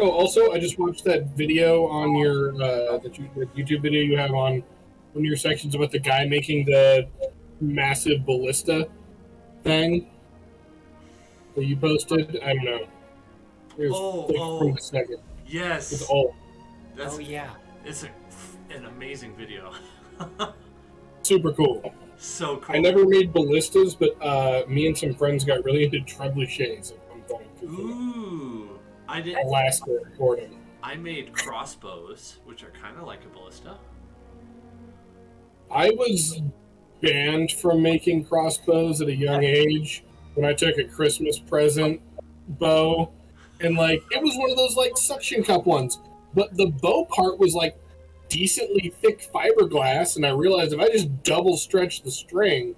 Oh, also, I just watched that video on your the YouTube video you have on one of your sections about the guy making the massive ballista thing that you posted. I don't know. It was from the second. It's Yes. old. Yeah. It's an amazing video. Super cool. So cool. I never made ballistas, but me and some friends got really into trebuchets at one point. Ooh. I did. Alaska recording. I made crossbows, which are kind of like a ballista. I was banned from making crossbows at a young age when I took a Christmas present bow, and like it was one of those like suction cup ones, but the bow part was like decently thick fiberglass, and I realized if I just double stretch the string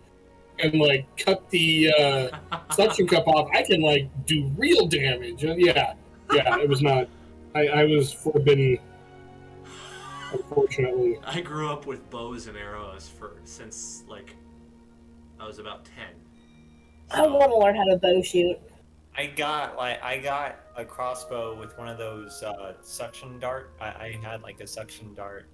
and like cut the suction cup off, I can like do real damage. And yeah, it was not. I was forbidden, unfortunately. I grew up with bows and arrows since like I was about 10. I want to learn how to bow shoot. I got a crossbow with one of those suction dart. I had like a suction dart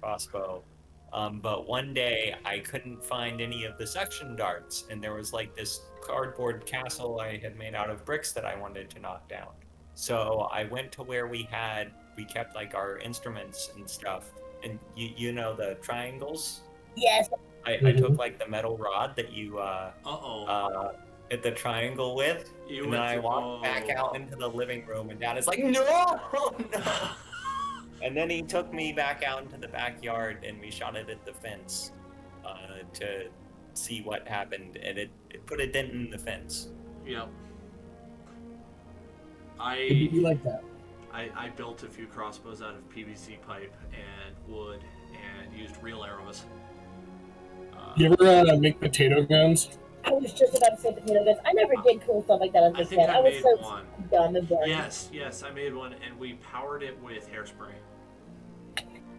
crossbow, but one day I couldn't find any of the suction darts, and there was like this cardboard castle I had made out of bricks that I wanted to knock down. So I went to where we kept like our instruments and stuff, and you know the triangles. Yes. I took like the metal rod that you hit the triangle with, and then I walked back out into the living room, and Dad is like, no. And then he took me back out into the backyard, and we shot it at the fence to see what happened, and it put a dent in the fence. Yep. You like that? I built a few crossbows out of PVC pipe and wood and used real arrows. You ever make potato guns? I was just about to say potato guns. I never did cool stuff like that as a kid. I was so dumb and boring. Yes, I made one, and we powered it with hairspray.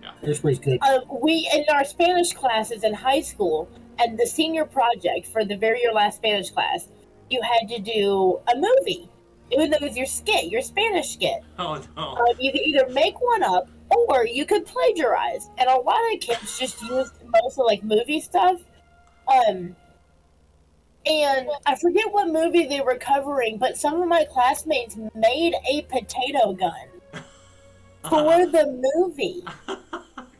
Yeah. Hairspray's good. We, in our Spanish classes in high school, and the senior project for the very last Spanish class, you had to do a movie. Even though it was your Spanish skit. Oh, no. You could either make one up, or you could plagiarize. And a lot of kids just used mostly like movie stuff. And I forget what movie they were covering, but some of my classmates made a potato gun for the movie.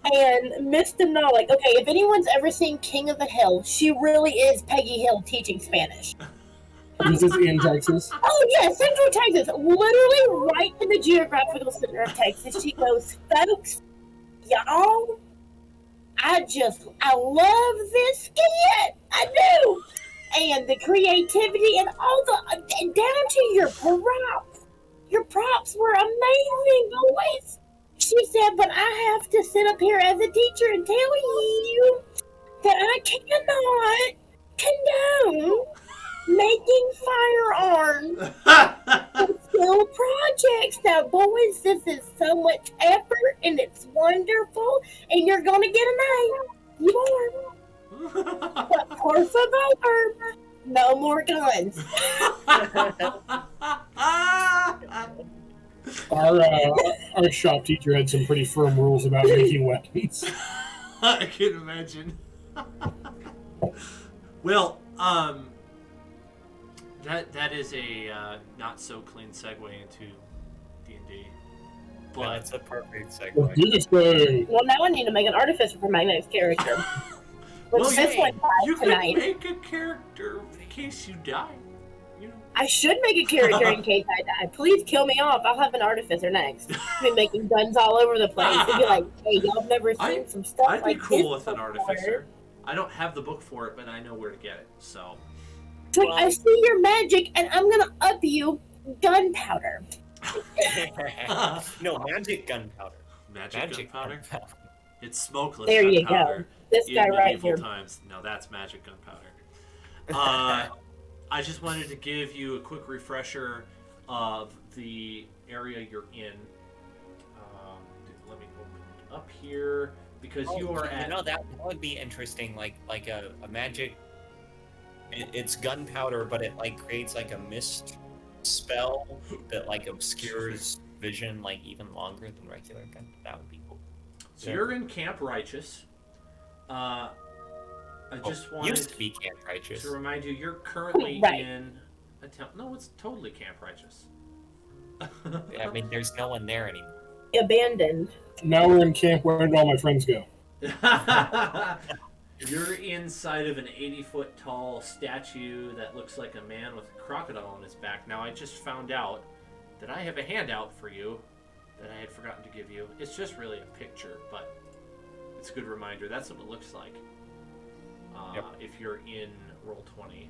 And Miss Denal, like, okay, if anyone's ever seen King of the Hill, she really is Peggy Hill teaching Spanish. This is in Texas. Oh yeah, Central Texas, literally right in the geographical center of Texas. She goes, folks, y'all, I love this skit. I do. And the creativity and and down to your props. Your props were amazing, always. She said, but I have to sit up here as a teacher and tell you that I cannot condone making firearms for school projects. Now, boys, this is so much effort, and it's wonderful, and you're gonna get an A. You are. But por favor, no more guns. Our shop teacher had some pretty firm rules about making weapons. I can imagine. Well, that is a not so clean segue into D&D. But that's a perfect segue. Well, now I need to make an artificer for my next character. Well, you can make a character in case you die. You know. I should make a character in case I die. Please kill me off. I'll have an artificer next. I'll be making guns all over the place. They'll be like, hey, y'all never seen some stuff like this? I'd be cool with an artificer. I don't have the book for it, but I know where to get it, so... It's like, I see your magic, and I'm gonna up you gunpowder. No, magic gunpowder. Magic gunpowder? It's smokeless there gunpowder. You go. This guy right here. Times. No, that's magic gunpowder. I just wanted to give you a quick refresher of the area you're in. Let me open it up here, because you are at... No, that would be interesting, like a magic... It's gunpowder, but it like creates like a mist spell that like obscures vision like even longer than regular gun, that would be cool. So you're in Camp Righteous. I just wanted Used to be Camp Righteous. to remind you, you're currently Right. in a town. No, it's totally Camp Righteous. I mean, there's no one there anymore. Abandoned. Now we're in camp. Where did all my friends go? You're inside of an 80-foot tall statue that looks like a man with a crocodile on his back. Now, I just found out that I have a handout for you that I had forgotten to give you. It's just really a picture, but it's a good reminder. That's what it looks like if you're in Roll20.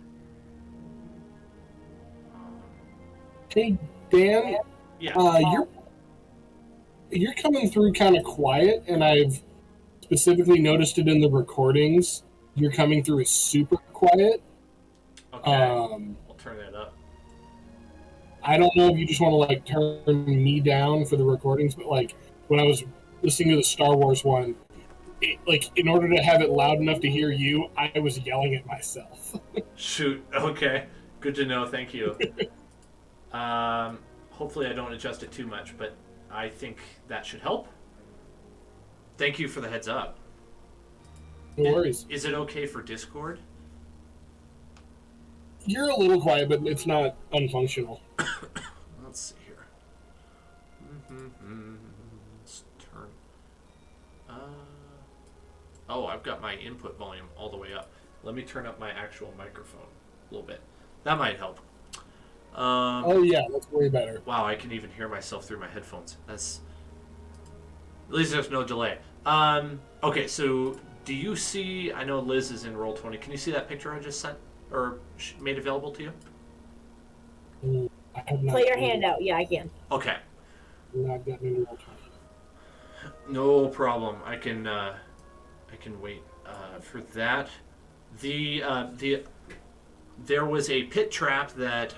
Hey, Dan. Yeah. You're coming through kind of quiet, and I've specifically noticed it in the recordings. You're coming through super quiet. Okay. I'll turn that up. I don't know if you just want to like turn me down for the recordings, but like when I was listening to the Star Wars one, like in order to have it loud enough to hear you, I was yelling at myself. Shoot. Okay. Good to know. Thank you. Hopefully I don't adjust it too much, but I think that should help. Thank you for the heads up. No worries. Is it okay for Discord? You're a little quiet, but it's not unfunctional. Let's see here. Let's turn. Oh, I've got my input volume all the way up. Let me turn up my actual microphone a little bit. That might help. Oh yeah, that's way better. Wow, I can even hear myself through my headphones. That's at least there's no delay. Okay, so do you see? I know Liz is in Roll20. Can you see that picture I just sent or made available to you? I have not Play your hand out. Yeah, I can. Okay. Not gotten into Roll20. No problem. I can wait for that. There was a pit trap that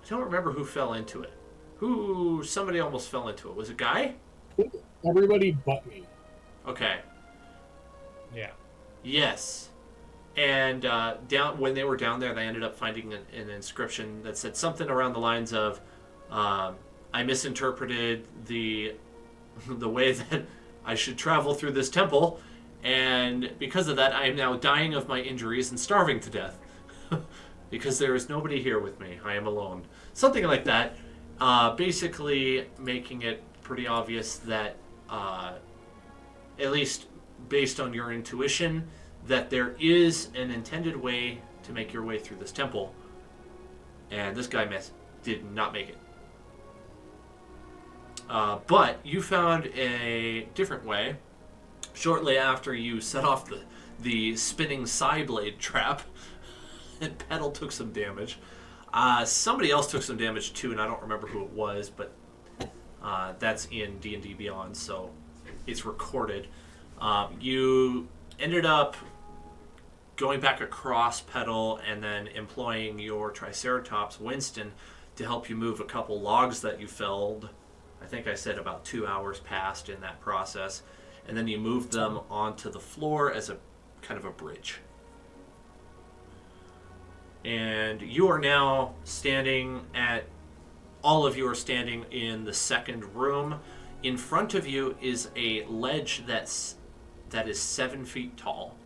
I don't remember who fell into it. Somebody almost fell into it. Was it a guy? Everybody but me. Okay. Yeah. Yes. And when they were down there, they ended up finding an inscription that said something around the lines of, "I misinterpreted the way that I should travel through this temple, and because of that, I am now dying of my injuries and starving to death, because there is nobody here with me. I am alone." Something like that. Basically, making it pretty obvious that, at least based on your intuition, that there is an intended way to make your way through this temple, and this guy did not make it. But you found a different way shortly after you set off the spinning side blade trap, and Petal took some damage. Somebody else took some damage too, and I don't remember who it was, but that's in D&D Beyond, so it's recorded. You ended up going back across Petal and then employing your Triceratops, Winston, to help you move a couple logs that you felled. I think I said about 2 hours passed in that process. And then you moved them onto the floor as a kind of a bridge. And you are now all of you are standing in the second room. In front of you is a ledge that is 7 feet tall.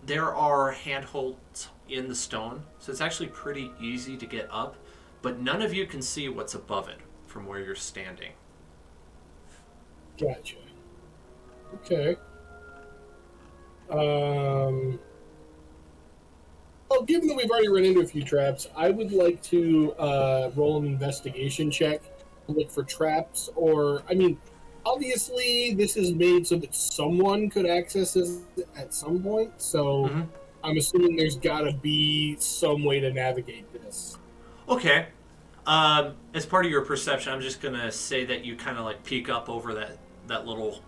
There are handholds in the stone, so it's actually pretty easy to get up, but none of you can see what's above it from where you're standing. Gotcha. Okay. Well, given that we've already run into a few traps, I would like to roll an investigation check to look for traps, or, I mean, obviously this is made so that someone could access this at some point, so I'm assuming there's got to be some way to navigate this. Okay. As part of your perception, I'm just going to say that you kind of like peek up over that little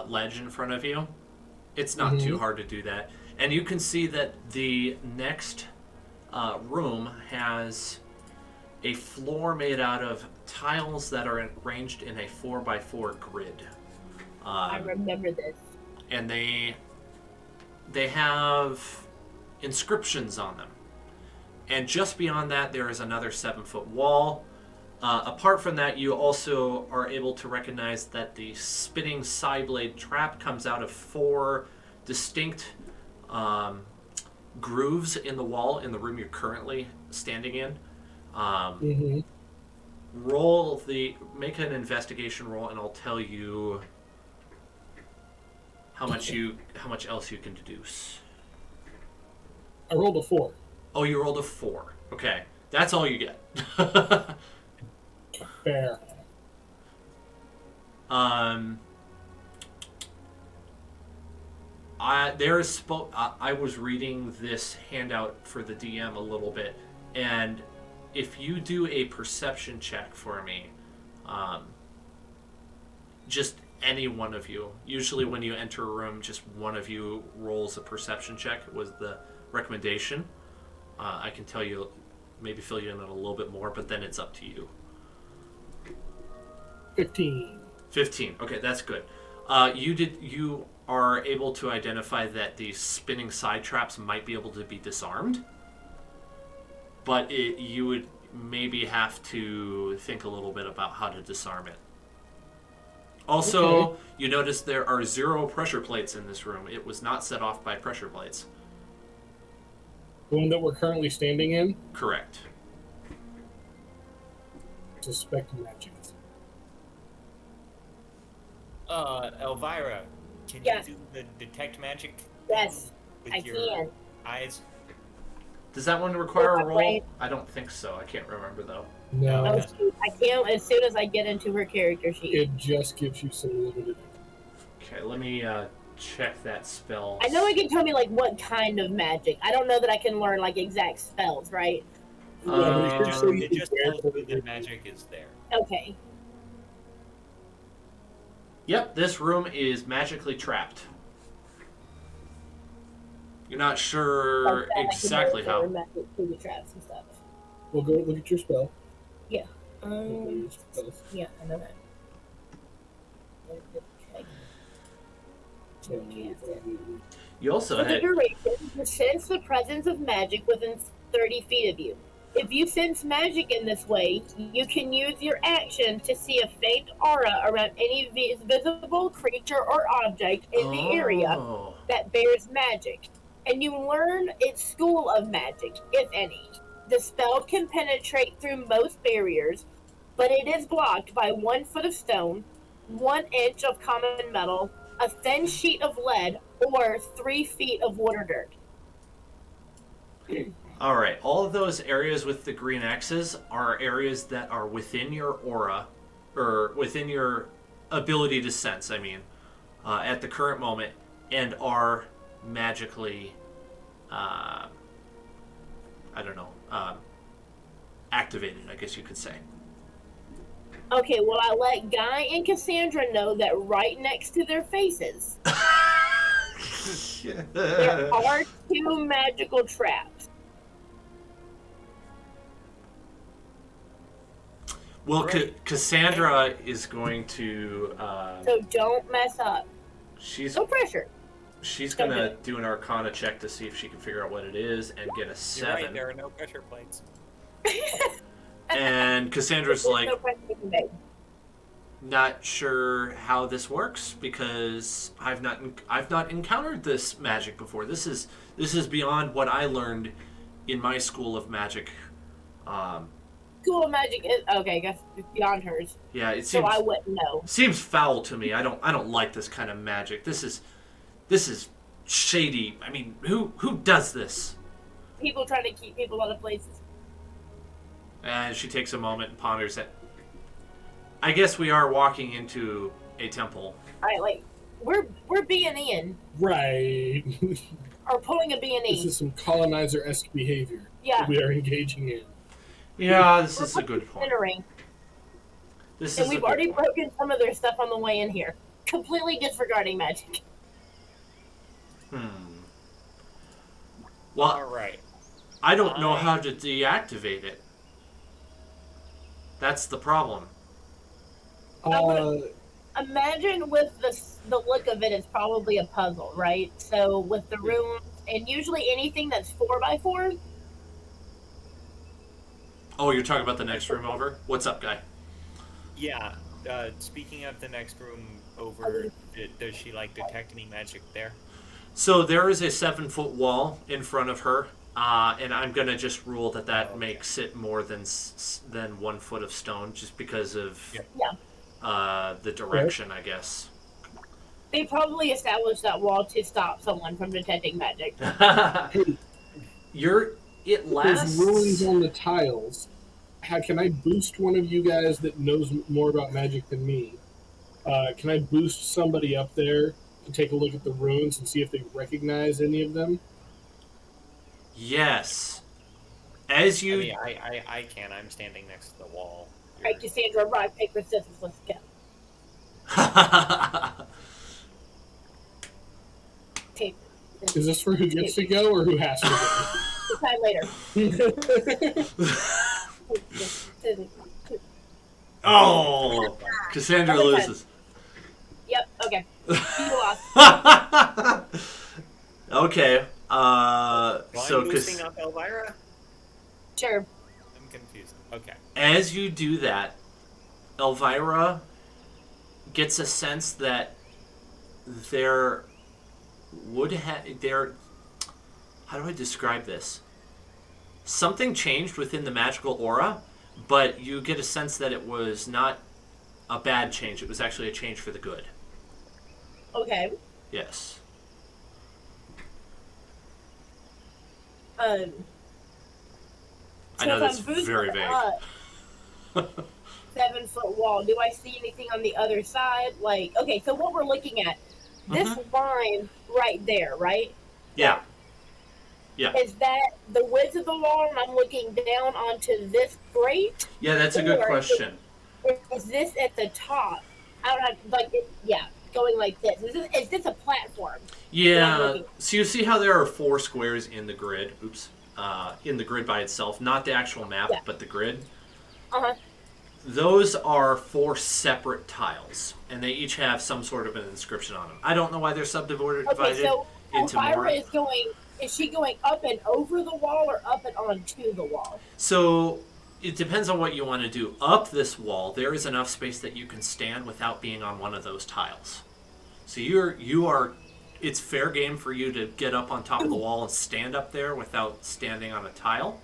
ledge in front of you. It's not too hard to do that. And you can see that the next room has a floor made out of tiles that are arranged in a 4x4 grid. I remember this. And they have inscriptions on them. And just beyond that, there is another 7-foot wall. Apart from that, you also are able to recognize that the spinning side blade trap comes out of 4 distinct grooves in the wall in the room you're currently standing in. Make an investigation roll, and I'll tell you how much else you can deduce. I rolled a 4. Oh, you rolled a 4. Okay, that's all you get. Fair. I was reading this handout for the DM a little bit, and if you do a perception check for me, just any one of you, usually when you enter a room, just one of you rolls a perception check was the recommendation. I can tell you, maybe fill you in on a little bit more, but then it's up to you. 15. 15. Okay, that's good. You are able to identify that these spinning side traps might be able to be disarmed, but you would maybe have to think a little bit about how to disarm it. Also, Okay. You notice there are 0 pressure plates in this room. It was not set off by pressure plates. The one that we're currently standing in? Correct. Suspect magic. Elvira, can Yes. you do the detect magic? Yes, With I your can. eyes? Does that one require a roll? Right. I don't think so. I can't remember, though. No, Oh, shoot, I can as soon as I get into her character sheet. it just gives you some limited. Okay, let me check that spell. I know it can tell me like what kind of magic. I don't know that I can learn like exact spells, right? It just, Um, it just tells you the magic is there. Okay. Yep, this room is magically trapped. You're not sure Like that, I can exactly learn how. magic through the traps and stuff. We'll go look at your spell. Um, yeah, I know that. You also For the had. duration, you sense the presence of magic within 30 feet of you. If you sense magic in this way, you can use your action to see a faint aura around any visible creature or object in the area Oh. that bears magic, and you learn its school of magic, if any. The spell can penetrate through most barriers, but it is blocked by 1 foot of stone, 1 inch of common metal, a thin sheet of lead, or 3 feet of water dirt. All right. All of those areas with the green X's are areas that are within your aura, or within your ability to sense. I mean, at the current moment, and are magically, I don't know, activated. I guess you could say. Okay, well, I let Guy and Cassandra know that right next to their faces, there are 2 magical traps. Well, Great. Cassandra is going to. So don't mess up. She's No pressure. gonna do an Arcana check to see if she can figure out what it is and get a You're 7. right, there are no pressure plates. And Cassandra's There's like, no pressure to be made. not sure how this works because I've not encountered this magic before. This is beyond what I learned in my school of magic. School of magic is okay. I guess it's beyond hers, Yeah, it so seems I wouldn't know. seems foul to me. I don't like this kind of magic. This is shady. I mean, who does this? People trying to keep people out of places. And she takes a moment and ponders it. I guess we are walking into a temple. All right, like we're being in Right. or pulling a B and This E. is some colonizer-esque behavior Yeah, that we are engaging in. Yeah, this we're is a good point. entering, This and is a we've good already point. broken some of their stuff on the way in here, completely disregarding magic. Well, Alright. I don't know how to deactivate it. That's the problem. Imagine with the look of it, it's probably a puzzle, right? So with the rooms, and usually anything that's 4x4, Oh, you're talking about the next room over? What's up, guy? Yeah. Speaking of the next room over, does she like detect any magic there? So there is a 7-foot wall in front of her, and I'm gonna just rule that that Okay. makes it more than 1 foot of stone, just because of Yep. Yeah. the direction, I guess. They probably established that wall to stop someone from detecting magic. Hey, It there's ruins lasts. on the tiles. How can I boost one of you guys that knows more about magic than me? Can I boost somebody up there to take a look at the ruins and see if they recognize any of them? Yes. As I you mean, I can. I'm standing next to the wall. Right, Cassandra, rock, paper, scissors, let's go. Tape. Is this for who gets to go or who has to Time later. Oh, Cassandra Other time. loses. Yep, okay. You lost. Okay. So So I'm boosting up Elvira? Sure. I'm confused. Okay. as you do that, Elvira gets a sense that there would have there. How do I describe this? Something changed within the magical aura, but you get a sense that it was not a bad change. It was actually a change for the good. Okay. Yes. Um, I know if that's I'm boosted very vague. up 7-foot wall, do I see anything on the other side? Like, okay, so what we're looking at, this line right there, right? Yeah. Yeah. Is that the width of the wall and I'm looking down onto this grate? Yeah, that's a good Or question. Is this at the top? I don't have, like, yeah, going like this. Is this a platform? Yeah. So you see how there are 4 squares in the grid? Oops. In the grid by itself, not the actual map, Yeah. but the grid. Uh-huh. Those are 4 separate tiles, and they each have some sort of an inscription on them. I don't know why they're subdivided Okay, so into more. is she going up and over the wall or up and onto the wall? So it depends on what you want to do. Up this wall, there is enough space that you can stand without being on one of those tiles. So you are. It's fair game for you to get up on top of the wall and stand up there without standing on a tile.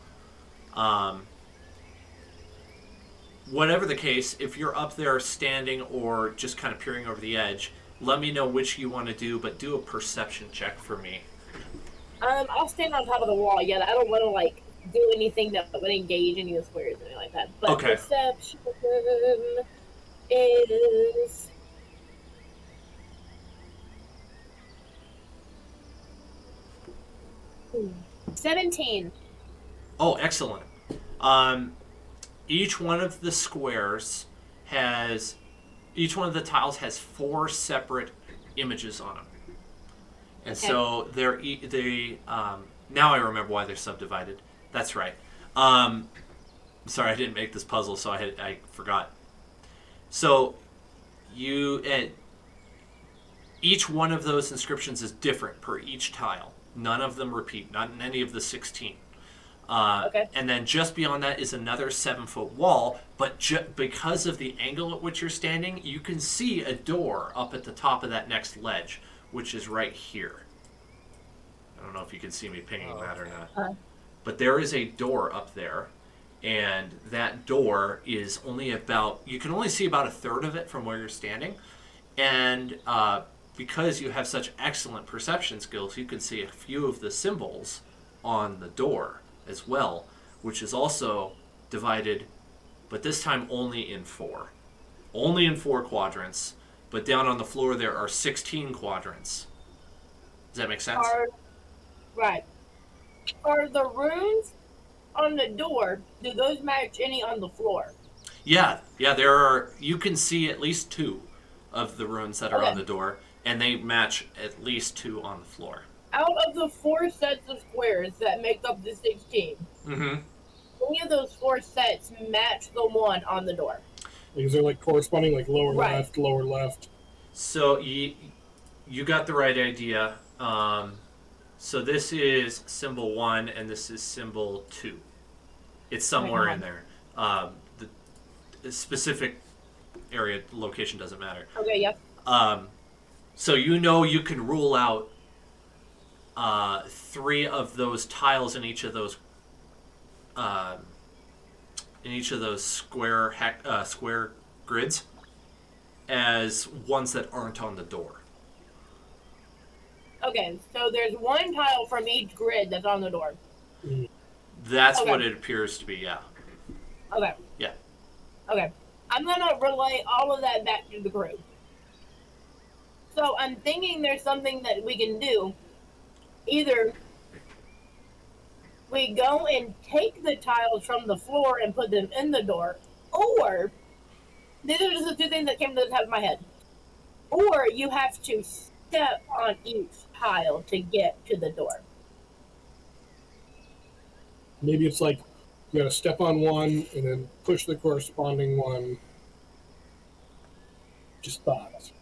Whatever the case, if you're up there standing or just kind of peering over the edge, let me know which you want to do, but do a perception check for me. I'll stand on top of the wall. Yeah, I don't want to like do anything that would engage any of the squares or anything like that. But Okay. perception is 17. Oh, excellent. Each one of the tiles has 4 separate images on them. And Okay. so now I remember why they're subdivided. That's right. Sorry, I didn't make this puzzle, so I forgot. So each one of those inscriptions is different per each tile. None of them repeat, not in any of the 16. Okay. And then just beyond that is another 7-foot wall, but because of the angle at which you're standing, you can see a door up at the top of that next ledge, which is right here. I don't know if you can see me pinging that or not. But there is a door up there, and that door is only about, you can only see about a third of it from where you're standing. And because you have such excellent perception skills, you can see a few of the symbols on the door as well, which is also divided, but this time only in 4. Only in 4 quadrants, but down on the floor there are 16 quadrants. Does that make sense? Right. Are the runes on the door, do those match any on the floor? Yeah, there are, you can see at least 2 of the runes that are on the door, and they match at least 2 on the floor. Out of the 4 sets of squares that make up the 16, any of those 4 sets match the one on the door? Is there like corresponding like lower Right. left, lower left? So you got the right idea. So this is symbol 1 and this is symbol 2. It's somewhere Okay, in there. The specific area location doesn't matter. Okay, yep. So you know you can rule out 3 of those tiles in each of those square grids as ones that aren't on the door. Okay, so there's one tile from each grid that's on the door. That's Okay. what it appears to be. Yeah. Okay. Yeah. Okay. I'm gonna relay all of that back to the group. So I'm thinking there's something that we can do. Either we go and take the tiles from the floor and put them in the door, or these are just the 2 things that came to the top of my head. Or you have to step on each tile to get to the door. Maybe it's like you gotta step on one and then push the corresponding one. Just thoughts.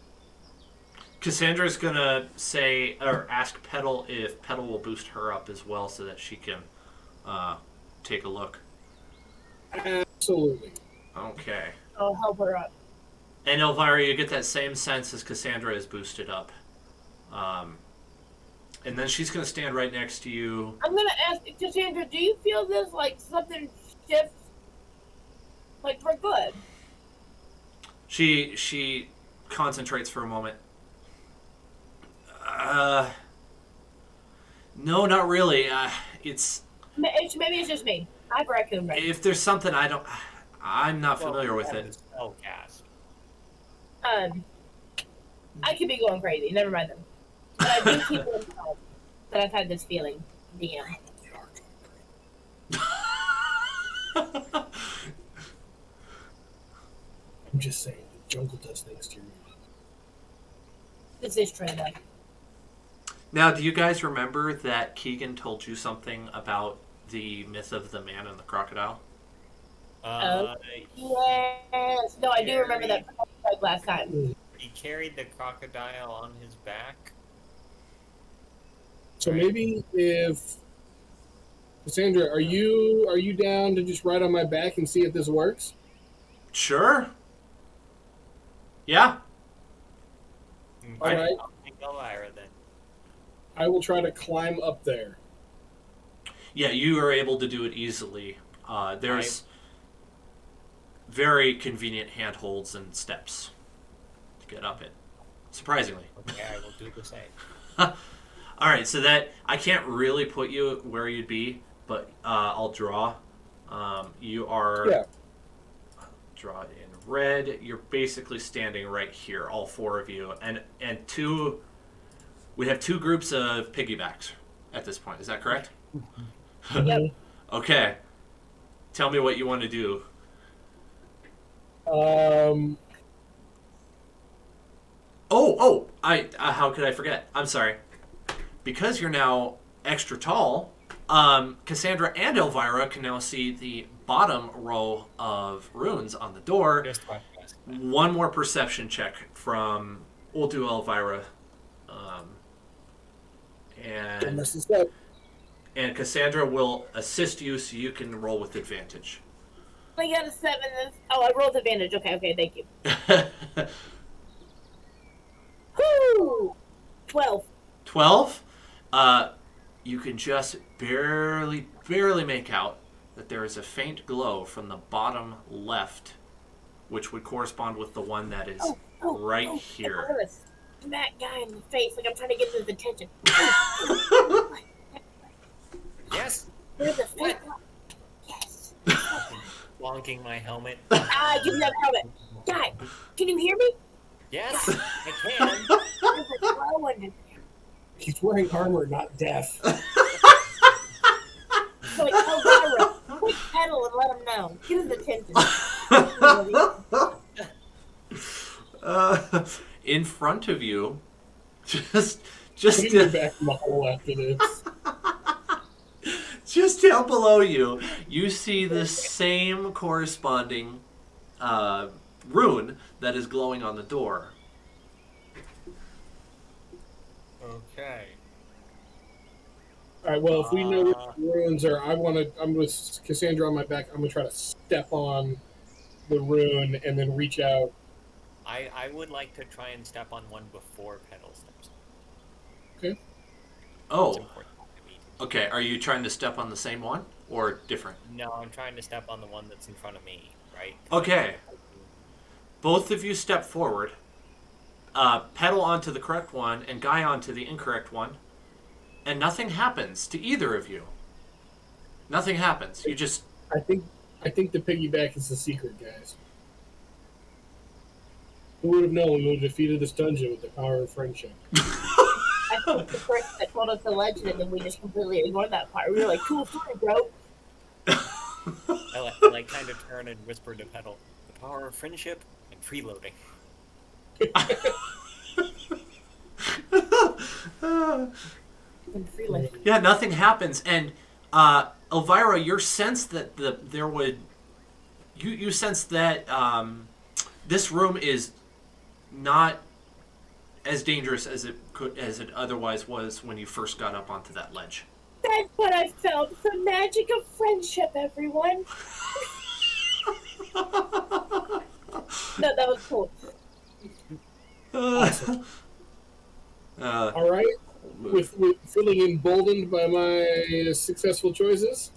Cassandra's gonna say or ask Petal if Petal will boost her up as well, so that she can take a look. Absolutely. Okay. I'll help her up. And Elvira, you get that same sense as Cassandra is boosted up. And then she's gonna stand right next to you. I'm gonna ask Cassandra, do you feel this like something shifts like for good? She concentrates for a moment. No, not really. Maybe it's just me. I've raccoon brain. If there's something I'm not familiar with it. Spell cast. I could be going crazy. Never mind them. But I do keep on telling that I've had this feeling. Damn. I'm just saying, the jungle does things to you. This is true, though. Now, do you guys remember that Keegan told you something about the myth of the man and the crocodile? Yes. No, I do remember that like last time. He carried the crocodile on his back. So maybe if Cassandra, are you down to just ride on my back and see if this works? Sure. Yeah. All right. I'll take Elvira then. I will try to climb up there. Yeah, you are able to do it easily. There's very convenient handholds and steps to get up it. Surprisingly. Okay, I will do the same. All right, so that I can't really put you where you'd be, but I'll draw. You are draw in red. You're basically standing right here, all 4 of you, and two. We have 2 groups of piggybacks at this point. Is that correct? Yep. Okay. Tell me what you want to do. How could I forget? I'm sorry. Because you're now extra tall, Cassandra and Elvira can now see the bottom row of runes on the door. Just one guess. One more perception check from we'll do Elvira. Don't mess this up. And Cassandra will assist you so you can roll with advantage. I got a 7. Oh, I rolled advantage. Okay, thank you. Whoo! 12. 12? You can just barely make out that there is a faint glow from the bottom left, which would correspond with the one that is right here. I'm gonna smack guy in the face like I'm trying to get his attention. Yes. There's a faint. Yes. Bonking my helmet. Give me that helmet. Guy, can you hear me? Yes, I can. There's a glow in his. He's wearing armor, not death. So like, Elvira, quick pedal and let him know. Get his attention. In front of you, just Put me back in the hole after this. just down below you, you see the same corresponding rune that is glowing on the door. Okay. All right. Well, if we know where the runes are, I'm with Cassandra on my back. I'm gonna try to step on the rune and then reach out. I would like to try and step on one before Petal steps. Okay. It's Oh, important to me. okay. Are you trying to step on the same one or different? No, I'm trying to step on the one that's in front of me, right? Okay. Both of you step forward, pedal onto the correct one, and Guy onto the incorrect one, and nothing happens to either of you. Nothing happens. You just... I think the piggyback is the secret, guys. Who would have known we would have defeated this dungeon with the power of friendship? I think the person that told us the legend, and then we just completely ignored that part. We were like, cool story, bro. I like kind of turn and whisper to Petal, the power of friendship and freeloading. And freeloading. Yeah, nothing happens, and Elvira, your sense that there would... You sense that this room is not as dangerous as it otherwise was when you first got up onto that ledge. That's what I felt. The magic of friendship, everyone. No, that was cool. All right. With feeling emboldened by my successful choices,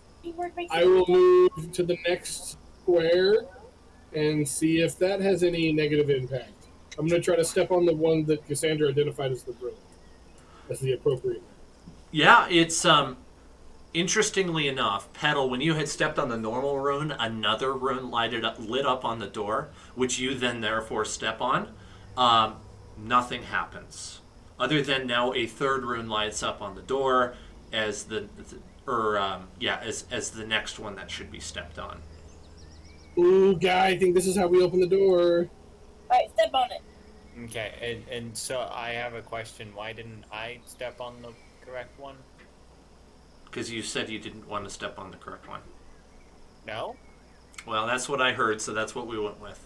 I will move to the next square and see if that has any negative impact. I'm going to try to step on the one that Cassandra identified as the room. As the appropriate one. Yeah, it's interestingly enough, Petal, when you had stepped on the normal rune, another rune lit up on the door, which you then therefore step on. Nothing happens, other than now a third rune lights up on the door as the next one that should be stepped on. Ooh, Guy, I think this is how we open the door. Alright, step on it. Okay, and so I have a question. Why didn't I step on the correct one? Because you said you didn't want to step on the correct one. No? Well, that's what I heard, so that's what we went with.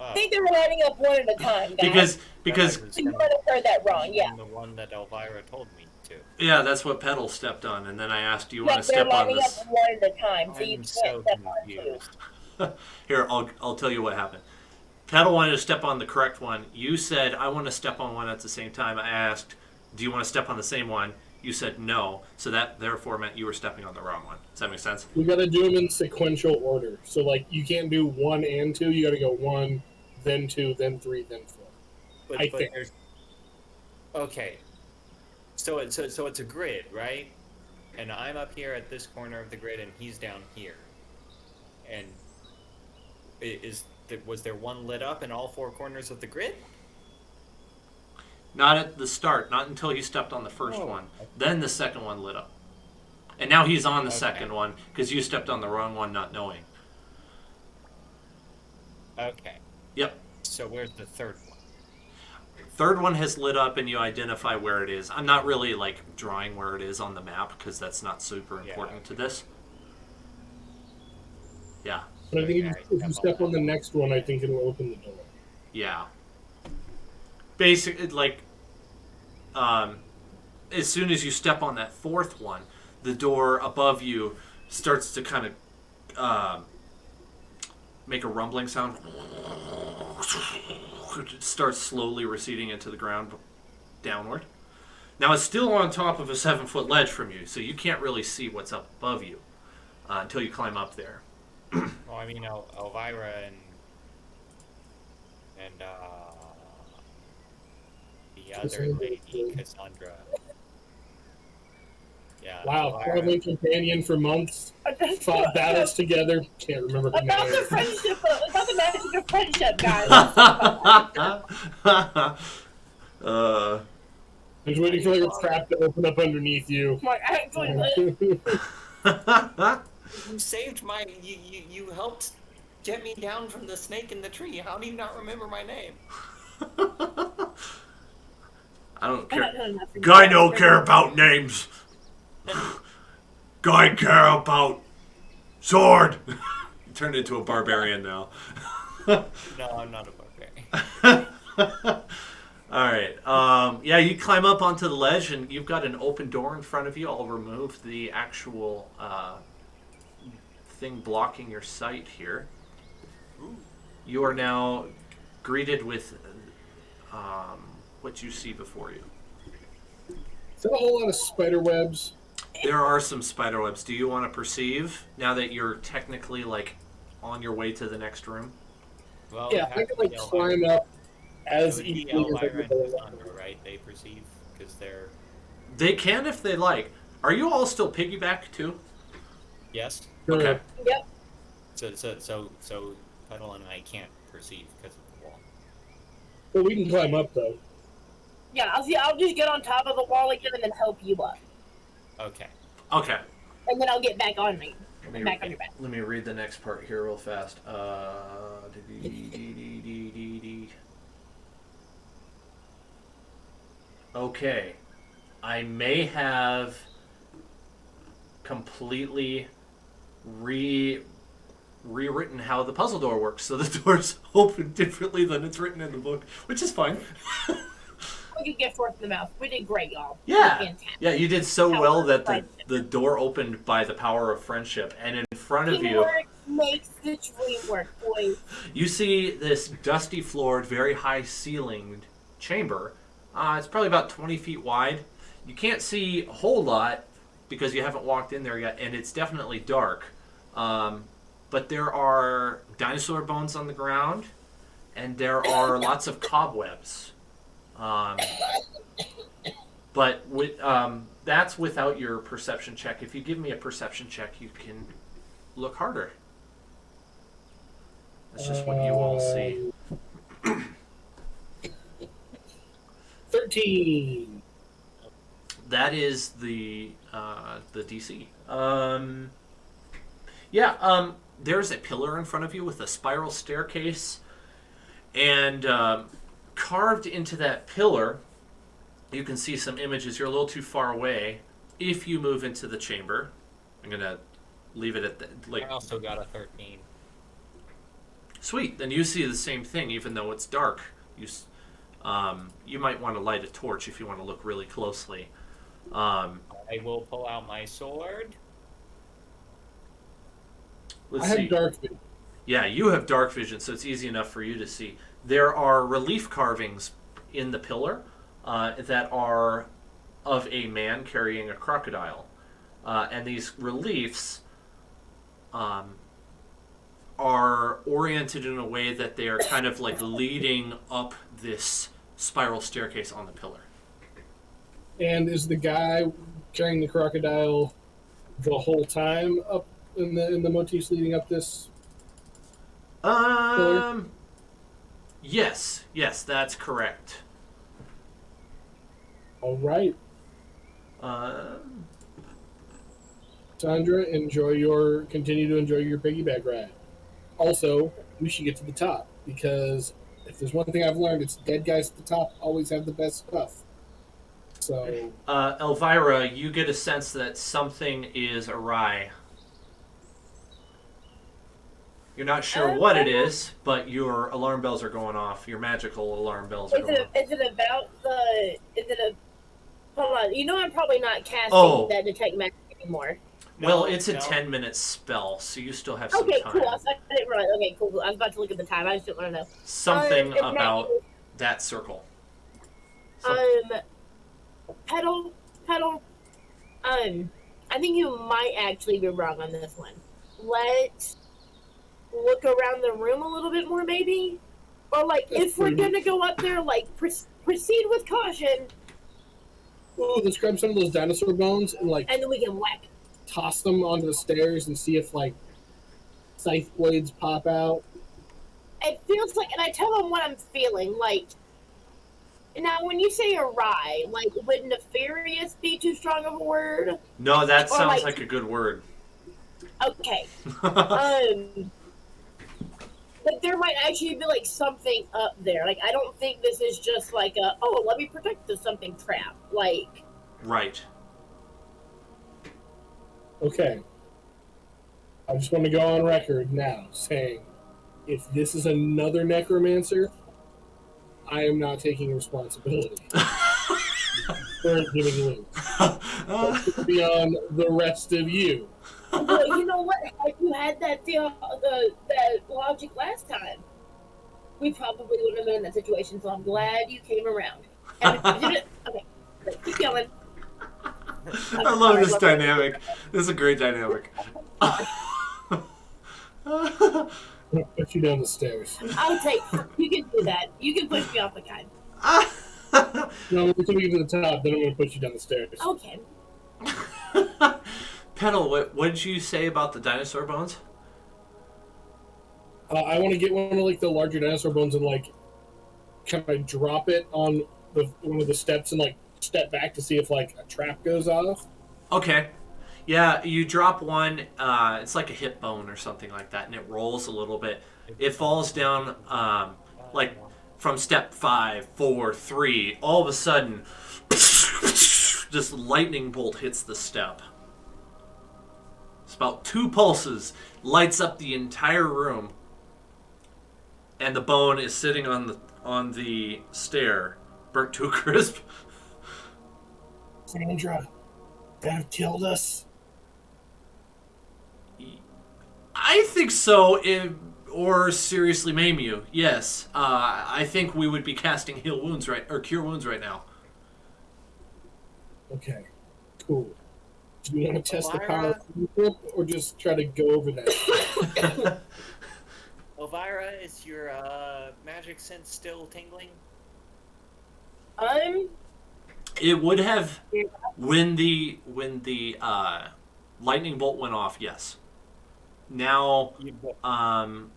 I think they were lining up one at a time, guys. Because You might have heard that wrong, yeah. The one that Elvira told me to. yeah, that's what Petal stepped on, and then I asked, do you want Yeah, to they're step on lining this? up one at a time, so you I'm can't so step on two. confused. Here, I'll tell you what happened. Petal wanted to step on the correct one. You said, I want to step on one at the same time. I asked, do you want to step on the same one? You said no, so that therefore meant you were stepping on the wrong one. Does that make sense? We got to do them in sequential order. So, like, you can't do 1 and 2. You got to go 1, then 2, then 3, then 4. I think. There's... Okay. So it's a grid, right? And I'm up here at this corner of the grid, and he's down here. And was there one lit up in all 4 corners of the grid? Not at the start, not until he stepped on the first one. Then the second one lit up. And now he's on the second one, because you stepped on the wrong one not knowing. Okay. Yep. So where's the third one? Third one has lit up and you identify where it is. I'm not really like drawing where it is on the map because that's not super important to this. Yeah. But I think if you step on the next one, I think it'll open the door. Yeah. Basically, like, as soon as you step on that fourth one, the door above you starts to kind of make a rumbling sound. It starts slowly receding into the ground downward. Now it's still on top of a 7-foot ledge from you, so you can't really see what's up above you until you climb up there. Well, I mean, Elvira and the other lady, Cassandra. Yeah. Wow, Elvira. traveling companion for months, fought battles together. Can't remember her About the name. friendship, about the magic of friendship, guys. I was waiting for like a trap to open up underneath you. Like, actually, You saved my. You helped get me down from the snake in the tree. How do you not remember my name? I don't care. Guy don't care about names. Guy care about sword. You turned into a barbarian now. No, I'm not a barbarian. All right. Yeah, you climb up onto the ledge, and you've got an open door in front of you. I'll remove the actual thing blocking your sight here. Ooh. You are now greeted with what you see before you. Is that a whole lot of spider webs? There are some spider webs. Do you want to perceive now that you're technically like on your way to the next room? Well, Yeah, it I has can to be like climb Elvira. up It as would be easily as I Elvira can and go. Cassandra, right? They perceive because they're They can if they like. Are you all still piggyback too? yes. Okay. Sure. Yep. So Petal and I can't perceive because of the wall. But we can climb up though. Yeah, I'll just get on top of the wall again and then help you up. Okay. Okay. And then I'll get back on me. Let me, Back on your back. let me read the next part here real fast. Okay. I may have completely rewritten how the puzzle door works, so the doors open differently than it's written in the book, which is fine. We could get forth in the mouth. We did great, y'all. Yeah. Fantastic. Yeah, you did so Power well of that friendship. the door opened by the power of friendship, and in front of you, Teamwork makes the dream work, boys. you see this dusty floored, very high ceilinged chamber. It's probably about 20 feet wide. You can't see a whole lot because you haven't walked in there yet, and it's definitely dark. But there are dinosaur bones on the ground, and there are lots of cobwebs. But that's without your perception check. If you give me a perception check, you can look harder. That's just what you all see. 13. That is the DC. There's a pillar in front of you with a spiral staircase, and carved into that pillar, you can see some images. You're a little too far away. If you move into the chamber, I'm gonna leave it at that. I also got a 13. Sweet. Then you see the same thing, even though it's dark. You might want to light a torch if you want to look really closely. I will pull out my sword. Let's I have see. dark vision. Yeah, you have dark vision, so it's easy enough for you to see. There are relief carvings in the pillar that are of a man carrying a crocodile. And these reliefs are oriented in a way that they are kind of like leading up this spiral staircase on the pillar. And is the guy carrying the crocodile the whole time up in the motifs leading up this? Yes, that's correct. All right, Sandra, continue to enjoy your piggyback ride. Also, we should get to the top because if there's one thing I've learned, it's dead guys at the top always have the best stuff. So, Elvira, you get a sense that something is awry. You're not sure what it is, but your alarm bells are going off. Your magical alarm bells are going off. Is it about the? Is it a? Hold on. You know I'm probably not casting that detect magic anymore. Well, it's a 10-minute spell, so you still have some Okay, time. cool. I didn't realize. Okay, cool. I was about to look at the time. I just didn't want to know. Something about that circle. Petal. I think you might actually be wrong on this one. Let's look around the room a little bit more, maybe? Or, like, if we're gonna go up there, like, proceed with caution. ooh, let's grab some of those dinosaur bones and then we can whack. toss them onto the stairs and see if scythe blades pop out. It feels like, and I tell them what I'm feeling, like. Now, when you say awry, like, would nefarious be too strong of a word? No, that sounds like a good word. Okay. But there might actually be, like, something up there. Like, I don't think this is just like let me protect this something crap. Like... Right. Okay. I just want to go on record now saying if this is another necromancer, I am not taking responsibility for giving loose. It's beyond the rest of you. Well, you know what? Had you had that that logic last time, we probably wouldn't have been in that situation. So I'm glad you came around. And okay, keep going. I love this dynamic. This is a great dynamic. I'm gonna put you down the stairs. I'll take. You can do that. You can push me off the guy. No, until we get to the top, then I'm gonna put you down the stairs. Okay. Petal, what did you say about the dinosaur bones? I want to get one of like the larger dinosaur bones and like kind of drop it on one of the steps and like step back to see if like a trap goes off. Okay. Yeah, you drop one, it's like a hip bone or something like that, and it rolls a little bit. It falls down, like, from step 5, 4, 3. All of a sudden, this lightning bolt hits the step. It's about 2 pulses, lights up the entire room, and the bone is sitting on the stair, burnt to a crisp. Sandra, they have killed us. I think so, or seriously maim you. Yes, I think we would be casting heal wounds cure wounds right now. Okay, cool. Do you want to test the power of people, or just try to go over that? Elvira, is your magic sense still tingling? It would have when the lightning bolt went off. Yes. Now,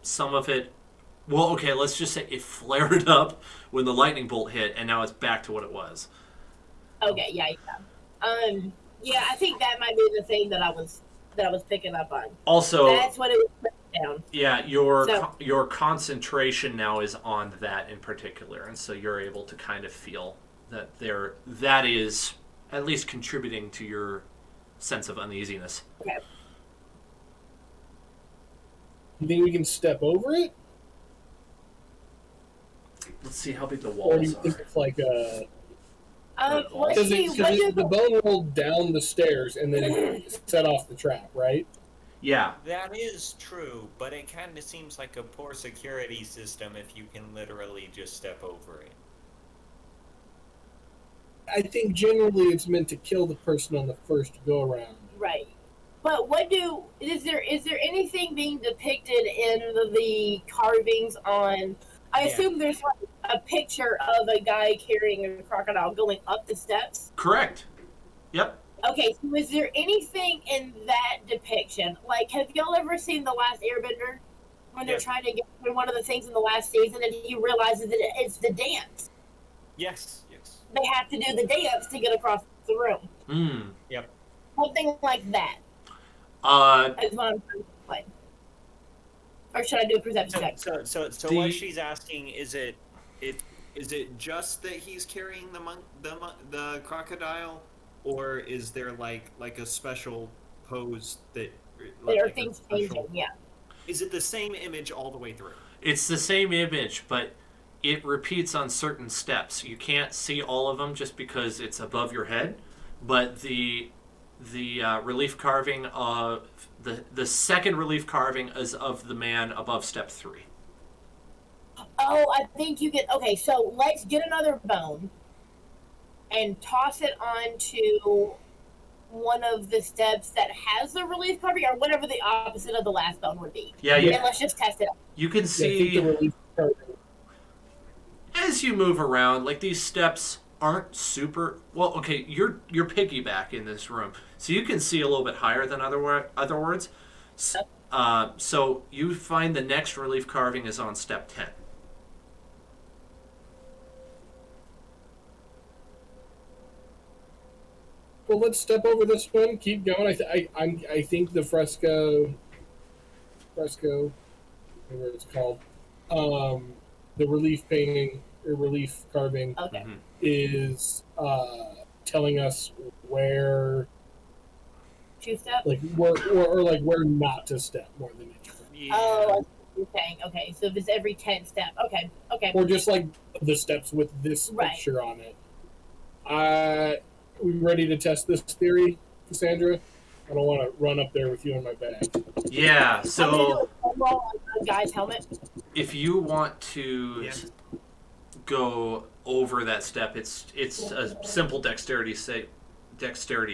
some of it. Well, okay. Let's just say it flared up when the lightning bolt hit, and now it's back to what it was. Okay. Yeah. Yeah. I think that might be the thing that I was picking up on. Also, that's what it was putting down. Yeah, your concentration now is on that in particular, and so you're able to kind of feel that that is at least contributing to your sense of uneasiness. Okay. You think we can step over it? Let's see how big the Or do walls you think are. it's like a... Let's see. The bone rolled down the stairs and then it set off the trap, right? Yeah. That is true, but it kind of seems like a poor security system if you can literally just step over it. I think generally it's meant to kill the person on the first go around. Right. But is there anything being depicted in the carvings on? I assume there's like a picture of a guy carrying a crocodile going up the steps. Correct. Yep. Okay, so is there anything in that depiction? Like, have y'all ever seen The Last Airbender? When they're trying to get through one of the things in the last season and he realizes that it's the dance. Yes. They have to do the dance to get across the room. Yep. Something like that. Is what I'm trying to explain. Or should I do a perception check? So what she's asking is it just that he's carrying the crocodile, or is there like a special pose that There are things changing, yeah. Is it the same image all the way through? It's the same image, but it repeats on certain steps. You can't see all of them just because it's above your head, but the relief carving of the second relief carving is of the man above step 3. Oh, I think you get... Okay, so let's get another bone and toss it onto one of the steps that has the relief carving, or whatever the opposite of the last bone would be. Yeah, and let's just test it out. You can see the relief carving. As you move around, like these steps aren't super well. Okay, you're piggyback in this room, so you can see a little bit higher than other words. So you find the next relief carving is on step 10. Well, let's step over this one. Keep going. I think the fresco, whatever it's called, the relief painting or relief carving, Okay. is telling us where To step? like where or like where not to step more than anything. Yeah. Oh, you're saying. Okay, so if it's every 10 step. Okay. Or just like the steps with this Right. picture on it. We ready to test this theory, Cassandra? I don't want to run up there with you in my bag. Yeah, I'm gonna do so a roll on a guy's helmet. if you want to Yeah. go over that step, it's a simple dexterity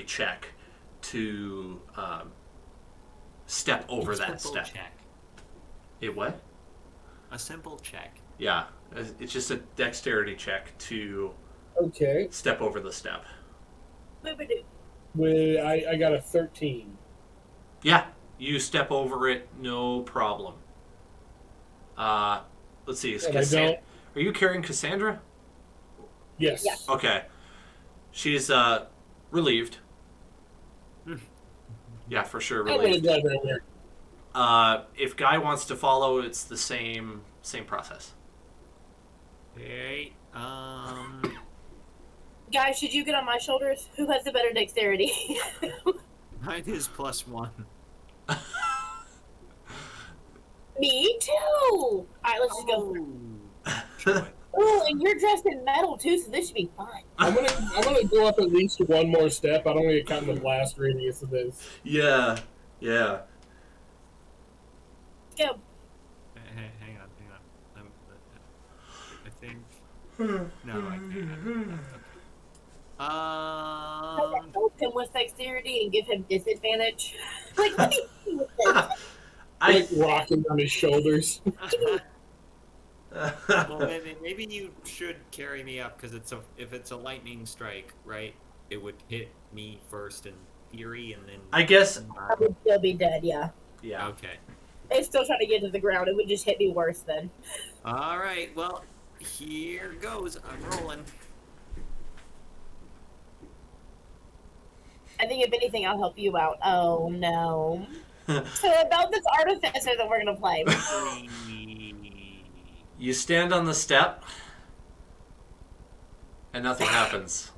check to step over A that simple step. check. It what? A simple check. Yeah, it's just a dexterity check to Okay. step over the step. I got a 13. Yeah, you step over it, no problem. Let's see. And I don't. Are you carrying Cassandra? Yes. Yeah. Okay. She's relieved. Yeah, for sure, I'm really relieved. glad they're here. If Guy wants to follow, it's the same process. Okay. Guys, should you get on my shoulders? Who has the better dexterity? Mine is +1. Me too. Alright, let's just go. Sure. Oh, and you're dressed in metal too, so this should be fine. I'm gonna go up at least one more step. I don't want to get caught in the blast radius of this. Yeah. Let's go. Hang on. I think. No, I can't. Help him with dexterity and give him disadvantage. Like, what do you do with this? Like rocking on his shoulders. Well, maybe you should carry me up because if it's a lightning strike, right? It would hit me first in theory, and then I guess. I would still be dead, yeah. Yeah. Okay. It's still trying to get to the ground. It would just hit me worse then. All right. Well, here goes. I'm rolling. I think if anything, I'll help you out. Oh no. So about this artificer that we're gonna play. You stand on the step, and nothing happens.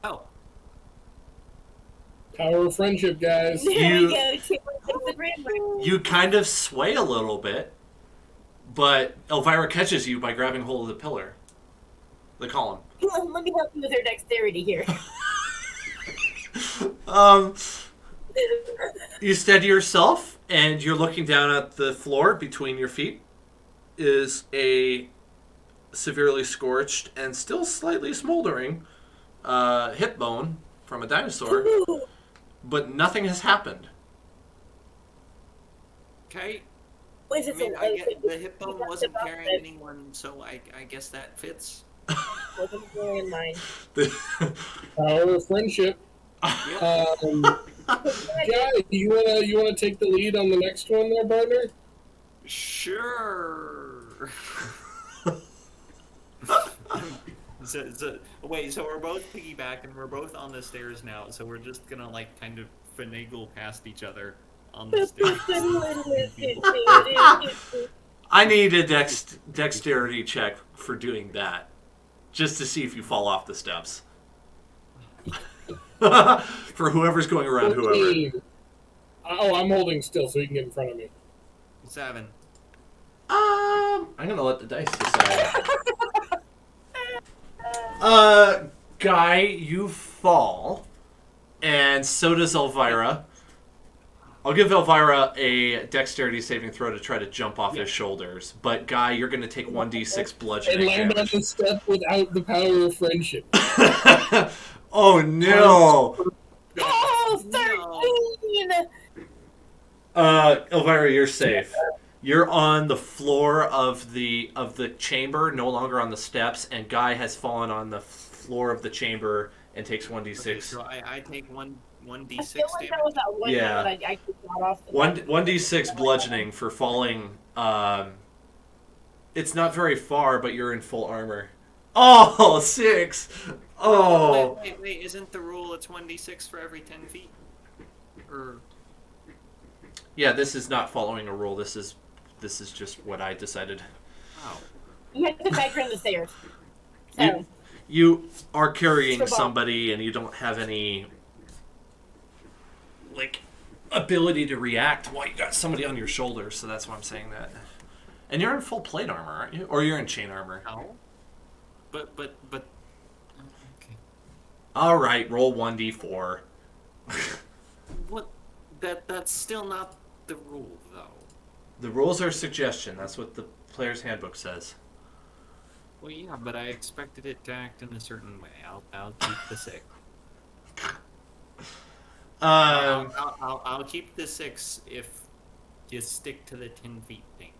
Oh. Power of friendship, guys. There You- we go. Take the grand room. You kind of sway a little bit, but Elvira catches you by grabbing hold of the pillar, the column. Let me help you with your dexterity here. You steady yourself, and you're looking down at the floor between your feet. Is a severely scorched and still slightly smoldering hip bone from a dinosaur, but nothing has happened. Okay. Wait, I is mean, it the hip bone wasn't carrying anyone, so I guess that fits. wasn't really in mind. Power of friendship. Yep. Guy, you wanna take the lead on the next one there, partner? Sure. Wait, so we're both piggyback and we're both on the stairs now, so we're just gonna like kind of finagle past each other on the stairs. I need a dexterity check for doing that, just to see if you fall off the steps. For whoever's going around whoever. 14. Oh, I'm holding still so he can get in front of me. 7. I'm gonna let the dice decide. Guy, you fall, and so does Elvira. I'll give Elvira a dexterity saving throw to try to jump off his shoulders. But Guy, you're gonna take 1d6 And bludgeoning land on damage. the step without the power of friendship. Oh no! Oh, 13! Elvira, you're safe. You're on the floor of the chamber, no longer on the steps, and Guy has fallen on the floor of the chamber and takes 1d6. Okay, so I take 1d6 I feel like that damage. was that one Yeah. that I got off the 1d6 bludgeoning for falling. It's not very far, but you're in full armor. Oh, 6! Oh. Wait, isn't the rule it's 1d6 for every 10 feet? Or Yeah, this is not following a rule. This is just what I decided. oh. You have to factor in the stairs. So, You are carrying Survival. somebody and you don't have any ability to react while you got somebody on your shoulders, so that's why I'm saying that. And you're in full plate armor, aren't you? Or you're in chain armor? No. But. Okay. All right, roll 1d4. What? That's still not the rule, though. The rules are a suggestion. That's what the player's handbook says. Well, yeah, but I expected it to act in a certain way. I'll keep the 6. I'll keep the 6 if you stick to the 10 feet thing.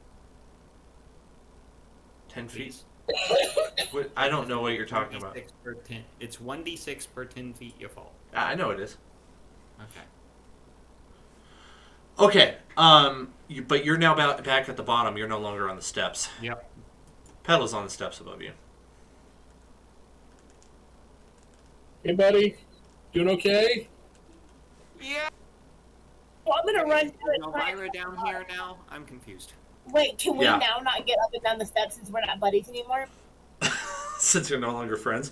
10 feet? What, I don't know what you're talking about. 1d6 per 10. It's 1d6 per 10 feet you fall. I know it is. Okay. Okay. But you're now back at the bottom. You're no longer on the steps. Yep. Pedal's on the steps above you. Hey, buddy. Doing okay? Yeah. Well, I'm gonna run to it. Elvira down here now? I'm confused. Wait, can we Yeah. now not get up and down the steps since we're not buddies anymore? Since you're no longer friends.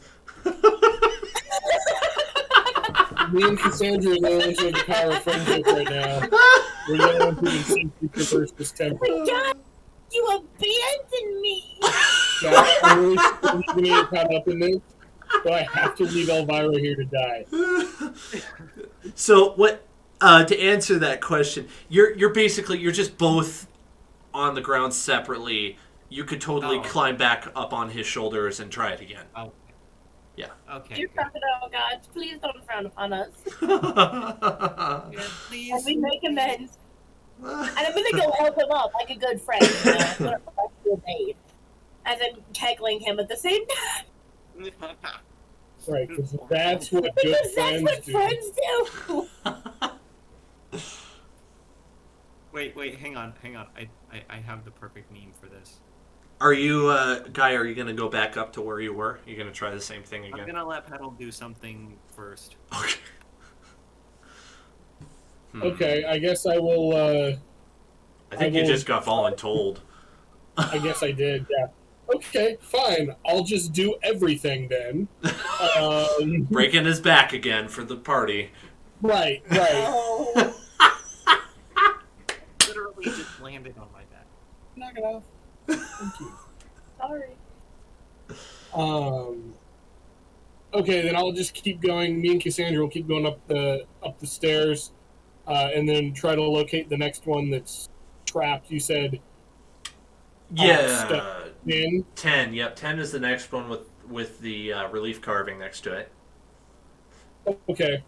Me and Cassandra are the ones with the power of friendship right now. We're the ones who can see to traverse this temple. Oh my God, you abandoned me! Yeah, I'm really going to get caught up in this, so I have to leave Elvira here to die. So what? To answer that question, you're basically just both on the ground separately. You could totally climb back up on his shoulders and try it again. Oh. Yeah. Okay. Dear crocodile gods, please don't frown upon us. Yeah, As please. we make amends. And I'm gonna go help him up like a good friend. You know? I'm gonna rescue aid. As I'm tackling him at the same time. Right, because that's what good Because that's friends what do. friends do! Wait, hang on. I have the perfect meme for this. Are you, Guy, are you going to go back up to where you were? You're going to try the same thing again? I'm gonna let Petal do something first. Okay. Okay, I guess I will, I think you just got voluntold. I guess I did, yeah. Okay, fine. I'll just do everything then. Breaking his back again for the party. Right. Oh. Literally just landed on my back. Knock it off. Thank you. Sorry. Okay, then I'll just keep going. Me and Cassandra will keep going up the stairs, and then try to locate the next one that's trapped. You said Yeah. 10. 10. Yep, 10 is the next one with the relief carving next to it. Okay,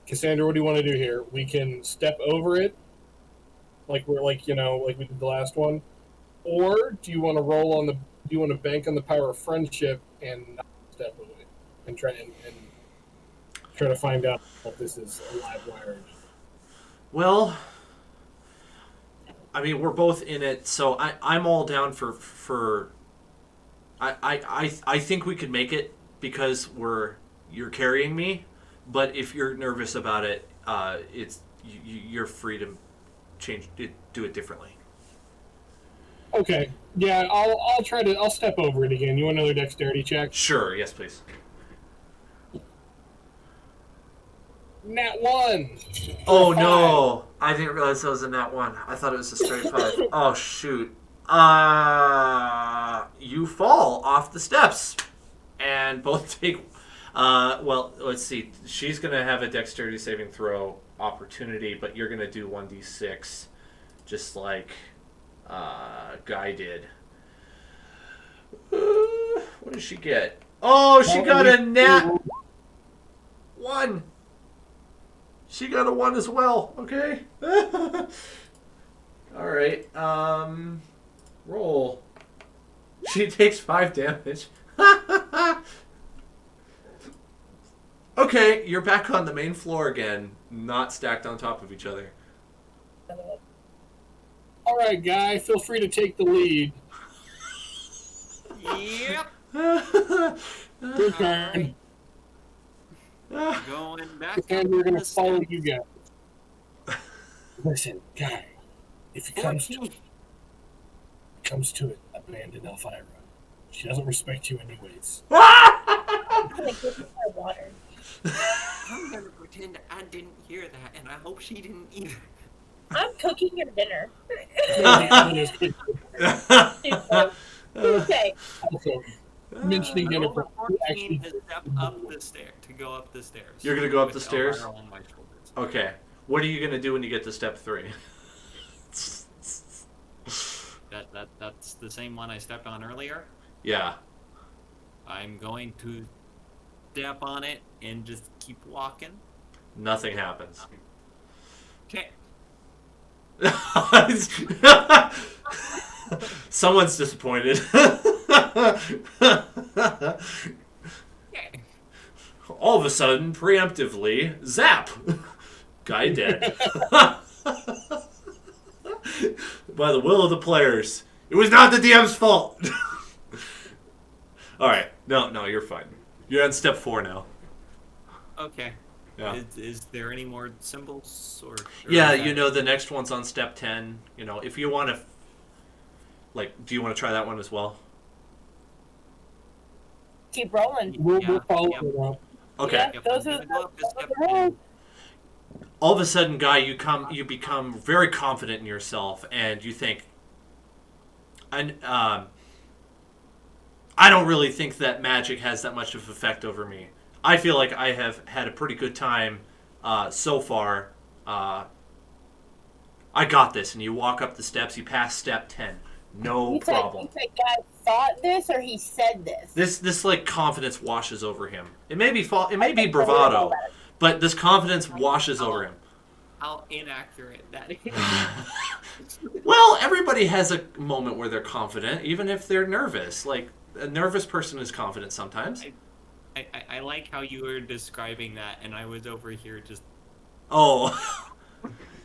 Cassandra, what do you want to do here? We can step over it, like we did the last one, or do you want to Do you want to bank on the power of friendship and not step over it and try to find out if this is a live wire? Well, I mean, we're both in it, so I'm all down for I think we could make it because you're carrying me, but if you're nervous about it, you're free to do it differently. Okay, yeah, I'll step over it again. You want another dexterity check? Sure, yes, please. Nat 1. Oh no! I didn't realize that was a nat 1. I thought it was a straight 5. Oh shoot! You fall off the steps, and both take. Well, let's see. She's gonna have a dexterity saving throw opportunity, but you're gonna do 1d6, just like Guy did. What did she get? Oh, she got a nat 1. She got a 1 as well. Okay. All right. Roll. She takes 5 damage. Okay, you're back on the main floor again, not stacked on top of each other. All right, Guy, feel free to take the lead. Yep. Your turn. Going back. And we're up gonna the follow steps. you guys. Listen, Guy, if it comes to it, abandon Elvira. She doesn't respect you anyways. I'm gonna give you my water. I'm gonna pretend I didn't hear that, and I hope she didn't either. I'm cooking your dinner. Okay. Also, mentioning I dinner rolled a prep, 14 actually, to step up the stair, to go up the stairs. You're gonna go up with the stairs? Elvira on my shoulders. Okay. What are you gonna do when you get to step 3? That's the same one I stepped on earlier. Yeah. I'm going to step on it and just keep walking. Nothing happens. Okay. Someone's disappointed. All of a sudden, preemptively, zap! Guy dead. By the will of the players. It was not the DM's fault! Alright. No, you're fine. You're on step 4 now. Okay. Yeah. Is there any more symbols or Yeah, is that- the next one's on step 10. If you want to... do you want to try that one as well? Keep rolling. we'll follow it up. Okay. Yeah, Yep, those I'm are gonna go up to step the rules. All of a sudden, Guy, you become very confident in yourself, and you think, I don't really think that magic has that much of an effect over me. I feel like I have had a pretty good time so far. I got this, and you walk up the steps. You pass step 10. No problem. You think God thought this or he said this? This like confidence washes over him. It may be bravado, but this confidence washes over him. How inaccurate that is. Well, everybody has a moment where they're confident, even if they're nervous. Like a nervous person is confident sometimes. I like how you were describing that, and I was over here just. Oh,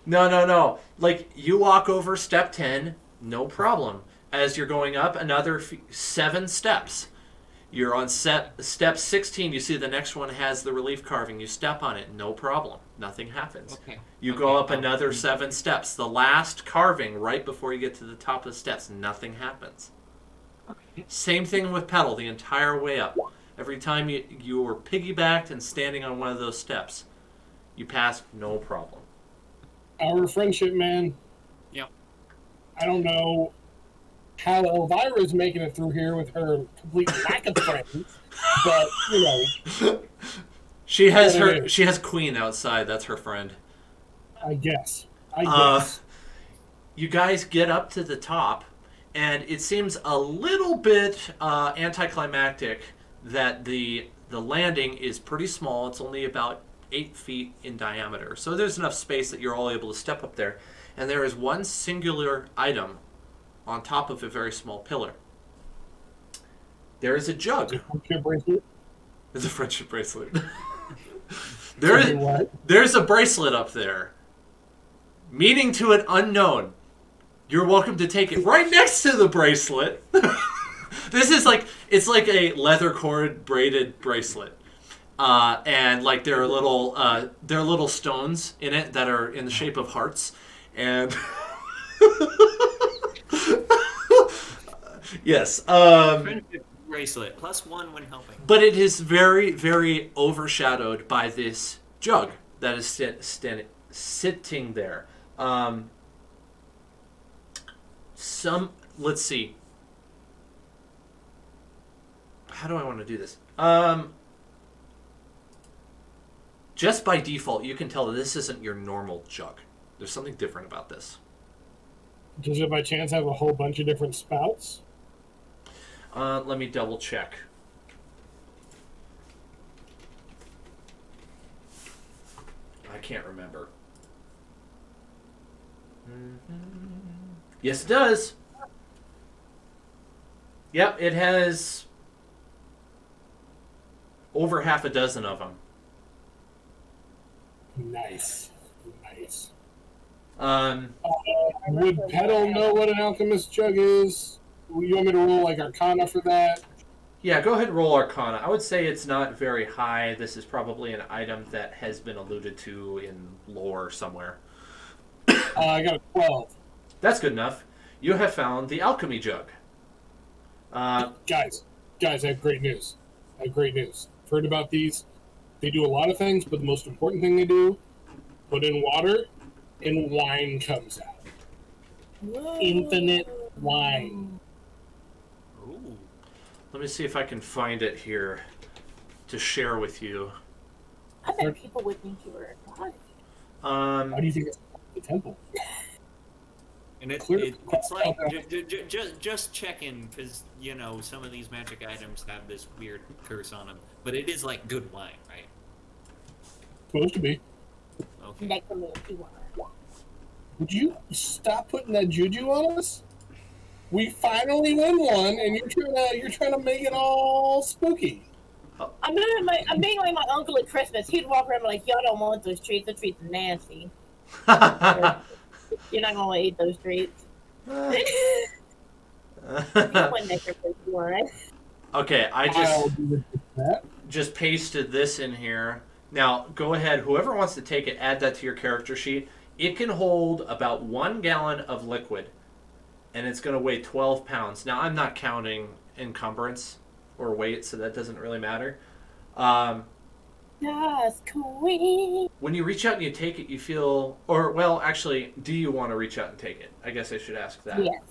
no. Like you walk over step 10, no problem. As you're going up another 7 steps. You're on step 16. You see the next one has the relief carving. You step on it, no problem. Nothing happens. Okay. You go up another 7 steps. The last carving right before you get to the top of the steps, nothing happens. Okay. Same thing with pedal the entire way up. Every time you were piggybacked and standing on one of those steps, you passed, no problem. Our friendship, man. Yep. I don't know how Elvira's making it through here with her complete lack of friends, but She has Queen outside. That's her friend. I guess. You guys get up to the top, and it seems a little bit anticlimactic that the landing is pretty small. It's only about 8 feet in diameter. So there's enough space that you're all able to step up there. And there is one singular item on top of a very small pillar. There is a jug. It's a friendship bracelet. There's a bracelet up there. Meaning to an unknown. You're welcome to take it right next to the bracelet. This is it's like a leather cord braided bracelet. And like there are little stones in it that are in the shape of hearts. And yes. Friendship bracelet +1 when helping. But it is very, very overshadowed by this jug that is sitting there. Let's see. How do I want to do this? Just by default, you can tell that this isn't your normal jug. There's something different about this. Does it by chance have a whole bunch of different spouts? Let me double check. I can't remember. Yes, it does. Yep, it has over half a dozen of them. Nice. Um, Would Petal know what an alchemist jug is? You want me to roll like Arcana for that? Yeah, go ahead and roll Arcana. I would say it's not very high. This is probably an item that has been alluded to in lore somewhere. I got a 12. That's good enough. You have found the alchemy jug. Guys, I have great news. Heard about these? They do a lot of things, but the most important thing they do, put in water, and wine comes out. Whoa. Infinite wine. Ooh. Let me see if I can find it here to share with you. I bet people would think you were a god. Why do you think it's the temple? And it's like just checking because some of these magic items have this weird curse on them, but it is like good wine, right? Supposed to be. Okay. Necromancy wine. Would you stop putting that juju on us? We finally win one, and you're trying to make it all spooky. I'm being like my uncle at Christmas. He'd walk around like, y'all don't want those treats. The treats are nasty. You're not gonna eat those treats. Okay, I just pasted this in here. Now, go ahead. Whoever wants to take it, add that to your character sheet. It can hold about 1 gallon of liquid, and it's going to weigh 12 pounds. Now, I'm not counting encumbrance or weight, so that doesn't really matter. Yes, queen. When you reach out and you take it, you feel... Or, well, actually, do you want to reach out and take it? I guess I should ask that. Yes.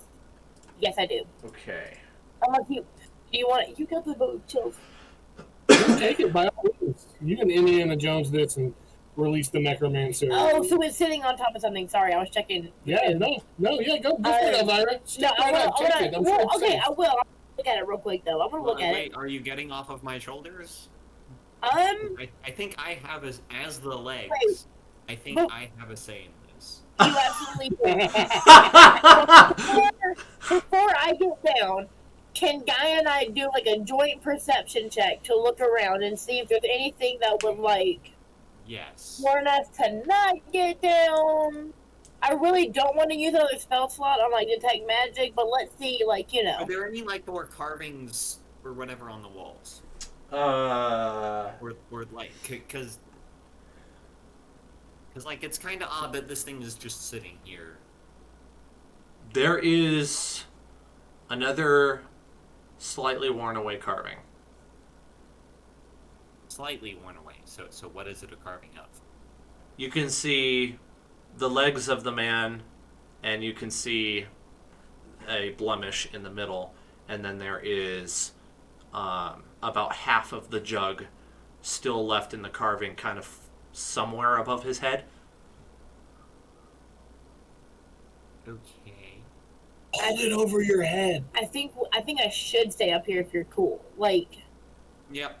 Yes, I do. Okay. Do you want it? You got the boat, Chult. Take it by all means. You can Indiana Jones this and release the necromancer. Oh, so it's sitting on top of something. Sorry, I was checking. Yeah, no, yeah, go for it, Elvira. No, I will. Okay, I will. I'll look at it real quick, though. I'm gonna look at Wait, it. are you getting off of my shoulders? I think I have as the legs. Wait. I think I have a say in this. You absolutely do. Before I get down, can Guy and I do like a joint perception check to look around and see if there's anything that would Yes. warn us to not get down? I really don't want to use another spell slot on detect magic, but let's see, Are there any more carvings or whatever on the walls? Or because it's kind of odd that this thing is just sitting here. There is another slightly worn away carving. Slightly worn away. So what is it a carving of? You can see the legs of the man, and you can see a blemish in the middle, and then there is about half of the jug still left in the carving, kind of somewhere above his head. Okay. Hold it over your head. I think I should stay up here if you're cool. Yep.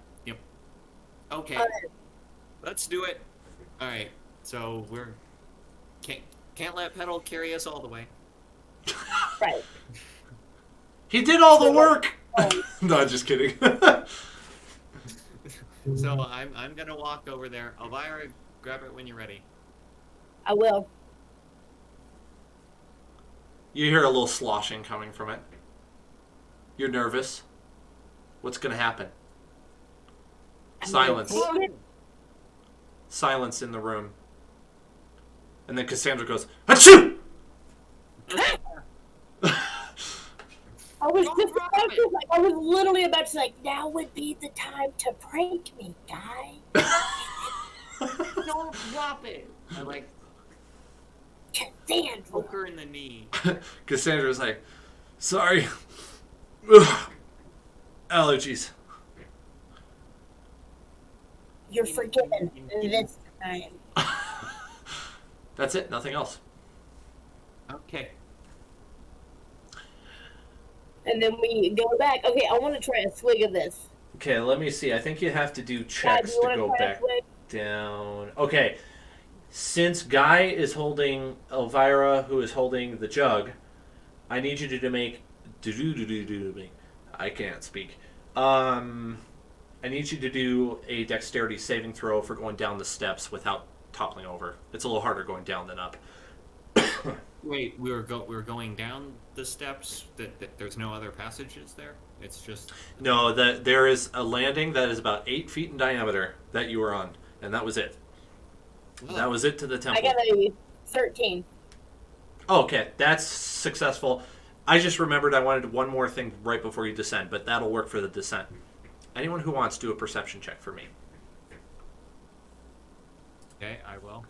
Okay. Let's do it. All right. So we're can't let Petal carry us all the way. Right. He did all the work. No, just kidding. So I'm gonna walk over there. Elvira, grab it when you're ready. I will. You hear a little sloshing coming from it. You're nervous. What's going to happen? Silence. Silence in the room. And then Cassandra goes, Achoo! I was literally about to say, now would be the time to prank me, Guy. Don't drop it. I Cassandra. poke her in the knee. Cassandra's like, sorry. Ugh. Allergies. You're forgiven this time. That's it. Nothing else. Okay. And then we go back. Okay, I want to try a swig of this. Okay, let me see. I think you have to do checks to go back down. Okay. Since Guy is holding Elvira, who is holding the jug, I need you to make... I can't speak. I need you to do a dexterity saving throw for going down the steps without toppling over. It's a little harder going down than up. Wait, we were going down the steps. That there's no other passages there. It's just No, there is a landing that is about 8 feet in diameter that you were on, and that was it. Oh. That was it to the temple. I got a 13. Okay, that's successful. I just remembered I wanted one more thing right before you descend, but that'll work for the descent. Anyone who wants, do a perception check for me. Okay, I will.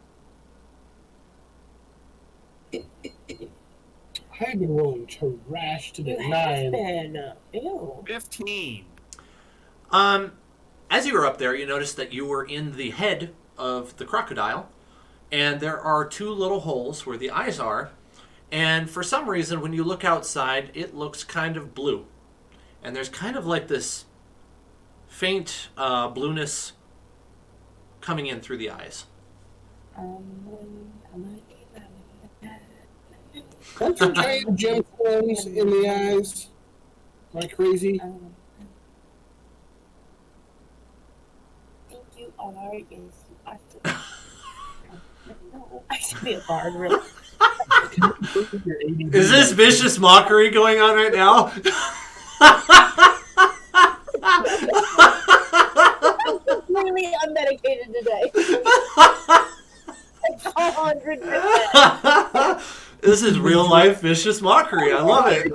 I've been rolling trash today. You have 9. been. Ew. 15. As you were up there, you noticed that you were in the head of the crocodile, and there are 2 little holes where the eyes are. And for some reason, when you look outside, it looks kind of blue. And there's kind of like this faint blueness coming in through the eyes. Aren't there giant gemstones in the eyes? Am I crazy? I think you are. Yes, you are. No, I should be a bard, really. Is this vicious mockery going on right now? I'm completely unmedicated today. 100%. This is real life vicious mockery. I love it.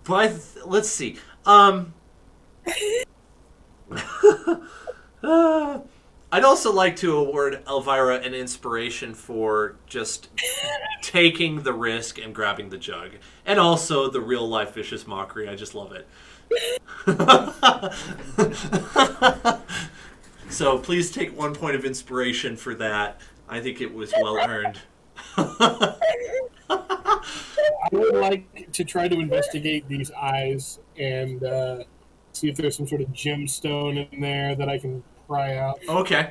But let's see. I'd also like to award Elvira an inspiration for just taking the risk and grabbing the jug. And also the real life vicious mockery. I just love it. So please take 1 point of inspiration for that. I think it was well earned. I would like to try to investigate these eyes and see if there's some sort of gemstone in there that I can pry out. Okay.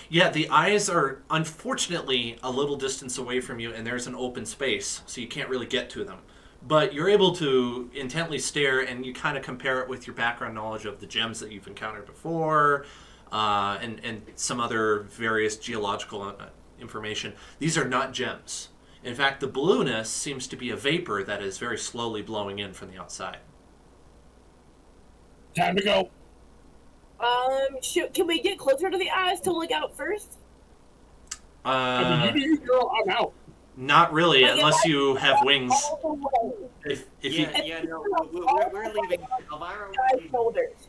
Yeah, the eyes are unfortunately a little distance away from you, and there's an open space, so you can't really get to them. But you're able to intently stare, and you kind of compare it with your background knowledge of the gems that you've encountered before, and some other various geological information. These are not gems. In fact, the blueness seems to be a vapor that is very slowly blowing in from the outside. Time to go. Can we get closer to the eyes to look out first? I mean, you girl, I'm out. Not really, Like, unless you have wings. All the way. If you, No, we're leaving. Elvira, we're On leaving. shoulders.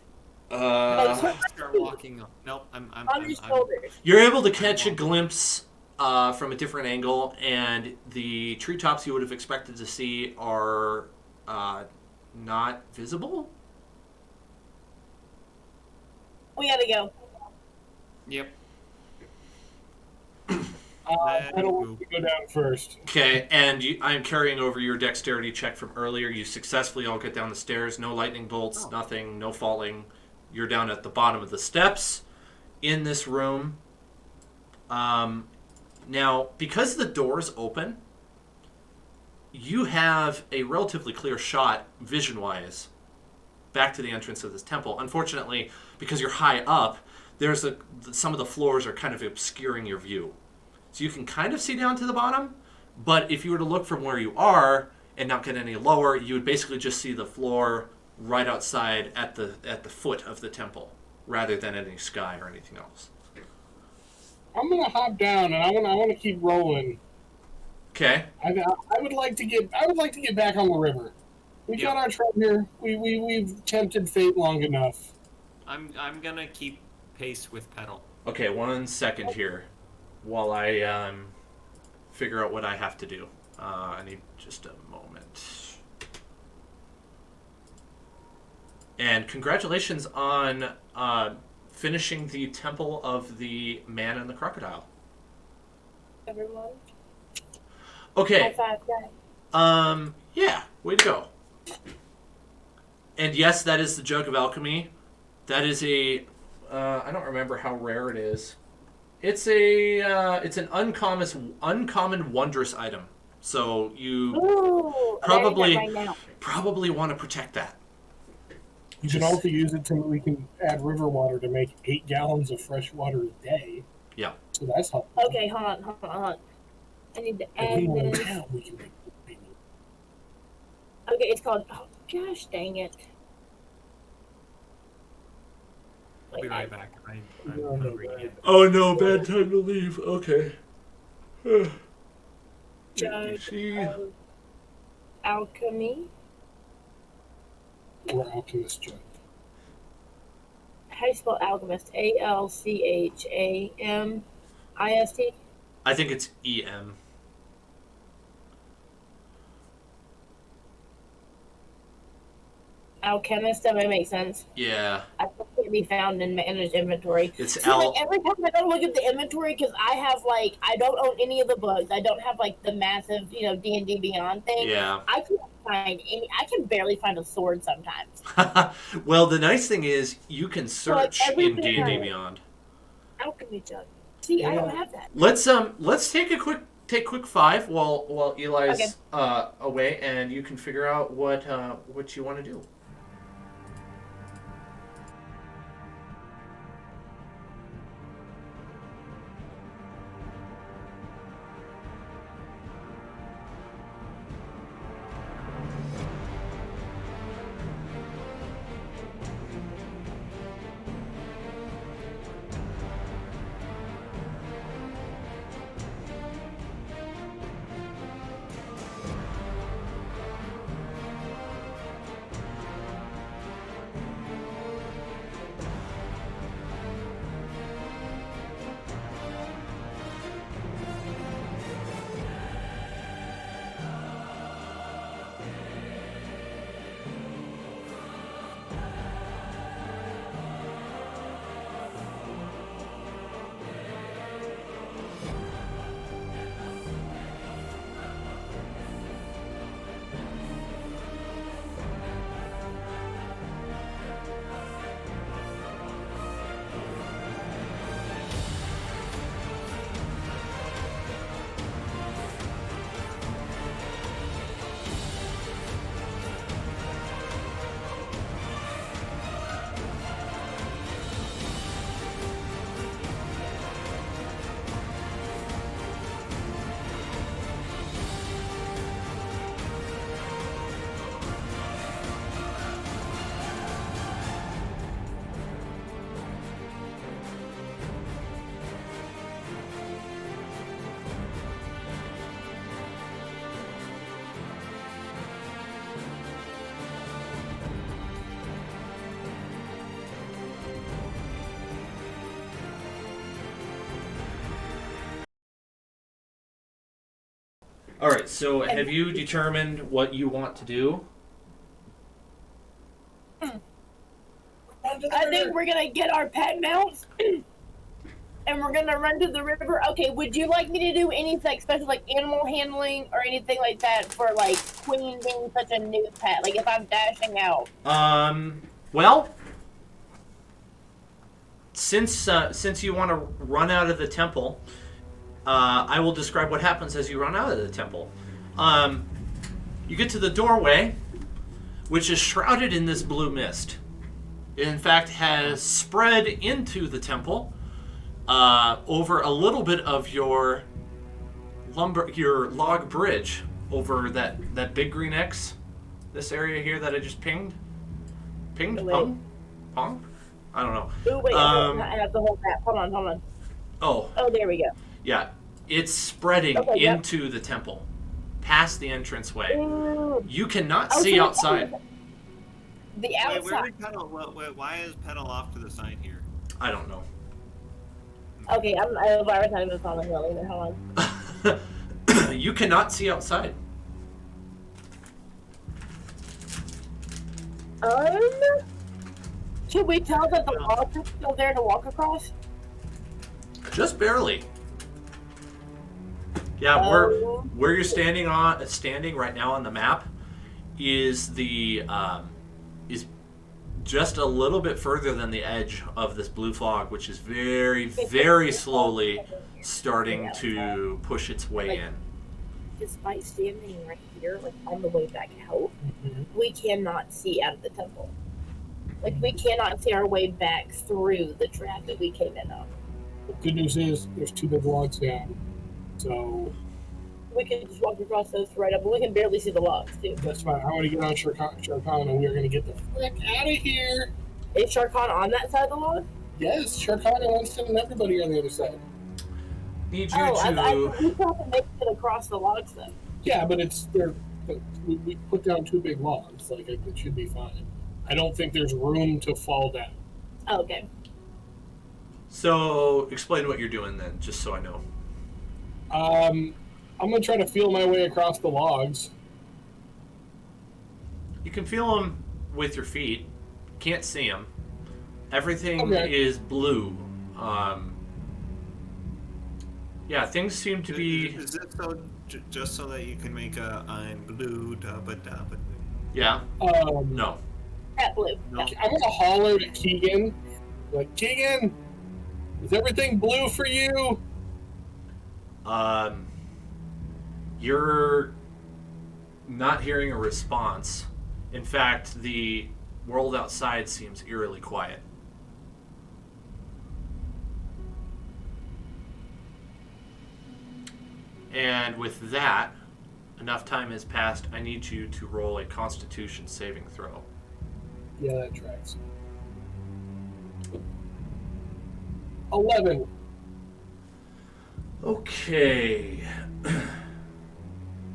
Start walking. Nope, On your shoulders. you're able to catch a glimpse from a different angle, and the treetops you would have expected to see are not visible. We gotta go. Yep. I don't want to go down first. Okay, and I'm carrying over your dexterity check from earlier. You successfully all get down the stairs. No lightning bolts, nothing, no falling. You're down at the bottom of the steps in this room. Now, because the door's open, you have a relatively clear shot, vision-wise, back to the entrance of this temple. Unfortunately, because you're high up, some of the floors are kind of obscuring your view. So you can kind of see down to the bottom, but if you were to look from where you are and not get any lower, you would basically just see the floor right outside at the foot of the temple, rather than any sky or anything else. I'm gonna hop down, and I want to keep rolling. Okay. I would like to get back on the river. We got our treasure. We've tempted fate long enough. I'm gonna keep pace with pedal. Okay, 1 second here, while I figure out what I have to do. I need just a moment. And congratulations on finishing the Temple of the Man and the Crocodile. Everyone. Okay. High five, guys. Yeah, way to go. And yes, that is the Jug of Alchemy. That is a, I don't remember how rare it is. It's an uncommon wondrous item. So you Ooh, probably want to protect that. You can also use it we can add river water to make 8 gallons of fresh water a day. Yeah. So that's helpful. Okay, hold on. I need to And add meanwhile, this. now we can make Okay, it's called. Oh gosh, dang it! I'll be right back. I'm hungry again. Oh no, bad time to leave. Okay. Jug See? of Alchemy. We're alchemist jug. How do you spell alchemist? Alchamist. I think it's EM. Alchemist, that might make sense. Yeah. I think it can be found in managed inventory. It's See, like every time I go look at the inventory, because I have like I don't own any of the books. I don't have like the massive, D&D Beyond thing. Yeah. I can't find any. I can barely find a sword sometimes. Well, the nice thing is you can search in D&D Beyond. Alchemy jug. See, I don't have that. Let's take a quick 5 while Eli's Okay. away, and you can figure out what you want to do. All right. So, have you determined what you want to do? I think we're gonna get our pet mounts, and we're gonna run to the river. Okay, would you like me to do anything special, like animal handling or anything like that, for like Queen being such a new pet? Like if I'm dashing out. Well, since you want to run out of the temple, I will describe what happens as you run out of the temple. You get to the doorway, which is shrouded in this blue mist. It, in fact, has spread into the temple over a little bit of your log bridge over that big green X. This area here that I just pinged. Pong? I don't know. Oh wait, I have to hold that. Hold on. Oh, there we go. yeah. It's spreading into the temple, past the entranceway. You cannot see outside. The outside. Wait, where did Petal? Why is Petal off to the side here? I don't know. Okay, I was not even following really either. Hold on. You cannot see outside. Should we tell that the logs are still there to walk across? Just barely. Yeah, where you're standing right now on the map is is just a little bit further than the edge of this blue fog, which is very, very slowly starting to push its way in. Despite standing right here, like on the way back out, we cannot see out of the temple. Like we cannot see our way back through the trap that we came in on. The good news is there's 2 big logs down, so we can just walk across those right up, but we can barely see the logs too. That's fine. I want to get on Sharkan, and we are going to get the frick out of here. Is Sharkan on that side of the log? Yes, Sharkan wants to send everybody on the other side. Need you to. We have to make it across the logs then. Yeah, but we put down 2 big logs. Like it should be fine. I don't think there's room to fall down. Okay. So, explain what you're doing then, just so I know. I'm gonna try to feel my way across the logs. You can feel them with your feet. Can't see them. Everything Okay. is blue. Yeah, things seem to be. Is this so just so that you can make a I'm blue dabba dabba? Yeah. Um, No. That blue. No. I'm gonna holler at Keegan. Like, Keegan, is everything blue for you? You're not hearing a response. In fact, the world outside seems eerily quiet. And with that, enough time has passed. I need you to roll a Constitution saving throw. Yeah, that tracks. 11. Okay.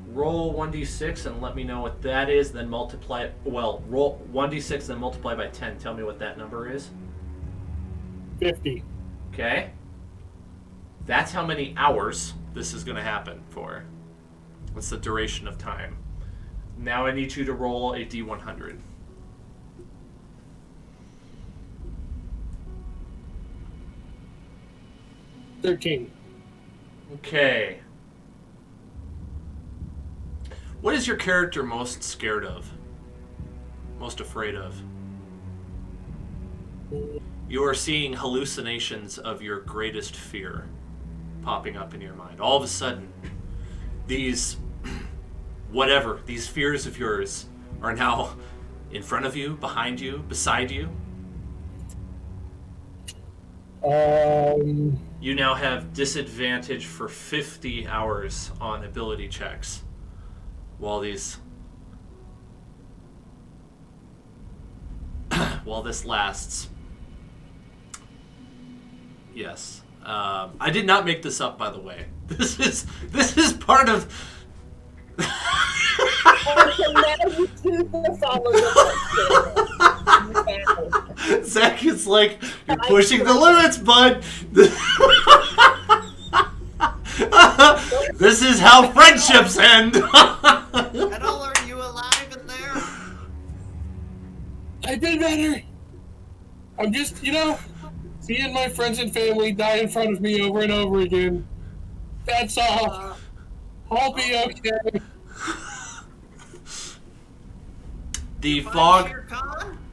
Roll 1d6 and let me know what that is, then multiply it. Well, roll 1d6 and multiply by 10. Tell me what that number is. 50. Okay. That's how many hours this is going to happen for. What's the duration of time? Now I need you to roll a d100. $13. Okay. What is your character most scared of? Most afraid of? You are seeing hallucinations of your greatest fear popping up in your mind. All of a sudden, these these fears of yours are now in front of you, behind you, beside you. You now have disadvantage for 50 hours on ability checks while this lasts. Yes. I did not make this up, by the way. This is part of. So now you choose to follow the Zach is like, you're pushing the limits, bud. This is how friendships end. Edel, are you alive in there? I did better. I'm just, seeing my friends and family die in front of me over and over again. That's all. I'll be okay. The fog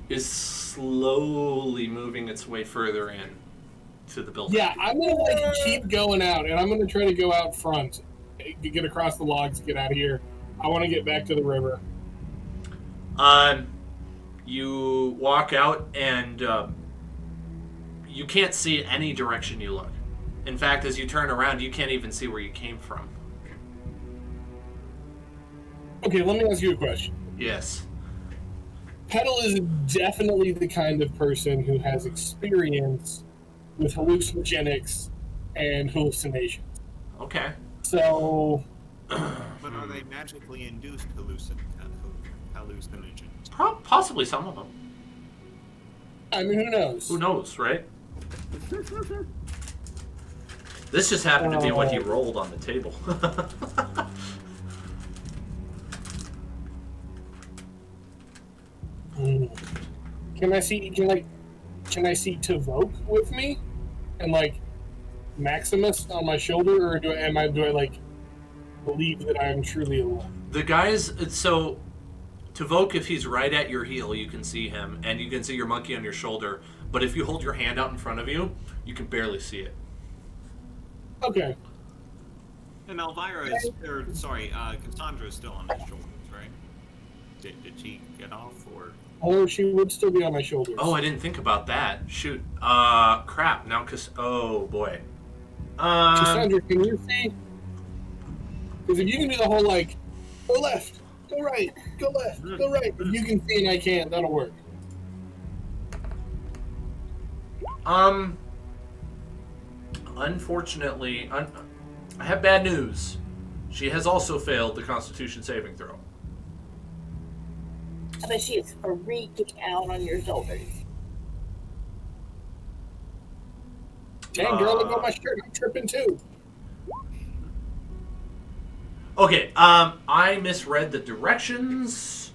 is slowly moving its way further in to the building. Yeah, I'm gonna keep going out, and I'm gonna try to go out front, get across the logs, get out of here. I want to get back to the river. You walk out, and you can't see any direction you look. In fact, as you turn around, you can't even see where you came from. Okay, let me ask you a question. Yes. Petal is definitely the kind of person who has experience with hallucinogenics and hallucinations. Okay. So, But are they magically induced hallucinogens? Possibly some of them. I mean, who knows? Who knows, right? This just happened to be what he rolled on the table. Can I see Tavoke with me, and Maximus on my shoulder, or do I believe that I'm truly alive? The guys, so Tavoke, if he's right at your heel, you can see him, and you can see your monkey on your shoulder. But if you hold your hand out in front of you, you can barely see it. Okay. And Elvira Cassandra is still on his shoulders, right? Did she get off, or? Although she would still be on my shoulders. Oh, I didn't think about that. Shoot. Crap. Now, oh boy. Cassandra, can you see? Because if you can do the whole go left, go right, go left, go right. If you can see and I can't, that'll work. Unfortunately, I have bad news. She has also failed the Constitution saving throw. I bet she is freaking out on your shoulders. Dang, girl, look at my shirt. I'm tripping too. Okay, I misread the directions.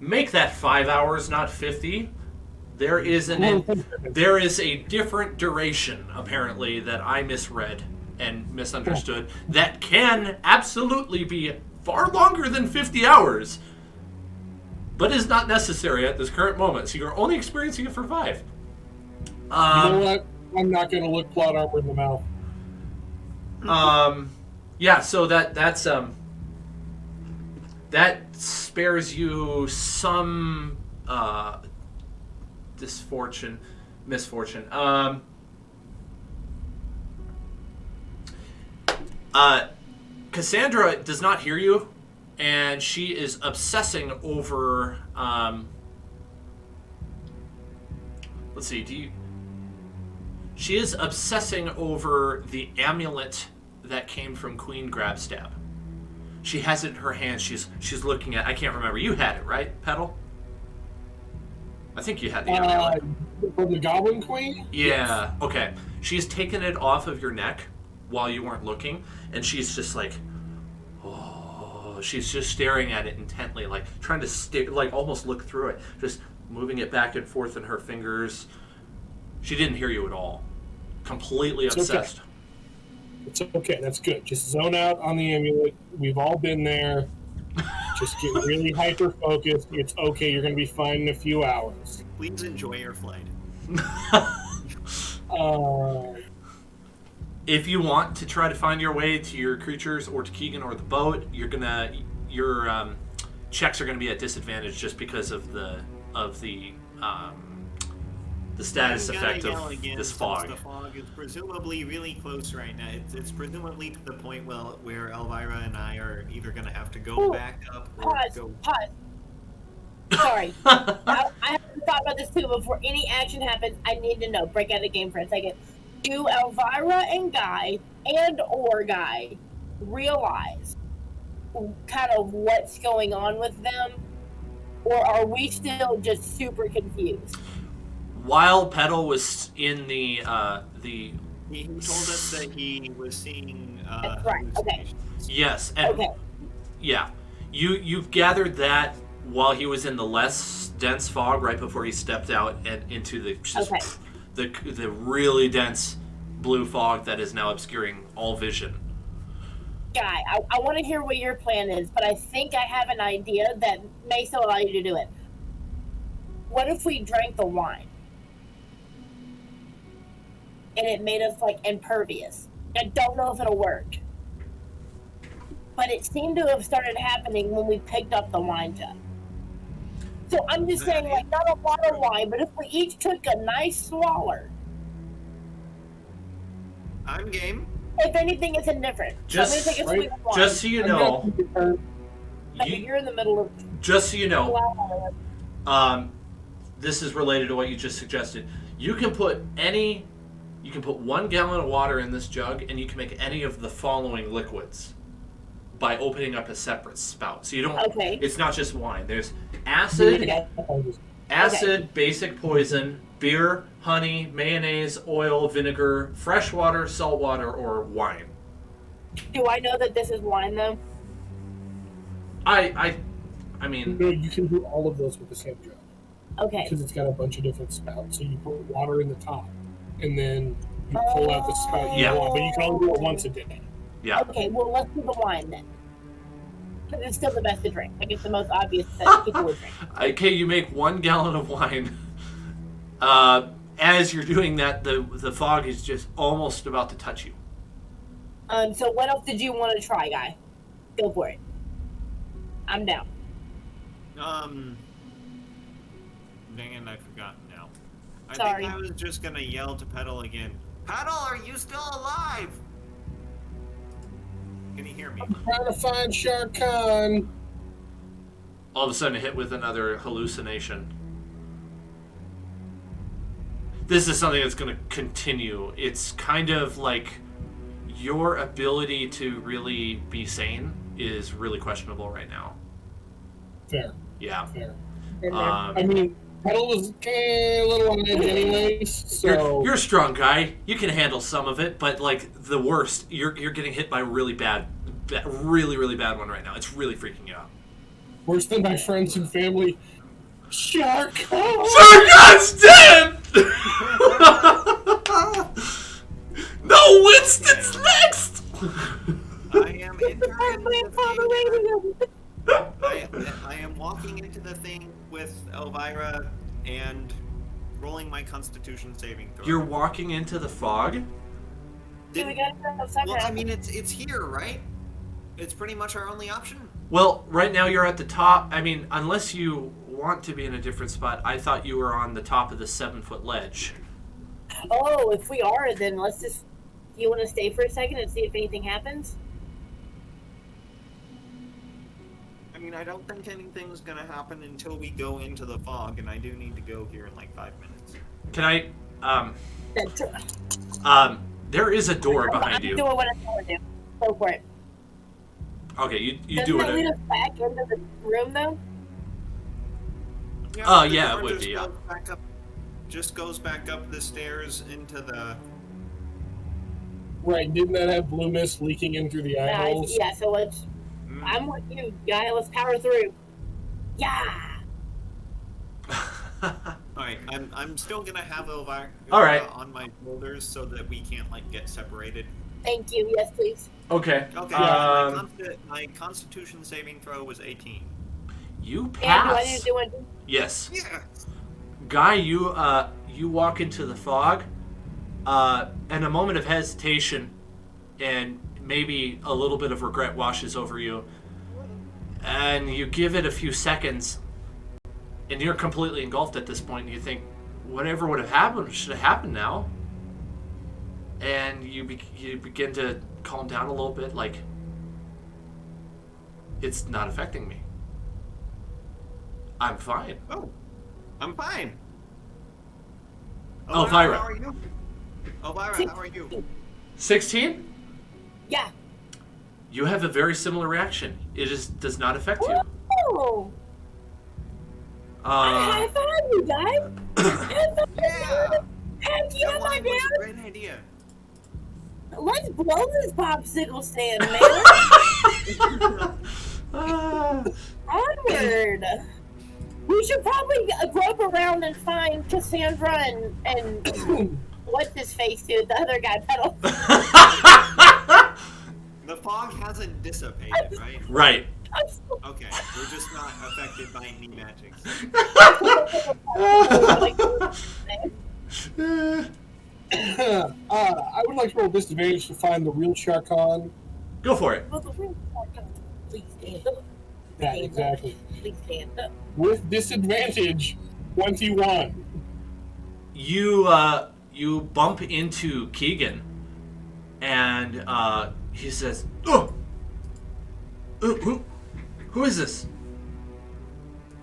Make that 5 hours, not 50. There is a different duration, apparently, that I misread and misunderstood that can absolutely be far longer than 50 hours, but is not necessary at this current moment. So you're only experiencing it for 5. You know what? I'm not going to look plot armor in the mouth. Yeah, so that's that spares you some misfortune. Cassandra does not hear you, and she is obsessing over. Let's see. She is obsessing over the amulet that came from Queen Grabstab. She has it in her hand. She's looking at. I can't remember. You had it, right, Petal? I think you had the amulet. From the Goblin Queen? Yeah. Yes. Okay. She's taken it off of your neck while you weren't looking, and she's just like, oh, she's just staring at it intently, like trying to stare, like almost look through it, just moving it back and forth in her fingers. She didn't hear you at all. Completely obsessed. Okay. It's okay. That's good. Just zone out on the amulet. We've all been there. Just get really hyper-focused. It's okay. You're going to be fine in a few hours. Please enjoy your flight. If you want to try to find your way to your creatures or to Keegan or the boat, your checks are gonna be at disadvantage just because of the status effect of this fog. The fog is presumably really close right now. It's presumably to the point where Elvira and I are either gonna have to go back up or go. Pause. Sorry. I haven't thought about this too. Before any action happens, I need to know. Break out the game for a second. Do Elvira and Guy or Guy realize kind of what's going on with them? Or are we still just super confused? While Petal was in the He told us that he was seeing. That's right. Okay. Yes. And Okay. Yeah. You've gathered that while he was in the less dense fog right before he stepped out and into the really dense blue fog that is now obscuring all vision. Guy, I want to hear what your plan is, but I think I have an idea that may still allow you to do it. What if we drank the wine? And it made us, like, impervious. I don't know if it'll work. But it seemed to have started happening when we picked up the wine jug. So I'm just saying, like, not a lot of wine, but if we each took a nice swallow. I'm game. If anything, it's indifferent. Just so I'm gonna take a swig of wine. Just so you know, You're in the middle of. just so you know, this is related to what you just suggested. You can put 1 gallon of water in this jug, and you can make any of the following liquids by opening up a separate spout. So you don't. Okay. It's not just wine. There's acid, basic poison, beer, honey, mayonnaise, oil, vinegar, fresh water, salt water, or wine. Do I know that this is wine though? I mean. No, you can do all of those with the same jug. Okay. Because it's got a bunch of different spouts. So you put water in the top, and then you pull out the spout you want. But you can only do it once a day. Yeah. Okay, well, let's do the wine then. Because it's still the best to drink. Like, it's the most obvious that people would drink. Okay, you make 1 gallon of wine. As you're doing that, the fog is just almost about to touch you. So what else did you want to try, Guy? Go for it. I'm down. Dang it, I've forgotten now. I Sorry. think I was just gonna yell to Petal again. Petal, are you still alive? Can you hear me? I'm trying to find Shark Khan. All of a sudden, hit with another hallucination. This is something that's going to continue. It's kind of like your ability to really be sane is really questionable right now. Fair. Yeah. Fair. Been there. I mean, Pedal was a little on edge anyways, so... You're a strong guy. You can handle some of it, but like the worst, you're getting hit by a really bad one right now. It's really freaking you out. Worse than my friends and family. Shark! Shark's dead! No, Winston's next! I am entering the thing. I am walking into the thing with Elvira and rolling my Constitution saving throw. You're walking into the fog? Yeah, we gotta go somehow. Well, I mean, it's here, right? It's pretty much our only option. Well, right now you're at the top. I mean, unless you want to be in a different spot, I thought you were on the top of the 7-foot ledge. Oh, if we are, then let's just... You want to stay for a second and see if anything happens? I mean, I don't think anything's gonna happen until we go into the fog, and I do need to go here in like 5 minutes. Can I, That's... there is a door behind I'm you. doing what I'm going to do. Go for it. Okay, you Doesn't do that lead it. us back into the room, though? Oh, the yeah, door it would just be, yeah. goes back up- Just goes back up the stairs into the... Right, didn't that have blue mist leaking in through the eye holes? Yeah, so let's... I'm with you, guy. Let's power through. Yeah! Alright, I'm still gonna have Elvira All right. on my shoulders so that we can't like get separated. Thank you. Yes, please. Okay. Okay, my Constitution saving throw was 18. You And do I need pass. to do one? Yes. Yeah. Guy, you walk into the fog, and a moment of hesitation and maybe a little bit of regret washes over you. And you give it a few seconds, and you're completely engulfed at this point, and you think, whatever would have happened should have happened now. And you begin to calm down a little bit, like, it's not affecting me. I'm fine. Oh, I'm fine. Elvira. How are you? Elvira, how are you? 16? Yeah. You have a very similar reaction. It does not affect you. Oh! High five, you guys! High five! Yeah. Heck yeah, That my wine was a dude! great idea. Let's blow this popsicle stand, man! Onward! We should probably grope around and find Cassandra and what's his face, dude? The other guy, Pedal. The fog hasn't dissipated, right? Right. Okay, we're just not affected by any magics. I would like to roll disadvantage to find the real Sharkon. Go for it. Please stand up. Yeah, exactly. Please stand up. With disadvantage, 21. You bump into Keegan, and he says, "Oh, who is this?"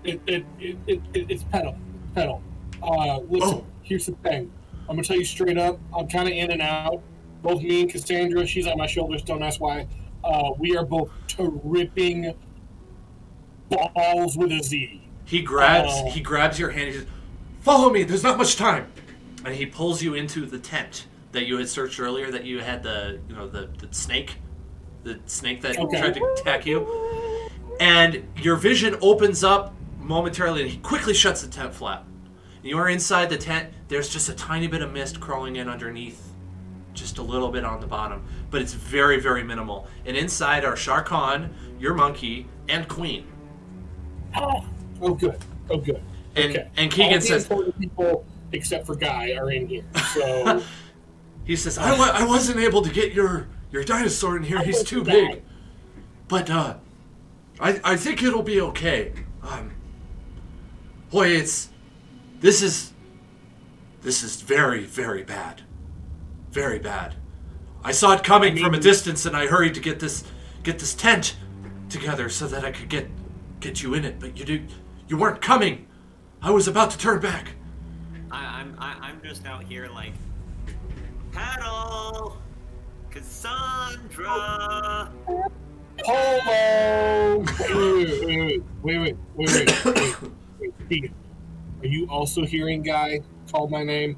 It's Pedal. Pedal. Listen, here's the thing. I'm gonna tell you straight up. I'm kind of in and out. Both me and Cassandra, she's on my shoulders. Don't ask why. We are both tripping balls with a Z. He grabs your hand. He says, "Follow me. There's not much time." And he pulls you into the tent that you had searched earlier. That you had the snake that tried to attack you. And your vision opens up momentarily, and he quickly shuts the tent flap. You are inside the tent. There's just a tiny bit of mist crawling in underneath, just a little bit on the bottom, but it's very, very minimal. And inside are Sharkon, your monkey, and Queen. Oh, good. Oh, good. And Okay. and Keegan All the says, important people except for Guy are in here. So he says, I wasn't able to get your dinosaur in here. He's too Guy. big. But I think it'll be okay. Boy, this is very, very bad. Very bad. I saw it coming from a distance, and I hurried to get this tent together so that I could get you in it. But you weren't coming. I was about to turn back. I'm just out here like, Paddle, Cassandra. Homo! Wait. Keegan. Are you also hearing Guy call my name?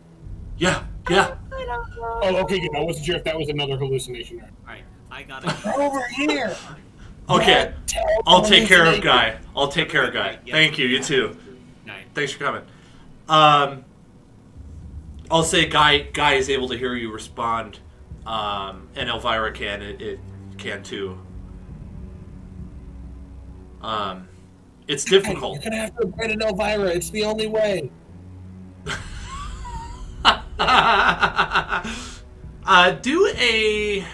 Yeah. I don't know. Oh, okay, good. I wasn't sure if that was another hallucination. All right, I got it. Over here. Okay. I'll take care of Guy. I'll take care of Guy. Right, yeah. Thank you. You too. Nice. Thanks for coming. I'll say Guy is able to hear you respond, and Elvira can. It can too. It's difficult. You're gonna have to abandon Elvira. It's the only way. Do a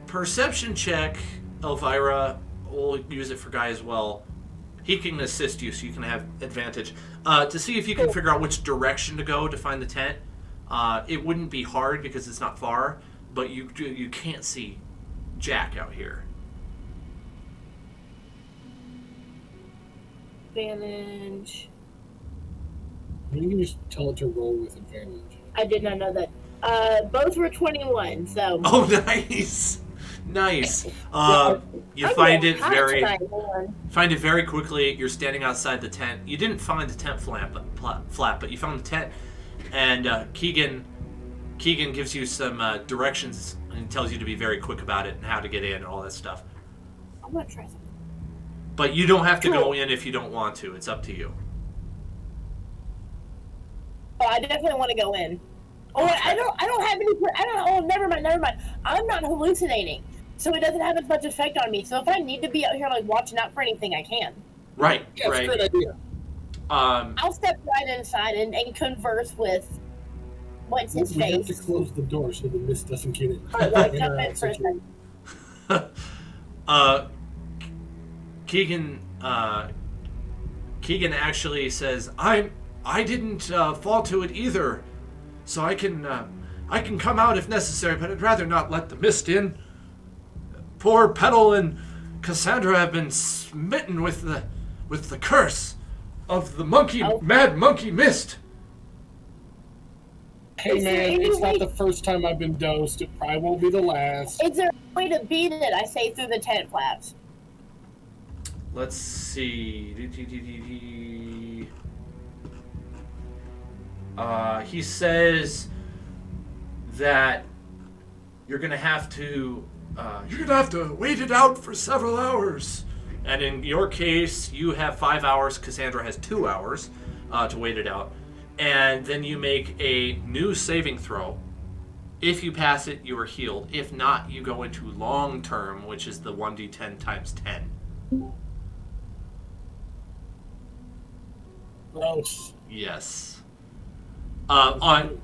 perception check, Elvira. We'll use it for Guy as well. He can assist you, so you can have advantage. To see if you can figure out which direction to go to find the tent. It wouldn't be hard because it's not far, but you can't see Jack out here. Advantage. You can just tell it to roll with advantage. I did not know that. Both were 21, so. Oh, nice, nice. You I'm find getting it hot very tonight, man. very quickly. You're standing outside the tent. You didn't find the tent flat, but you found the tent, and Keegan gives you some directions and tells you to be very quick about it and how to get in and all that stuff. I'm gonna try something. But you don't have to go in if you don't want to. It's up to you. Oh, I definitely want to go in. Oh, Okay. I don't have any. Oh, never mind. I'm not hallucinating, so it doesn't have as much effect on me. So if I need to be out here like watching out for anything, I can. Right, Yeah, right. it's a good idea. I'll step right inside and converse with what's his We have to face. close the door so the mist doesn't get in. Oh, like, jump in for a second. Keegan actually says, I didn't fall to it either, so I can come out if necessary, but I'd rather not let the mist in. Poor Petal and Cassandra have been smitten with the curse of the mad monkey mist. Hey Is there man, any it's not way- the first time I've been dosed. It probably won't be the last. Is there a way to beat it? I say through the tent flaps. Let's see. He says that you're gonna have to wait it out for several hours. And in your case, you have 5 hours. Cassandra has 2 hours to wait it out. And then you make a new saving throw. If you pass it, you are healed. If not, you go into long term, which is the 1d10 times 10. Gross. Yes. On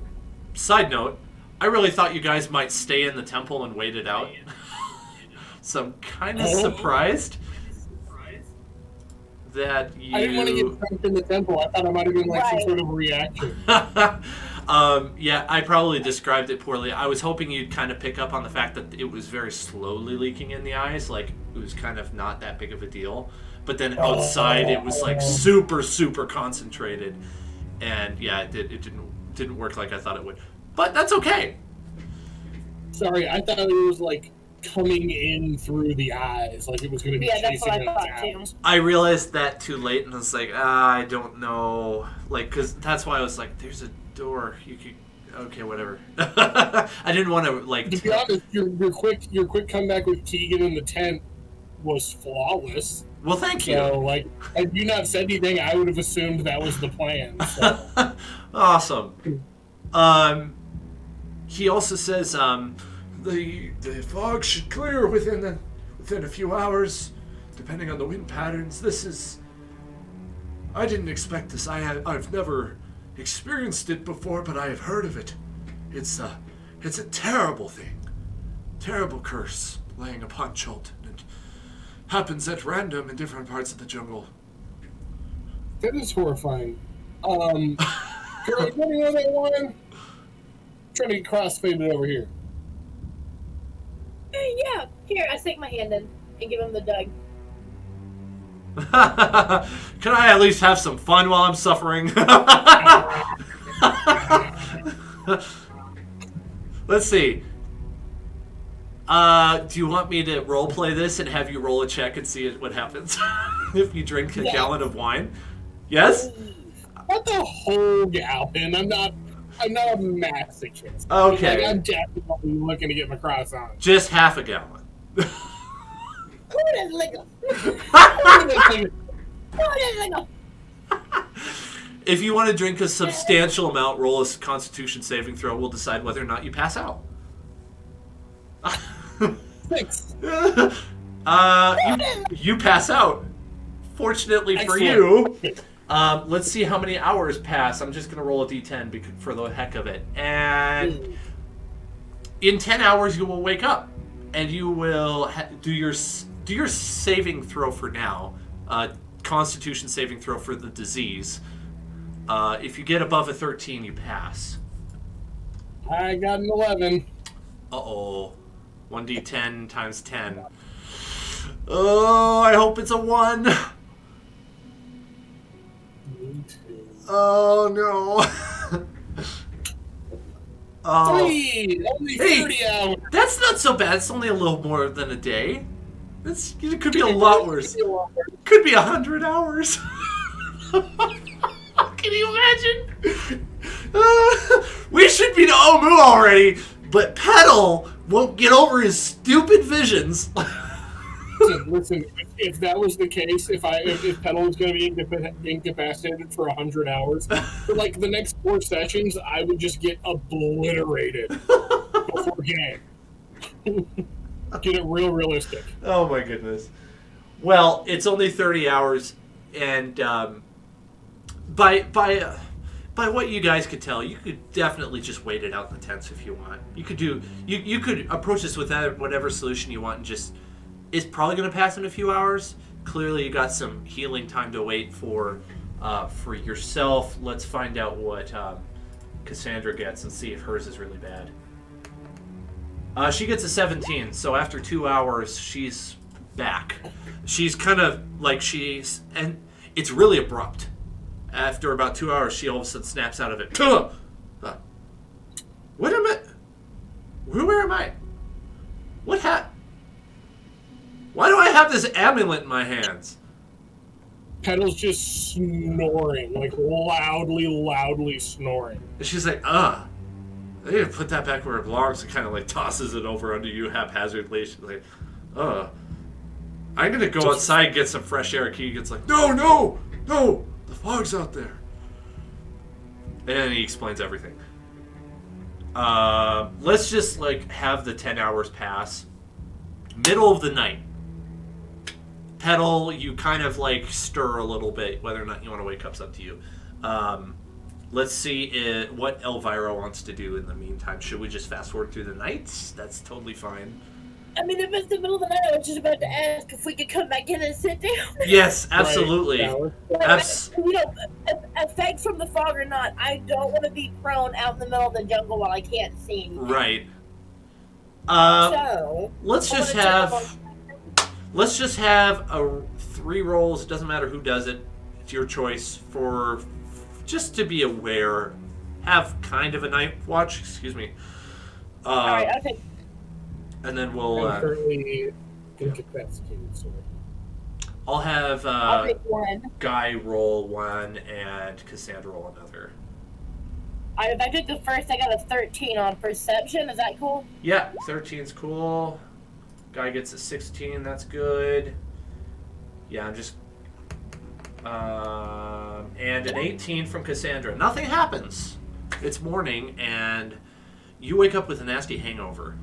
side note, I really thought you guys might stay in the temple and wait it out. So I'm kind of surprised that you. I didn't want to get trapped in the temple. I thought it might have been like some Right. sort of reaction. Yeah, I probably described it poorly. I was hoping you'd kind of pick up on the fact that it was very slowly leaking in the eyes, like it was kind of not that big of a deal. But then outside, it was like super, super concentrated, and yeah, it didn't work like I thought it would. But that's okay. Sorry, I thought it was like coming in through the eyes, like it was going to be Yeah, that's chasing what I us thought down. too. I realized that too late, and I was like, I don't know, like, cause that's why I was like, there's a door. You could, okay, whatever. I didn't want to like. To be honest, your quick comeback with Keegan in the tent was flawless. Well, thank you. So, like, had you not said anything, I would have assumed that was the plan. So. Awesome. He also says, the fog should clear within a few hours, depending on the wind patterns. I didn't expect this. I've never experienced it before, but I have heard of it. It's a terrible thing, terrible curse laying upon Chult. It happens at random in different parts of the jungle. That is horrifying. Girl, you know that one? Trying to get crossfaded over here. Yeah, here, I stick my hand in and give him the Doug. Can I at least have some fun while I'm suffering? Let's see. Do you want me to role play this and have you roll a check and see what happens if you drink a gallon of wine? Yes? Not the whole gallon. I'm not a masochist. Okay. Like, I'm definitely looking to get my croissant. Just half a gallon. Who does liquor? If you want to drink a substantial amount, roll a Constitution saving throw. We'll decide whether or not you pass out. Thanks. You pass out. Fortunately for you, let's see how many hours pass. I'm just going to roll a d10 for the heck of it. And in 10 hours, you will wake up. And you will do your saving throw for now. Constitution saving throw for the disease. If you get above a 13, you pass. I got an 11. Uh-oh. 1d10 times 10. Oh, I hope it's a 1. Me too. Oh, no. Oh. 3! Only 30 hours. That's not so bad. It's only a little more than a day. It could be a lot worse. Could be 100 hours. Can you imagine? We should be to Omu already, but Petal won't get over his stupid visions. Listen, if that was the case, if Petal was going to be incapacitated for 100 hours, for like the next 4 sessions, I would just get obliterated before game. Get it realistic. Oh my goodness. Well, it's only 30 hours, and by what you guys could tell, you could definitely just wait it out in the tents if you want. You could approach this with whatever solution you want, and just it's probably going to pass in a few hours. Clearly, you got some healing time to wait for yourself. Let's find out what Cassandra gets and see if hers is really bad. She gets a 17, so after 2 hours, she's back. She's kind of like and it's really abrupt. After about 2 hours, she all of a sudden snaps out of it. What am I? Where am I? What Why do I have this amulet in my hands? Petal's just snoring, like loudly snoring. And she's like, I need to put that back where it belongs, and kind of like tosses it over under you haphazardly. She's like, I'm gonna go outside and get some fresh air. Keegan's like, no, the fog's out there. And then he explains everything. Let's just like have the 10 hours pass. Middle of the night. Petal, you kind of like stir a little bit. Whether or not you want to wake up's up to you. Let's see what Elvira wants to do in the meantime. Should we just fast forward through the nights? That's totally fine. I mean, if it's the middle of the night, I was just about to ask if we could come back in and sit down. Yes, absolutely. Right. Effect from the fog or not, I don't want to be prone out in the middle of the jungle while I can't see anything. Right. So let's just have 3 rolls. It doesn't matter who does it. It's your choice for just to be aware. Have kind of a night watch. Excuse me. All right. Okay. And then we'll. I'm currently incapacitated, so. I'll have I'll pick one. Guy roll 1 and Cassandra roll another. If I took the first, I got a 13 on perception. Is that cool? Yeah, 13's cool. Guy gets a 16. That's good. Yeah, I'm just. And an 18 from Cassandra. Nothing happens. It's morning, and you wake up with a nasty hangover.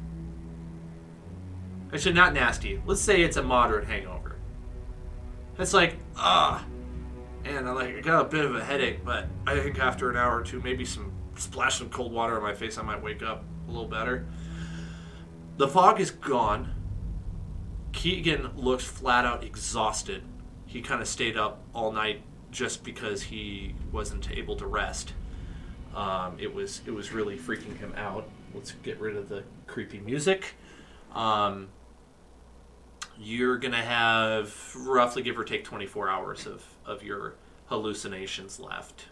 Actually, not nasty. Let's say it's a moderate hangover. It's like, and I got a bit of a headache, but I think after an hour or two, maybe splash some cold water on my face, I might wake up a little better. The fog is gone. Keegan looks flat out exhausted. He kind of stayed up all night just because he wasn't able to rest. It was really freaking him out. Let's get rid of the creepy music. You're going to have roughly, give or take, 24 hours of your hallucinations left.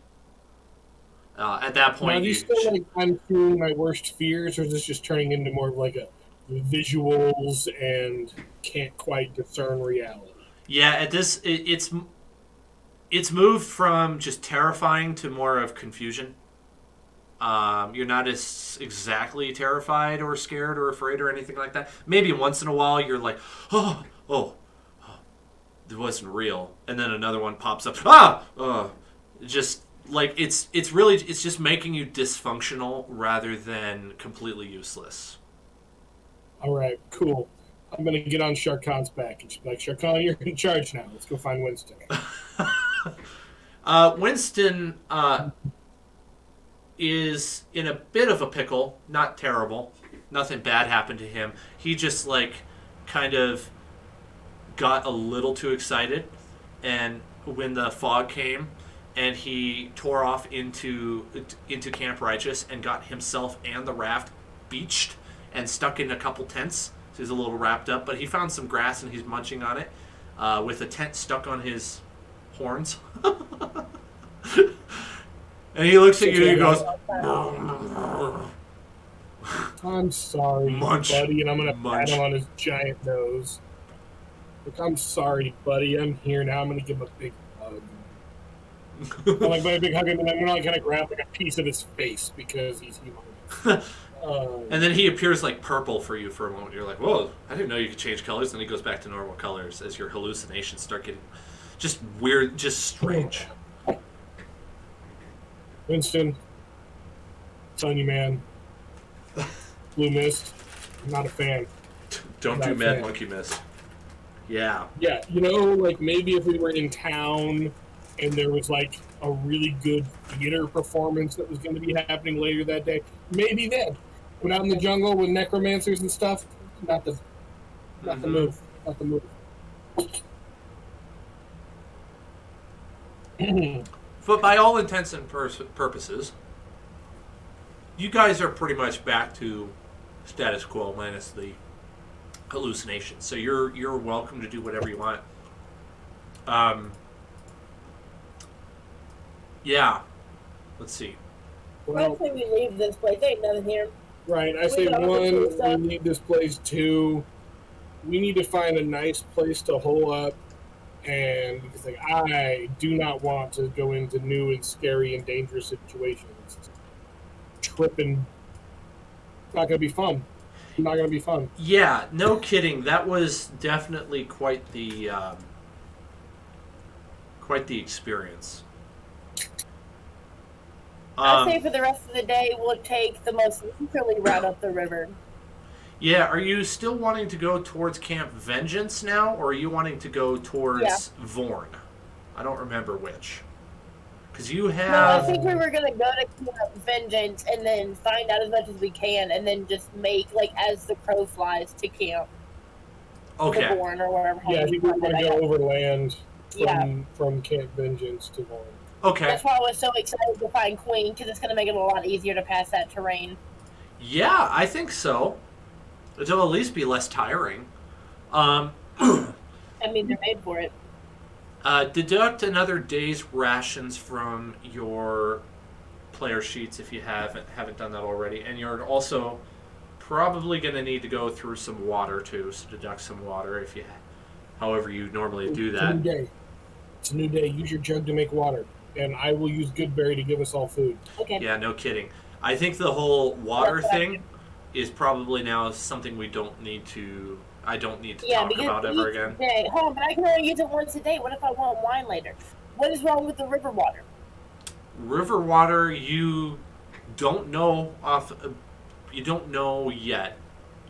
At that point, now, do you still like I'm seeing my worst fears, or is this just turning into more of like a visuals and can't quite discern reality? Yeah, at this, it's moved from just terrifying to more of confusion. You're not as exactly terrified or scared or afraid or anything like that. Maybe once in a while you're like, oh, it wasn't real, and then another one pops up. Just like it's just making you dysfunctional rather than completely useless. All right, cool. I'm gonna get on Sharkan's back and just be like, Sharkan, you're in charge now. Let's go find Winston. Winston is in a bit of a pickle. Not terrible. Nothing bad happened to him. He just like kind of got a little too excited, and when the fog came, and he tore off into Camp Righteous and got himself and the raft beached and stuck in a couple tents. So he's a little wrapped up, but he found some grass and he's munching on it with a tent stuck on his horns. And he looks at you and he goes, I'm sorry, Munch. buddy, and I'm gonna Munch. pat him on his giant nose. Look, I'm sorry, buddy. I'm here now. I'm gonna give him a big hug. I'm like, by a big hug, and then I'm gonna like kind of grab like a piece of his face because he's humongous. and then he appears like purple for you for a moment. You're like, whoa, I didn't know you could change colors. Then he goes back to normal colors as your hallucinations start getting just weird, just strange. Winston, I'm telling you, man. Blue Mist, I'm not a fan. Don't Not do a Mad fan. Monkey Mist. Yeah. Yeah, like maybe if we were in town and there was like a really good theater performance that was going to be happening later that day, maybe then. But out in the jungle with necromancers and stuff, not the move. Not the move. But by all intents and purposes, you guys are pretty much back to status quo minus the hallucinations. So you're welcome to do whatever you want. Yeah. Let's see. Well, I say we leave this place. Ain't nothing here. right. I say got all the one, cool we stuff. need this place. Two, we need to find a nice place to hole up. And because like, I do not want to go into new and scary and dangerous situations. Tripping, not gonna be fun. Not gonna be fun. Yeah, no kidding. That was definitely quite the experience. I'd say for the rest of the day, we'll take the most leisurely route up the river. Yeah, are you still wanting to go towards Camp Vengeance now, or are you wanting to go towards Vorn? I don't remember which. Because you No, I have... think we were gonna go to Camp Vengeance and then find out as much as we can, and then just make like as the crow flies to Camp Okay. Born or wherever. Yeah, I think we're gonna go overland Yeah. from Camp Vengeance to Vaughn. Okay. That's why I was so excited to find Queen, because it's gonna make it a lot easier to pass that terrain. Yeah, I think so. It'll at least be less tiring. I mean, they're made for it. Deduct another day's rations from your player sheets if you haven't done that already, and you're also probably going to need to go through some water too. So deduct some water if you, however you normally do It's a new that. day. It's a new day. Use your jug to make water, and I will use Goodberry to give us all food. Okay. Yeah, no kidding. I think the whole water That's what I thing is probably now something we don't need to. I don't need to Yeah, talk because about ever each again. day, hold on, but I can only use it once a day. What if I want wine later? What is wrong with the river water? River water, you don't know you don't know yet.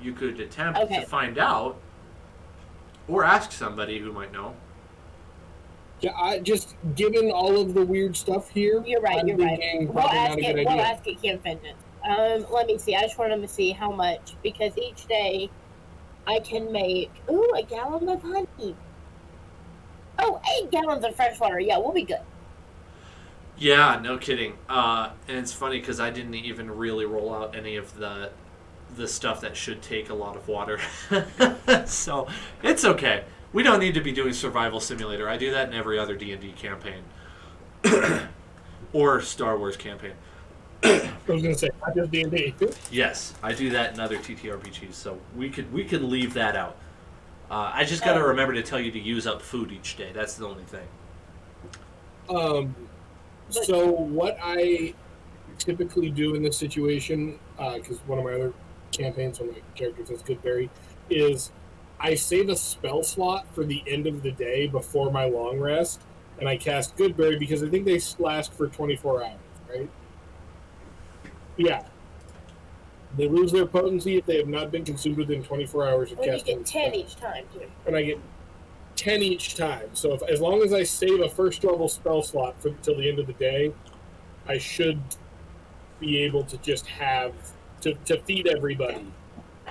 You could attempt Okay. to find out, or ask somebody who might know. Yeah, I just given all of the weird stuff here. You're right. I'm You're right. thinking We'll probably ask not a it. good We'll idea. ask at Camp Vengeance. Let me see. I just want to see how much, because each day I can make a gallon of honey. Oh, 8 gallons of fresh water. Yeah, we'll be good. Yeah, no kidding. And it's funny because I didn't even really roll out any of the stuff that should take a lot of water. So it's okay. We don't need to be doing Survival Simulator. I do that in every other D&D campaign. Or Star Wars campaign. I was gonna say not just D&D. Yes, I do that in other TTRPGs, so we could leave that out. I just got to remember to tell you to use up food each day. That's the only thing. So what I typically do in this situation, because one of my other campaigns, one of my characters has Goodberry, is I save a spell slot for the end of the day before my long rest, and I cast Goodberry because I think they last for 24 hours, right? Yeah. They lose their potency if they have not been consumed within 24 hours of Well, you casting. get 10 each time, too. And I get 10 each time. So as long as I save a first level spell slot till the end of the day, I should be able to just have to feed everybody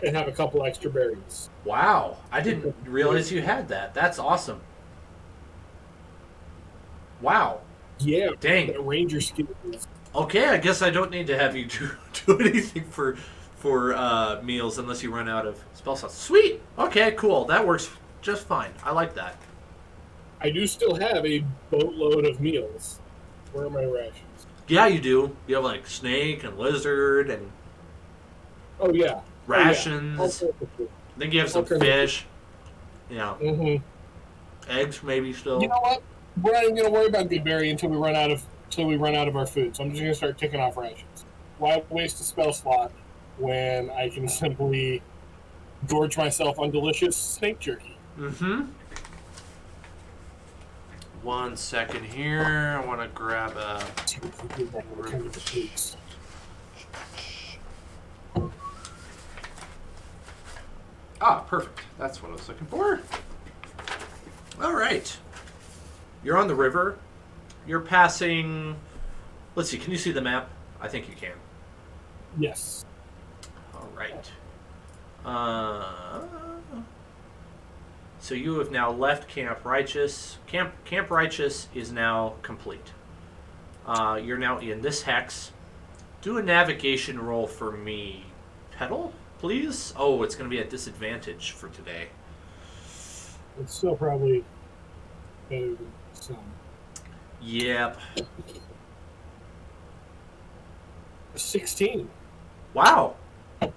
and have a couple extra berries. Wow, I didn't realize you had that. That's awesome. Wow. Yeah, Dang. that ranger skills. Okay, I guess I don't need to have you do anything for meals unless you run out of spell slots. Sweet. Okay, cool. That works just fine. I like that. I do still have a boatload of meals. Where are my rations? Yeah, you do. You have like snake and lizard and Oh yeah, rations. All sorts of food. I think you have some All kinds of fish. Yeah. Mhm. Eggs maybe still. You know what? We're not even going to worry about Goodberry until we run out of our food. So I'm just going to start ticking off rations. Why waste a spell slot when I can simply gorge myself on delicious snake jerky? Mm-hmm. 1 second here. I want to grab a. Ah, perfect. That's what I was looking for. All right. You're on the river. You're passing. Let's see. Can you see the map? I think you can. Yes. All right. So you have now left Camp Righteous. Camp Righteous is now complete. You're now in this hex. Do a navigation roll for me, Petal, please. Oh, it's going to be at disadvantage for today. It's still probably better than some. Yep. 16. Wow.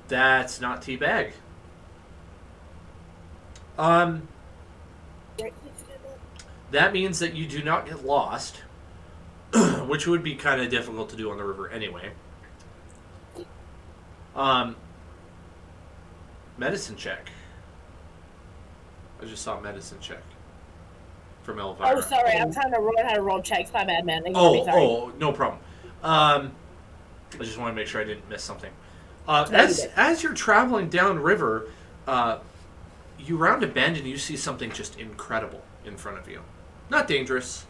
That's not teabag. That means that you do not get lost, which would be kind of difficult to do on the river anyway. Medicine check. I just saw medicine check from Elvira. Oh, sorry, I'm trying to learn how to roll checks. My bad, man. Sorry. Oh, no problem. I just want to make sure I didn't miss something. As you're traveling downriver, you round a bend and you see something just incredible in front of you. Not dangerous,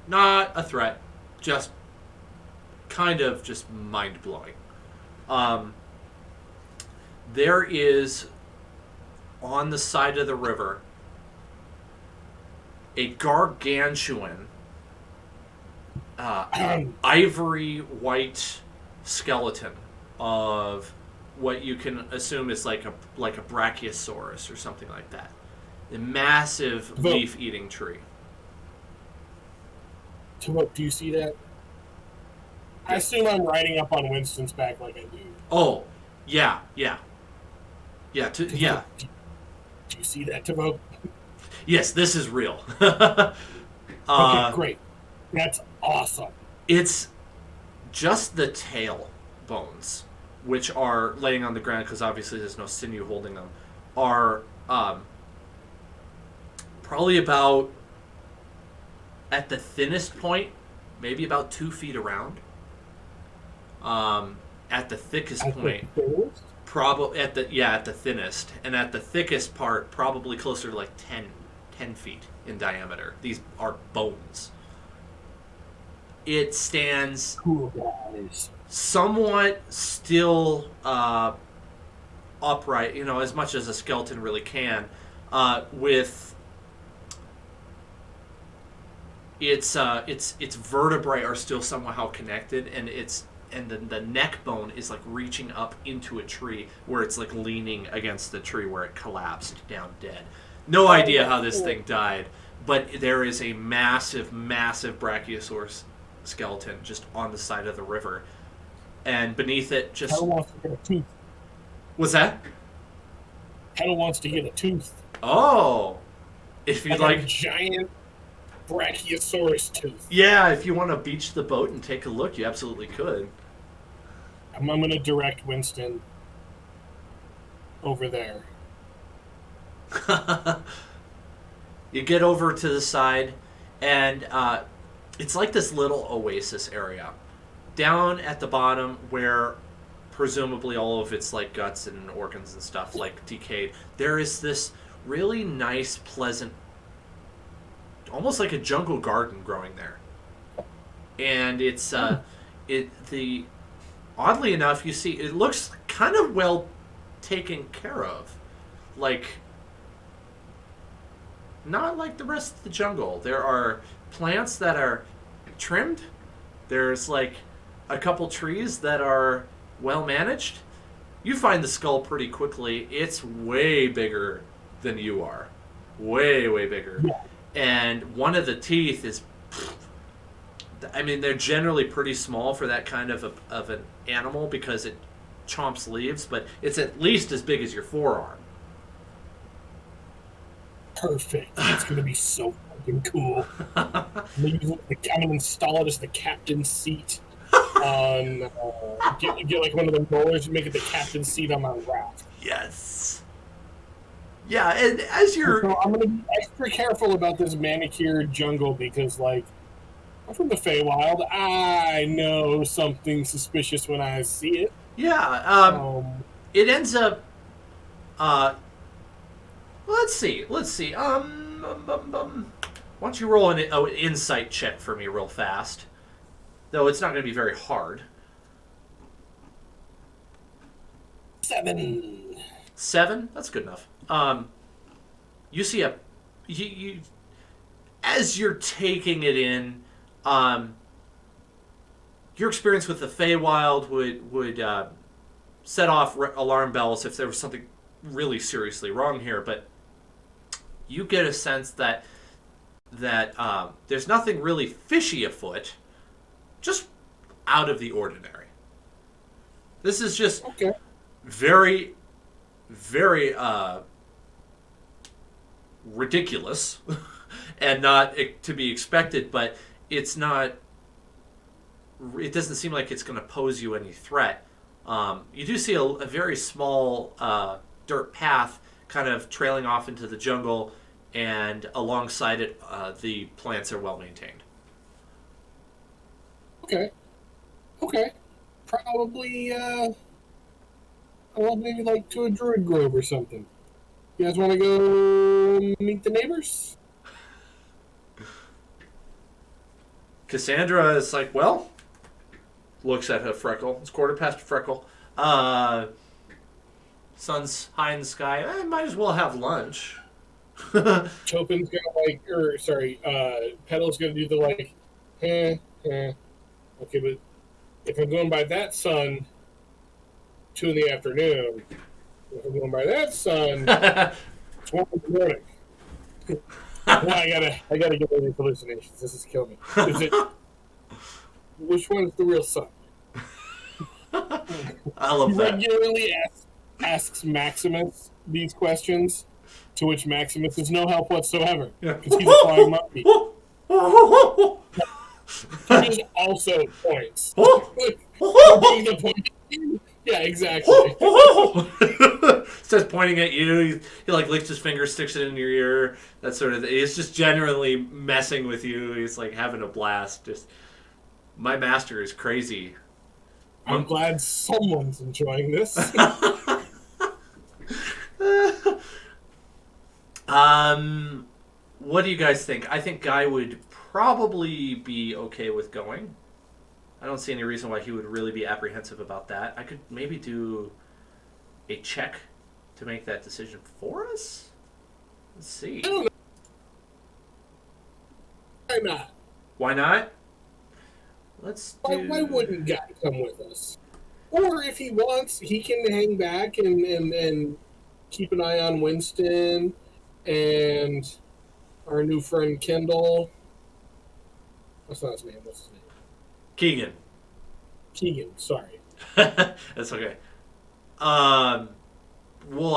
not a threat, just kind of just mind-blowing. There is, on the side of the river, a gargantuan ivory white skeleton of what you can assume is like a brachiosaurus or something like that. A massive leaf-eating tree. Do you see that? I assume I'm riding up on Winston's back like I do. Oh, yeah. Yeah. Do you see that, Tavo? Yes, this is real. Okay, great. That's awesome. It's just the tail bones, which are laying on the ground because obviously there's no sinew holding them, are probably about, at the thinnest point, maybe about 2 feet around. At the thickest point, probably at the thinnest, and at the thickest part, probably closer to like 10 feet in diameter. These are bones. It stands somewhat still upright, as much as a skeleton really can, with its vertebrae are still somehow connected, and the neck bone is like reaching up into a tree where it's like leaning against the tree where it collapsed down dead. No idea how this thing died, but there is a massive, massive brachiosaurus skeleton just on the side of the river, and beneath it just. Kettle wants to get a tooth. What's that? Kettle wants to get a tooth. Oh, if you'd like a giant Brachiosaurus tooth. Yeah, if you want to beach the boat and take a look, you absolutely could. I'm going to direct Winston over there. You get over to the side, and it's like this little oasis area. Down at the bottom, where presumably all of its like guts and organs and stuff like decayed, there is this really nice, pleasant, almost like a jungle garden growing there. And it's oddly enough, you see it looks kind of well taken care of, like not like the rest of the jungle. There are plants that are trimmed. There's like a couple trees that are well managed. You find the skull pretty quickly. It's way bigger than you are. Way, way bigger. And one of the teeth is, I mean, they're generally pretty small for that kind of an animal because it chomps leaves, but it's at least as big as your forearm. Perfect. It's going to be so fucking cool. I'm going to install it as the captain's seat on... get like one of the rollers and make it the captain's seat on my raft. Yes. Yeah, and as you're... So I'm going to be extra careful about this manicured jungle because, like, I'm from the Feywild. I know something suspicious when I see it. Yeah, it ends up... Let's see. Why don't you roll an insight check for me real fast? Though it's not going to be very hard. 7? That's good enough. You see you as you're taking it in, your experience with the Feywild would set off alarm bells if there was something really seriously wrong here, but you get a sense that there's nothing really fishy afoot, just out of the ordinary. This is just very, very ridiculous and not to be expected, but it's not. It doesn't seem like it's going to pose you any threat. You do see a very small dirt path kind of trailing off into the jungle, and alongside it, the plants are well maintained. Okay. Probably, maybe like to a druid grove or something. You guys want to go meet the neighbors? Cassandra is like, well, looks at her Freckle. It's 1:15 Freckle. Sun's high in the sky. I might as well have lunch. Chopin's gonna Petal's gonna do the like, Okay, but if I'm going by that sun, 2 in the afternoon. If I'm going by that sun, it's 1 in the morning. I gotta get rid of these hallucinations. This is killing me. Which one is the real sun? I love that. Regularly asks Maximus these questions, to which Maximus is no help whatsoever because he's a flying monkey. He also points. The point. Yeah, exactly. Starts pointing at you. He like licks his finger, sticks it in your ear. That sort of thing. He's just genuinely messing with you. He's like having a blast. Just, my master is crazy. I'm glad someone's enjoying this. What do you guys think? I think Guy would probably be okay with going. I don't see any reason why he would really be apprehensive about that. I could maybe do a check to make that decision for us. Let's see. Why not? Why not? Let's do... Why wouldn't Guy come with us? Or if he wants, he can hang back and keep an eye on Winston and our new friend Kendall. That's not his name. What's his name? Keegan, sorry. That's okay. I'll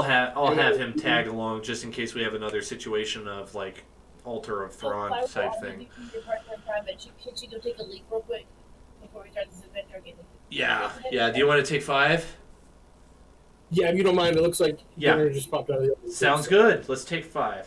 have him tag along just in case we have another situation of like altar of So, Thrawn Cyril, type I'm gonna thing. do your part-time time, but can she go take a leak real quick before we start this adventure again? Yeah, yeah. Do you want to take 5? Yeah, if you don't mind, it looks like Yeah. dinner just popped out of the oven. Sounds good. Let's take 5.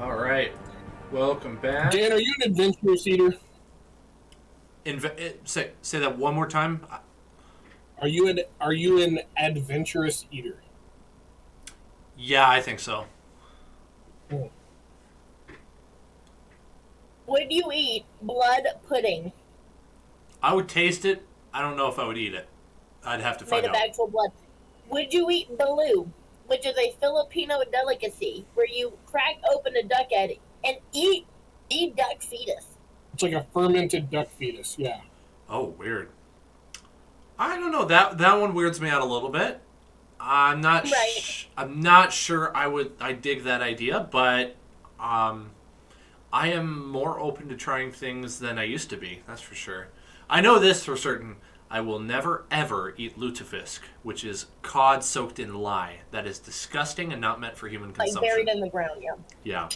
All right. Welcome back. Dan, are you an adventurous eater? Say that one more time. Are you an adventurous eater? Yeah, I think so. Would you eat blood pudding I would taste it. I don't know if I would eat it. I'd have to made find of out. actual blood? Would you eat baloo, which is a Filipino delicacy where you crack open a duck egg and eat the duck fetus? It's like a fermented duck fetus. Yeah. Oh, weird. I don't know. That one weirds me out a little bit. I'm not. Right. I'm not sure. I dig that idea, but I am more open to trying things than I used to be. That's for sure. I know this for certain. I will never ever eat lutefisk, which is cod soaked in lye. That is disgusting and not meant for human Like consumption. buried in the ground, yeah. Yeah.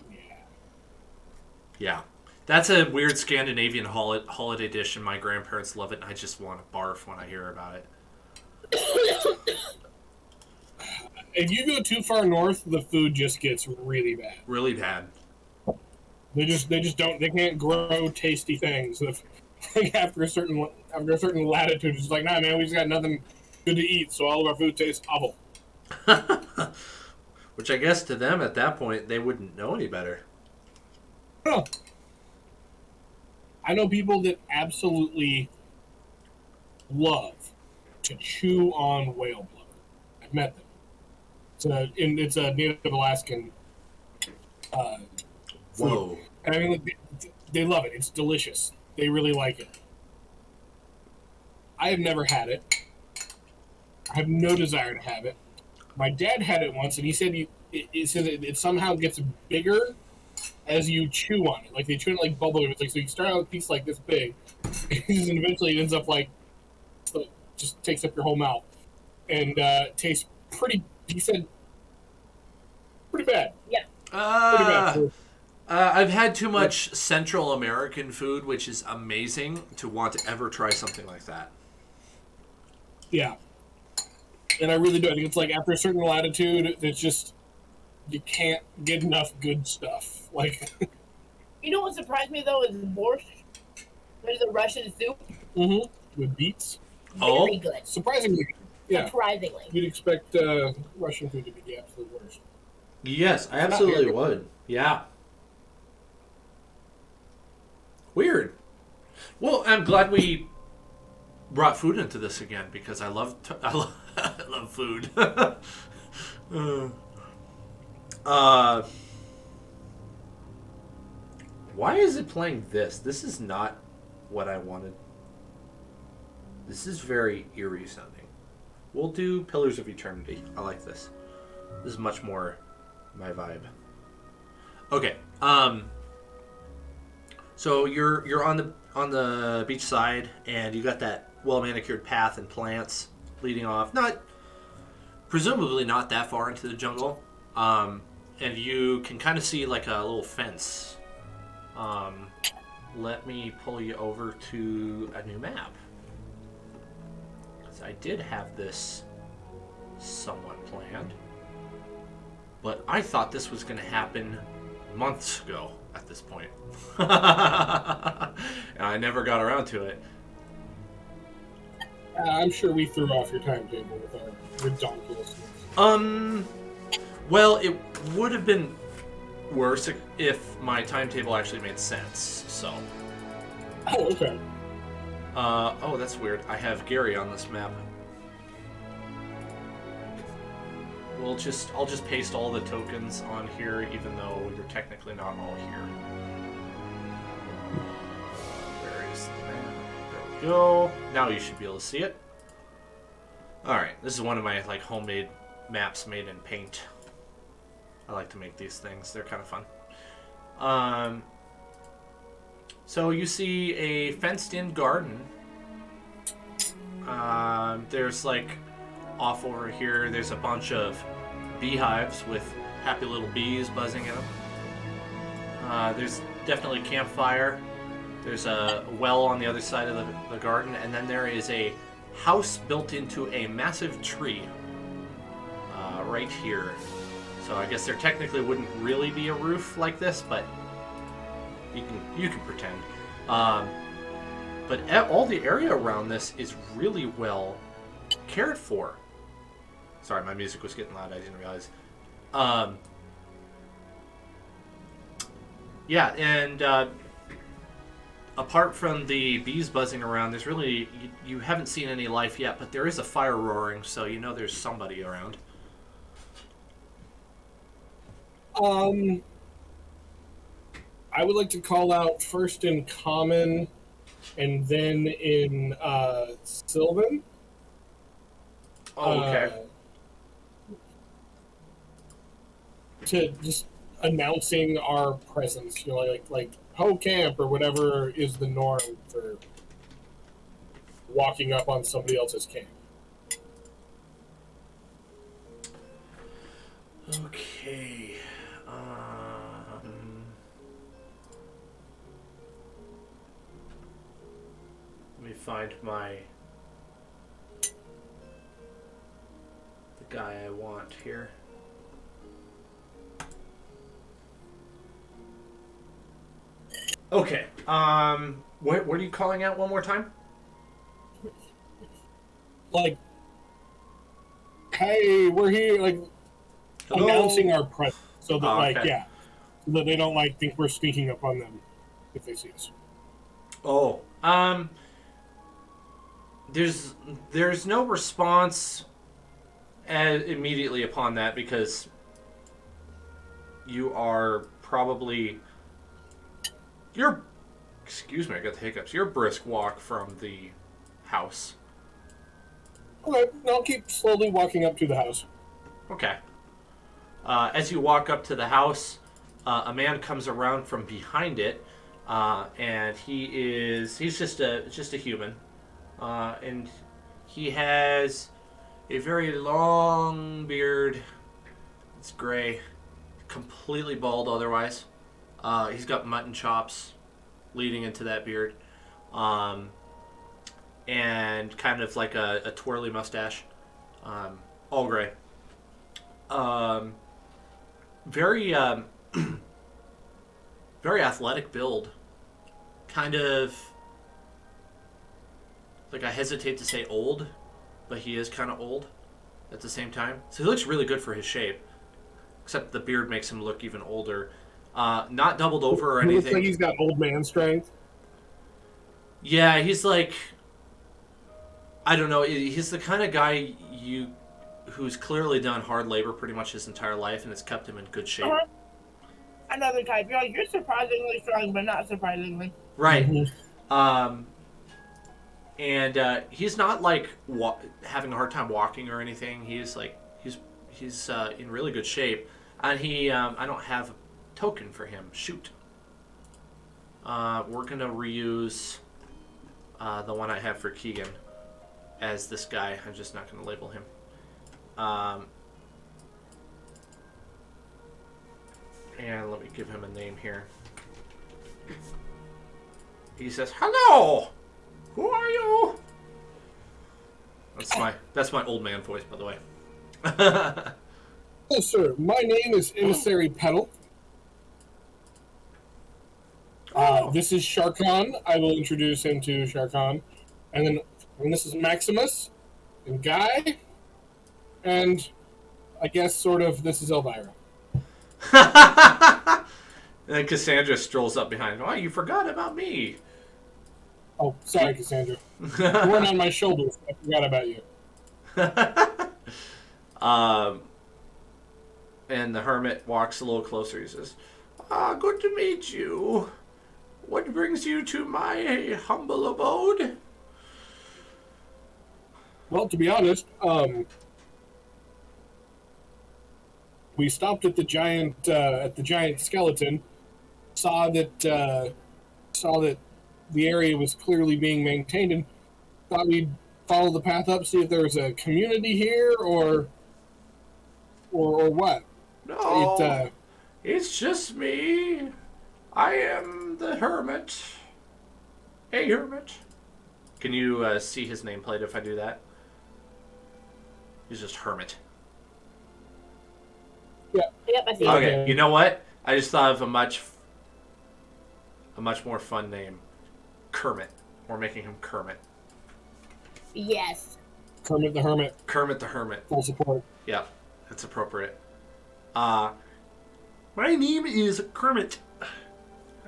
Yeah. That's a weird Scandinavian holiday dish, and my grandparents love it, and I just want to barf when I hear about it. If you go too far north, the food just gets really bad. Really bad. They can't grow tasty things. Like after a certain latitude, it's like, nah, man, we just got nothing good to eat, so all of our food tastes awful. Which I guess to them at that point, they wouldn't know any better. Huh. I know people that absolutely love to chew on whale blubber. I've met them. It's a Native Alaskan food. Whoa. And I mean, they love it. It's delicious. They really like it. I have never had it. I have no desire to have it. My dad had it once, and he said it somehow gets bigger as you chew on it. Like they chew on it like bubble. It's like, so you start out with a piece like this big, and eventually it ends up like just takes up your whole mouth, and tastes pretty. He said pretty bad. Yeah. Pretty bad. I've had too much Central American food, which is amazing, to want to ever try something like that. Yeah. And I really do. I think it's like after a certain latitude, it's just you can't get enough good stuff. Like, You know what surprised me though is borscht. There's a Russian soup. with beets, Very good. surprisingly, yeah. Surprisingly. You'd expect Russian food to be the absolute worst. Yes, I absolutely would. Yeah. Weird. Well, I'm glad we brought food into this again because I love food. Why is it playing this? This is not what I wanted. This is very eerie sounding. We'll do Pillars of Eternity. I like this. This is much more my vibe. Okay. So you're on the beach side, and you got that well manicured path and plants leading off. Presumably not that far into the jungle. And you can kind of see like a little fence. Let me pull you over to a new map. Because I did have this somewhat planned. But I thought this was going to happen months ago at this point. And I never got around to it. I'm sure we threw off your timetable with our redonkulousness. Well, it would have been worse if my timetable actually made sense, so. Oh, okay. Oh, that's weird. I have Gary on this map. I'll just paste all the tokens on here, even though you're technically not all here. Where is the map? There we go. Now you should be able to see it. Alright, this is one of my homemade maps made in Paint. I like to make these things. They're kind of fun. So you see a fenced-in garden. There's off over here, there's a bunch of beehives with happy little bees buzzing in them. There's definitely a campfire. There's a well on the other side of the garden, and then there is a house built into a massive tree right here. So I guess there technically wouldn't really be a roof like this, but you can pretend. But all the area around this is really well cared for. Sorry, my music was getting loud. I didn't realize. Yeah, and apart from the bees buzzing around, there's really you haven't seen any life yet. But there is a fire roaring, so you know there's somebody around. I would like to call out first in Common and then in Sylvan. Oh, okay. To just announcing our presence, like Ho Camp or whatever is the norm for walking up on somebody else's camp. Okay. Let me find the guy I want here. Okay. What are you calling out one more time? Like, hey, we're here, like Hello? announcing our presence, so that Okay. so that they don't think we're sneaking up on them if they see us. Oh. There's no response immediately upon that because you are probably excuse me, I got the hiccups. You're a brisk walk from the house. Okay, I'll keep slowly walking up to the house. Okay. As you walk up to the house, a man comes around from behind it, and he's just a human, and he has a very long beard. It's gray, completely bald otherwise. He's got mutton chops leading into that beard, and kind of like a twirly mustache, all gray. Very very athletic build. Kind of like, I hesitate to say old, but he is kind of old at the same time. So he looks really good for his shape, except the beard makes him look even older. Not doubled over or He looks anything. like he's got old man strength. Yeah, he's like, I don't know. He's the kind of guy who's clearly done hard labor pretty much his entire life, and it's kept him in good shape. Another type. You're surprisingly strong, but not surprisingly. Right. Mm-hmm. And he's not like having a hard time walking or anything. He's in really good shape, and I don't have a token for him. Shoot. We're gonna reuse the one I have for Keegan as this guy. I'm just not gonna label him. And let me give him a name here. He says, "Hello! Who are you?" That's my old man voice, by the way. Yes, sir. My name is Emissary Petal. This is Sharkan. I will introduce him to Sharkan. And this is Maximus and Guy. And I guess sort of this is Elvira. And then Cassandra strolls up behind him. Oh, you forgot about me. Oh, sorry, Cassandra. You weren't on my shoulders. I forgot about you. And the hermit walks a little closer. He says, good to meet you. What brings you to my humble abode? Well, to be honest, we stopped at the giant skeleton, saw that the area was clearly being maintained, and thought we'd follow the path up, see if there was a community here or what. No, it's just me. I am the hermit. Hey, hermit. Can you see his nameplate if I do that? He's just hermit. Yeah, Yep, I see. Yeah. Okay, you know what? I just thought of a much more fun name. Kermit. We're making him Kermit. Yes. Kermit the Hermit, Kermit the Hermit. full support. Yeah, that's appropriate. My name is Kermit.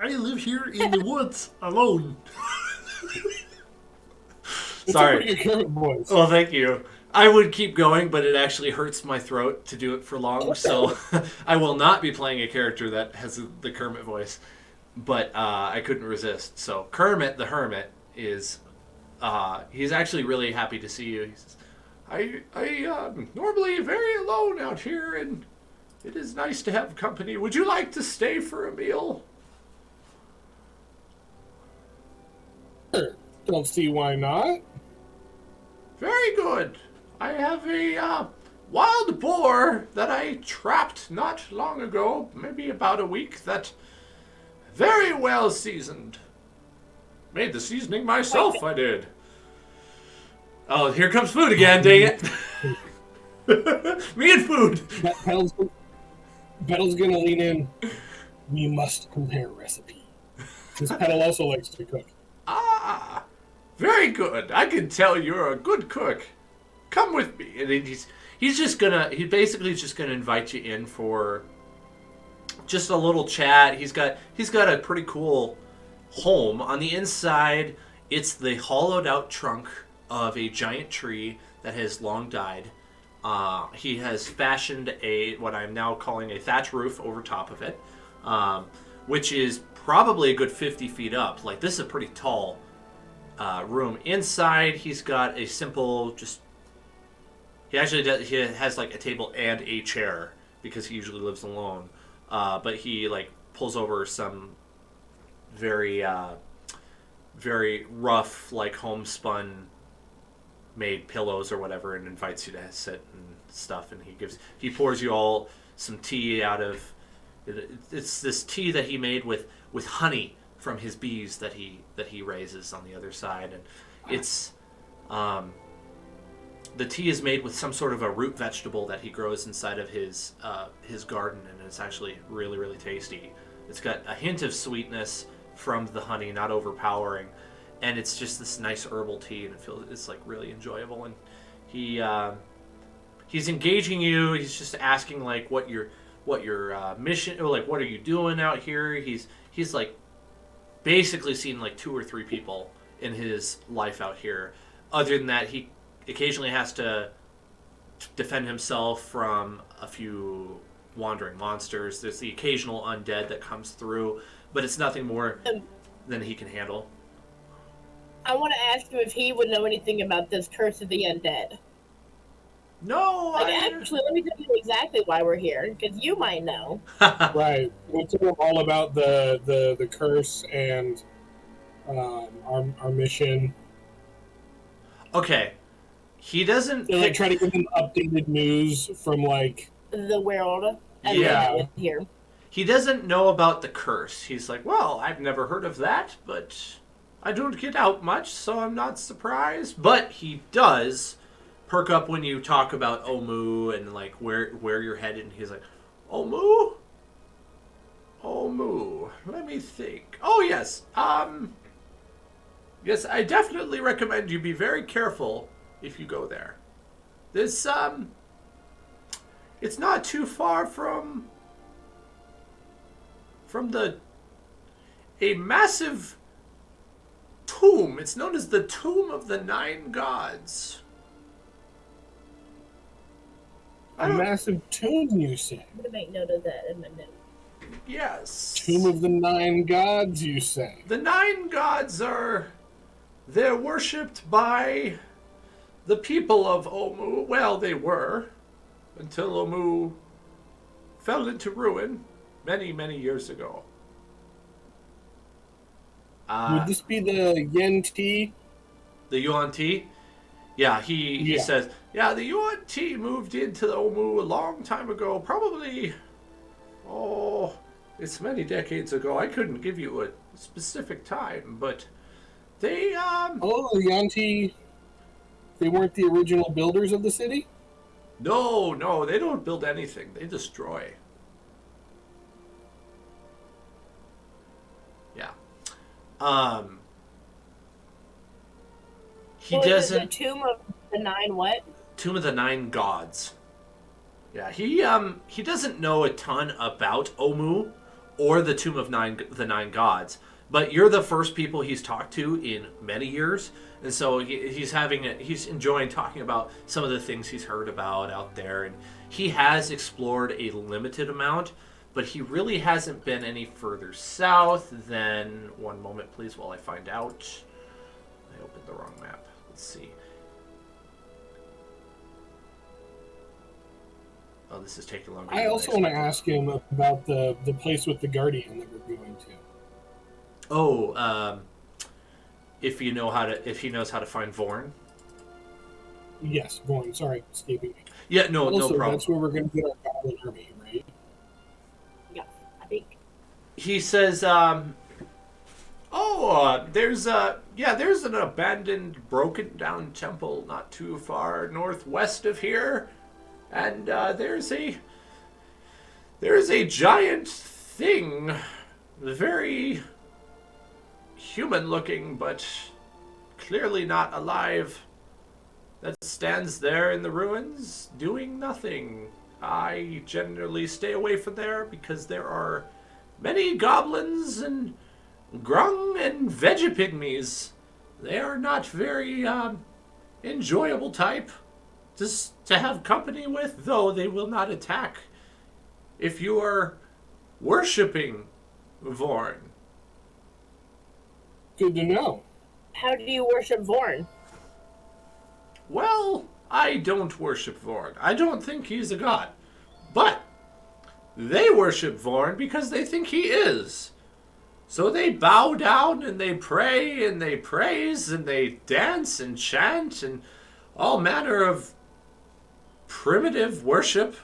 I live here in the woods alone. It's Sorry. a pretty good Kermit voice. Well, thank you. I would keep going, but it actually hurts my throat to do it for long, so I will not be playing a character that has the Kermit voice. But I couldn't resist. So Kermit the Hermit is, he's actually really happy to see you. He says, I normally very alone out here, and it is nice to have company. Would you like to stay for a meal? Don't see why not. Very good. I have a wild boar that I trapped not long ago, maybe about a week, that very well seasoned. Made the seasoning myself, I did. Oh, here comes food again, dang it. Me and food. Petal's gonna lean in. We must compare recipe. Because Petal also likes to cook. Ah, very good. I can tell you're a good cook. Come with me. And he's basically just gonna invite you in for just a little chat. He's got a pretty cool home. On the inside, it's the hollowed out trunk of a giant tree that has long died. He has fashioned what I'm now calling a thatch roof over top of it, which is probably a good 50 feet up. Like, this is a pretty tall room. Inside, he's got a simple, he has like a table and a chair because he usually lives alone. But he like pulls over some very rough, like homespun made pillows or whatever, and invites you to sit and stuff. And he pours you all some tea out of. It's this tea that he made with honey from his bees that he raises on the other side, and it's the tea is made with some sort of a root vegetable that he grows inside of his garden, and it's actually really, really tasty. It's got a hint of sweetness from the honey, not overpowering, and it's just this nice herbal tea, and it's like really enjoyable. And he's engaging you. He's just asking like what your mission, or like what are you doing out here. He's like basically seen like 2 or 3 people in his life out here. Other than that, he occasionally has to defend himself from a few wandering monsters. There's the occasional undead that comes through, but it's nothing more than he can handle. I want to ask you if he would know anything about this curse of the undead. No, Actually, let me tell you exactly why we're here, because you might know. Right. We'll tell him all about the curse and our mission. Okay. He doesn't They like try to give him updated news from like the world. Yeah. Here. He doesn't know about the curse. He's like, well, I've never heard of that, but I don't get out much, so I'm not surprised. But he does perk up when you talk about Omu and like where you're headed. And he's like, Omu? Omu. Let me think. Oh yes. Yes, I definitely recommend you be very careful if you go there. This it's not too far from a massive tomb. It's known as the Tomb of the 9 Gods. a massive tomb, you say? I'm going to make note of that in my note. Yes. Tomb of the 9 Gods, you say? The 9 Gods they're worshipped by the people of Omu. Well, they were, until Omu fell into ruin many, many years ago. Would this be the Yen Ti? The Yuan Ti? Yeah, he says, yeah, the Yuan Ti moved into Omu a long time ago. Probably, it's many decades ago. I couldn't give you a specific time, but they, the Yen Ti, they weren't the original builders of the city? No, they don't build anything. They destroy. He What was it, the doesn't. Tomb of the Nine what? Tomb of the Nine Gods. Yeah, he doesn't know a ton about Omu or the Tomb of the Nine Gods, but you're the first people he's talked to in many years, and so he's enjoying talking about some of the things he's heard about out there, and he has explored a limited amount, but he really hasn't been any further south than, one moment please while I find out. I opened the wrong map. Let's see. Oh, this is taking longer. I also want to ask him about the place with the Guardian that we're going to. Oh, if he knows how to find Vorn. Yes, going. Sorry, escaping me. Yeah, no problem. That's where we're going to get our Goblin army, right? Yeah, I think. He says, there's an abandoned, broken down temple not too far northwest of here, and there's a giant thing, very human looking, but clearly not alive, that stands there in the ruins doing nothing. I generally stay away from there because there are many goblins and grung and vegepygmies. They are not very enjoyable type just to have company with, though they will not attack if you are worshipping Vorn. Good to know. How do you worship Vorn? Well, I don't worship Vorn. I don't think he's a god. But they worship Vorn because they think he is. So they bow down and they pray and they praise and they dance and chant and all manner of primitive worship.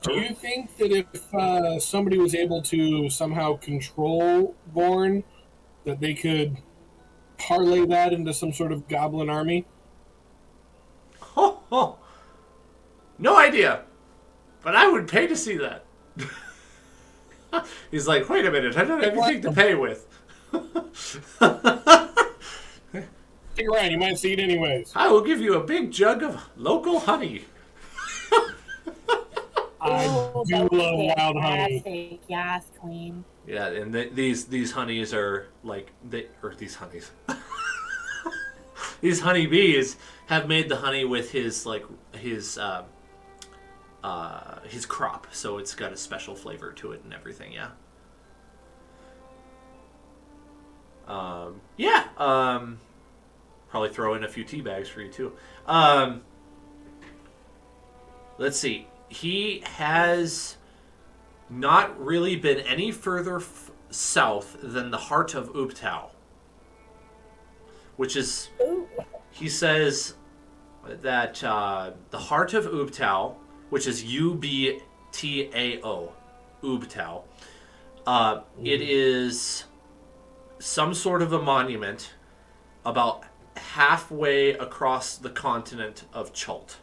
Do you think that if somebody was able to somehow control Born, that they could parlay that into some sort of goblin army? Oh. No idea. But I would pay to see that. He's like, wait a minute, I don't have anything to pay with. Stick around, you might see it anyways. I will give you a big jug of local honey. I do love wild honey. Fantastic. Yes, queen. Yeah, and these honeys are like these honeys. These honeybees have made the honey with his crop, so it's got a special flavor to it and everything. Probably throw in a few tea bags for you too. Let's see. He has not really been any further south than the heart of Ubtao, which is, he says that the heart of Ubtao, which is Ubtao, Ubtao, it is some sort of a monument about halfway across the continent of Chult.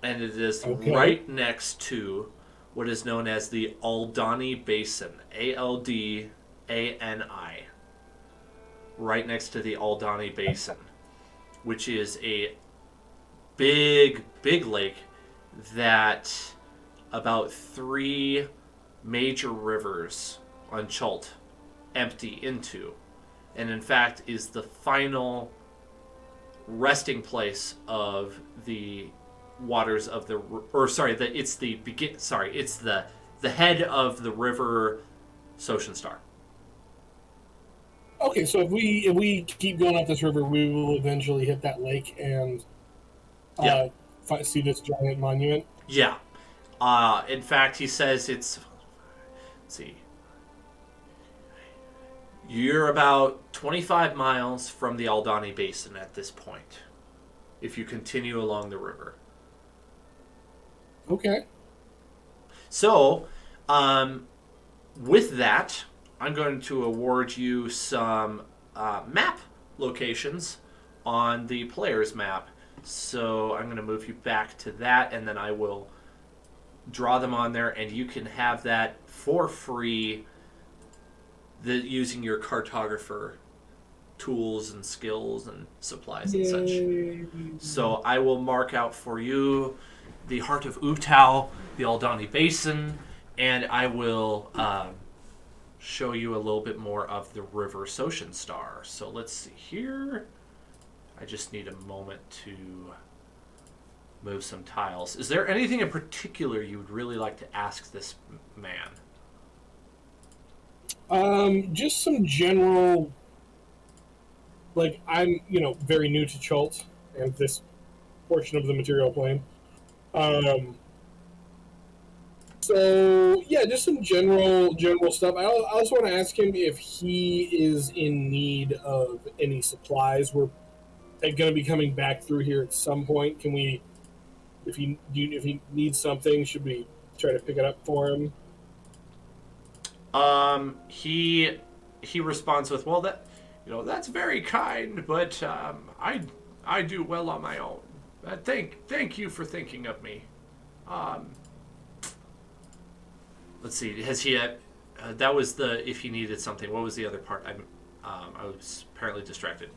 And it is right next to what is known as the Aldani Basin, Aldani, right next to the Aldani Basin, which is a big lake that about 3 major rivers on Chult empty into, and in fact is the final resting place of the waters of the, it's the head of the river Soshenstar. Okay, so if we keep going up this river, we will eventually hit that lake and see this giant monument. Yeah. In fact, he says let's see. You're about 25 miles from the Aldani Basin at this point, if you continue along the river. Okay. So, with that, I'm going to award you some map locations on the player's map. So I'm going to move you back to that, and then I will draw them on there, and you can have that for free using your cartographer tools and skills and supplies and such. Yay. So I will mark out for you the Heart of Utau, the Aldani Basin, and I will show you a little bit more of the River Soshin Star. So let's see here. I just need a moment to move some tiles. Is there anything in particular you would really like to ask this man? Just some general, like, I'm, very new to Chult and this portion of the material plane. So yeah, just some general stuff. I also want to ask him if he is in need of any supplies. We're going to be coming back through here at some point. Can we, if he needs something, should we try to pick it up for him? He responds with, "Well, that's very kind, but I do well on my own. Thank you for thinking of me." Let's see. Has he? That was the if he needed something. What was the other part? I was apparently distracted.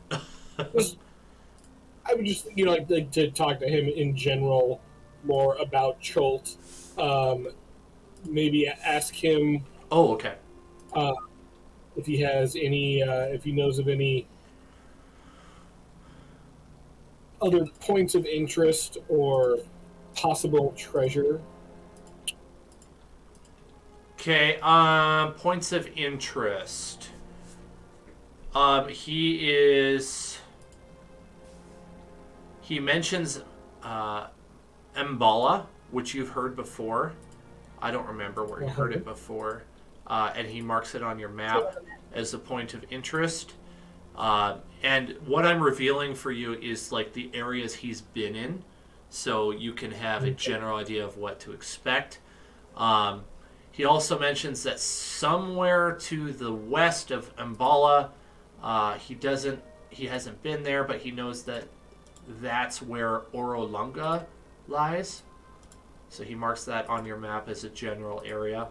I would just like to talk to him in general more about Chult. Maybe ask him. Oh, okay. If he has any, if he knows of any other points of interest or possible treasure. Okay, points of interest. He mentions Mbala, which you've heard before. I don't remember where you heard it before. And he marks it on your map as a point of interest. And what I'm revealing for you is like the areas he's been in, so you can have a general idea of what to expect. He also mentions that somewhere to the west of Mbala, he hasn't been there, but he knows that that's where Orolunga lies. So he marks that on your map as a general area.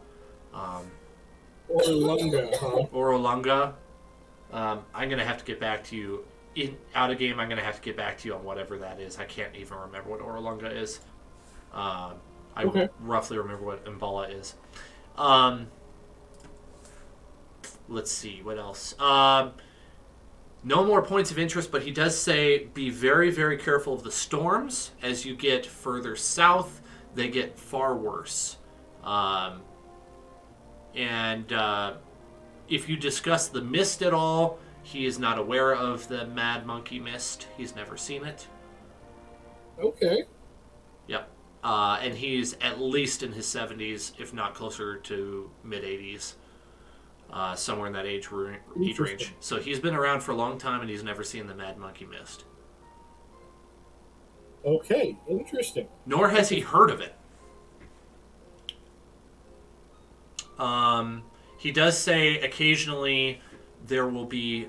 Orolunga, huh? Orolunga. I'm going to have to get back to you. Out of game, I'm going to have to get back to you on whatever that is. I can't even remember what Orolunga is. I roughly remember what Mbala is. Let's see, what else? No more points of interest, but he does say be very, very careful of the storms. As you get further south, they get far worse. And if you discuss the mist at all, he is not aware of the Mad Monkey Mist. He's never seen it. Okay. Yep. And he's at least in his 70s, if not closer to mid-80s. Somewhere in that age range. So he's been around for a long time, and he's never seen the Mad Monkey Mist. Okay, interesting. Nor has he heard of it. He does say occasionally there will be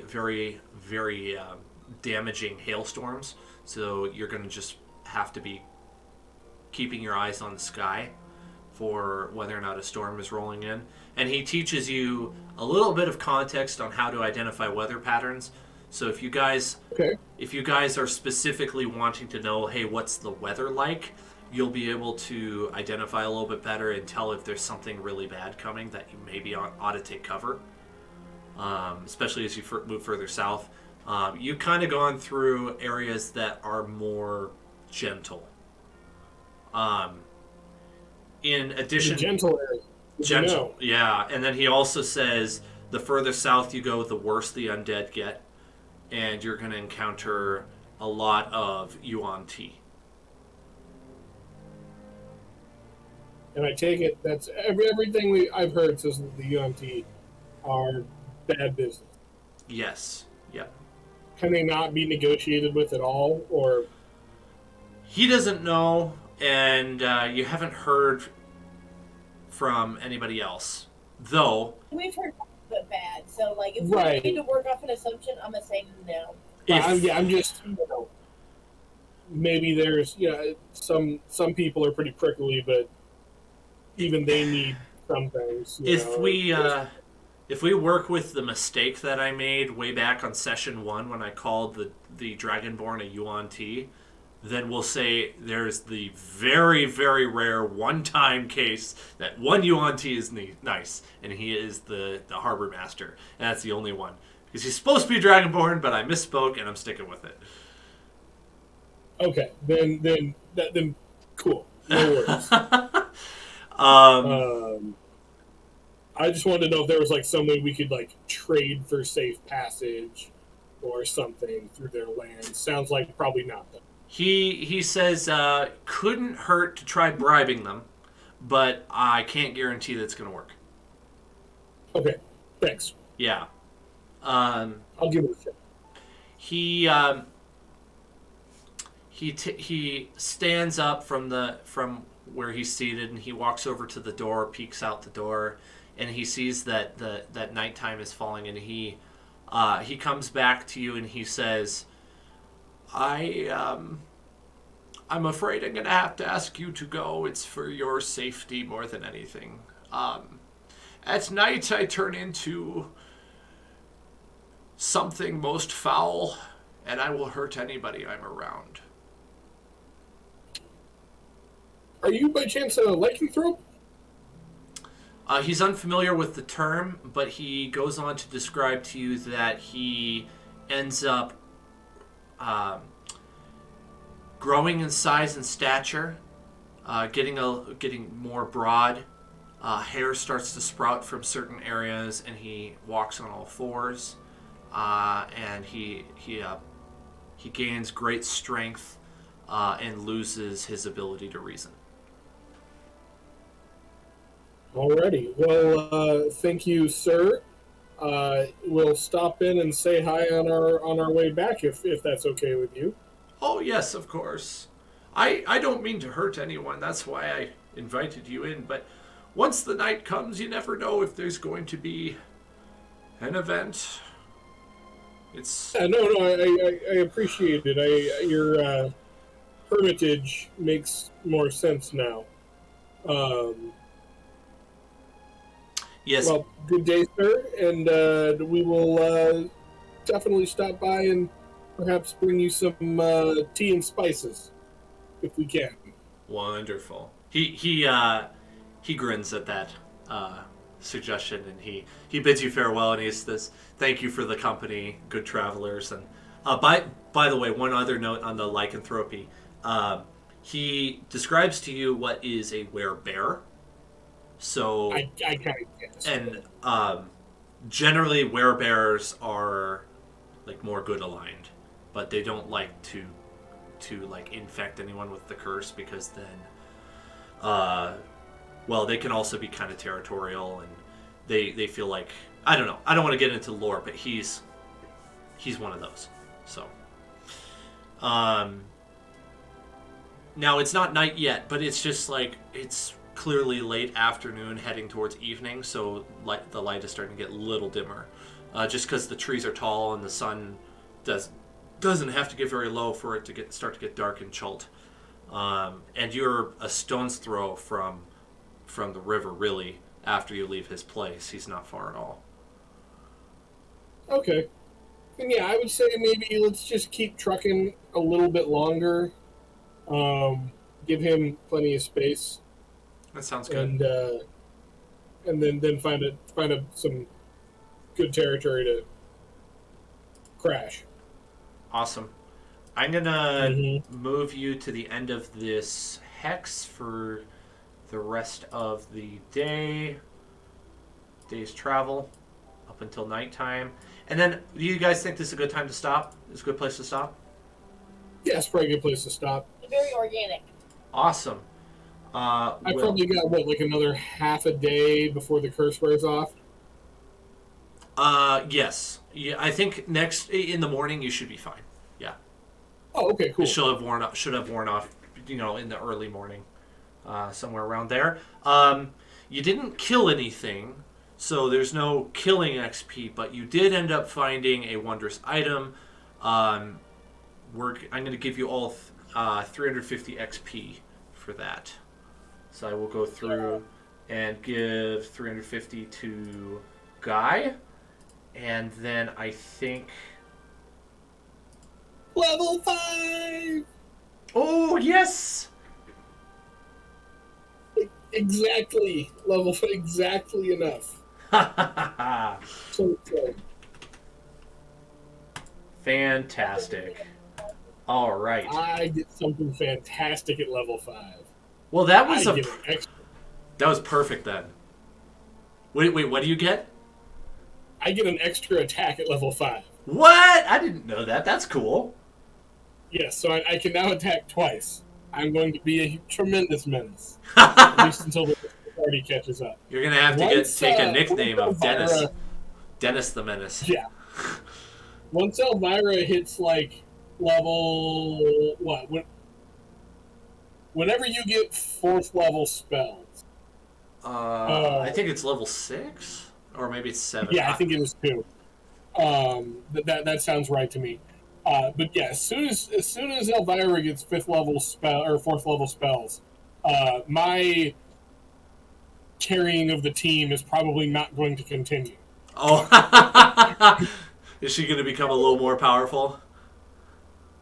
very, very damaging hailstorms. So you're going to just have to be keeping your eyes on the sky for whether or not a storm is rolling in. And he teaches you a little bit of context on how to identify weather patterns. So if you guys are specifically wanting to know, hey, what's the weather like, you'll be able to identify a little bit better and tell if there's something really bad coming that you maybe ought to take cover, especially as you move further south. You've kind of gone through areas that are more gentle. In addition, gentle area. Gentle, yeah. And then he also says the further south you go, the worse the undead get, and you're going to encounter a lot of Yuan Ti. And I take it that's everything I've heard says that the Yuan Ti are bad business. Yes. Yep. Can they not be negotiated with at all, or? He doesn't know, and you haven't heard from anybody else, though. We've heard but bad, so like if we need to work off an assumption, I'm gonna say no. I'm just maybe there's some people are pretty prickly, but even they need some things. If we work with the mistake that I made way back on session 1 when I called the Dragonborn a Yuan Ti, then we'll say there's the very, very rare one-time case that one Yuan Ti is nice, and he is the harbor master, and that's the only one. Because he's supposed to be Dragonborn, but I misspoke, and I'm sticking with it. Okay, then cool. No worries. I just wanted to know if there was like some way we could like trade for safe passage or something through their land. Sounds like probably not though. He says couldn't hurt to try bribing them, but I can't guarantee that's going to work. Okay, thanks. Yeah. I'll give it a shot. He stands up from where he's seated, and he walks over to the door, peeks out the door, and he sees that that nighttime is falling, and he comes back to you and he says, I'm afraid I'm gonna have to ask you to go. It's for your safety more than anything. At night I turn into something most foul, and I will hurt anybody I'm around. Are you by chance a lycanthrope? He's unfamiliar with the term, but he goes on to describe to you that he ends up growing in size and stature, getting more broad. Hair starts to sprout from certain areas, and he walks on all fours. And he gains great strength and loses his ability to reason. Alrighty. Well, thank you, sir. We'll stop in and say hi on our way back if that's okay with you. Oh yes, of course. I don't mean to hurt anyone. That's why I invited you in. But once the night comes, you never know if there's going to be an event. It's No, I appreciate it. Your hermitage makes more sense now. yes. Well, good day, sir, and we will definitely stop by and perhaps bring you some tea and spices if we can. Wonderful. He grins at that suggestion, and he bids you farewell, and he says, "Thank you for the company, good travelers." And by the way, one other note on the lycanthropy. He describes to you what is a werebear. So I kind of guess. And generally werebears are like more good aligned, but they don't like to like infect anyone with the curse, because then well, they can also be kind of territorial, and they feel like, I don't know, I don't want to get into lore, but he's one of those. So now it's not night yet, but it's just like it's clearly late afternoon heading towards evening, so the light is starting to get a little dimmer, just because the trees are tall and the sun doesn't have to get very low for it to start to get dark in Chult. And you're a stone's throw from the river, really. After you leave his place, he's not far at all. Okay. Then yeah, I would say maybe let's just keep trucking a little bit longer. Give him plenty of space. That sounds good. And then find some good territory to crash. Awesome. I'm gonna move you to the end of this hex for the rest of the day's travel up until nighttime. And then, do you guys think this is a good time to stop? Is a good place to stop? Yeah, it's probably a good place to stop. Very organic. Awesome. I probably got like another half a day before the curse wears off. Yes. Yeah, I think next in the morning you should be fine. Yeah. Oh, okay, cool. It should have worn off, in the early morning, somewhere around there. You didn't kill anything, so there's no killing XP, but you did end up finding a wondrous item. I'm going to give you all 350 XP for that. So I will go through and give 350 to Guy. And then I think... Level 5! Oh, yes! Exactly. Level 5, exactly enough. So, Fantastic. All right. I get something fantastic at level 5. Well, that was I get an extra. that was perfect then. Wait, what do you get? I get an extra attack at level 5. What? I didn't know that. That's cool. Yes, so I can now attack twice. I'm going to be a tremendous menace. At least until the party catches up. You're gonna have to take a nickname of Dennis. Elvira, Dennis the Menace. yeah. Once Elvira hits like level whenever you get 4th level spells. I think it's level 6, or maybe it's 7. Yeah, I think it was 2. That sounds right to me. But yeah, as soon as Elvira gets 5th level spell or 4th level spells, my carrying of the team is probably not going to continue. Oh, is she going to become a little more powerful?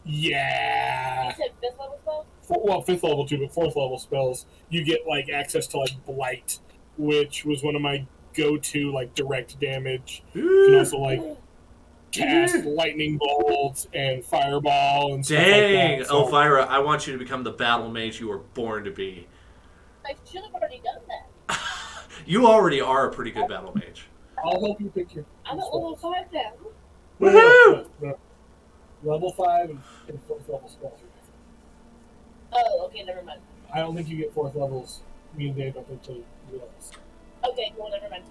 Yeah. You said 5th level spell? Well, 5th level too, but 4th level spells, you get like access to like Blight, which was one of my go-to like direct damage. You can also like cast lightning bolts and fireball and stuff Dang, like that. So, Elvira, I want you to become the battle mage you were born to be. I should have already done that. You already are a pretty good battle mage. I'll help you pick your. I'm at level 5 now. Woohoo! No. Level 5 and 4th level spells. Oh, okay, never mind. I don't think you get 4th levels. Me and Dave, I think, till levels. Okay, well, never mind.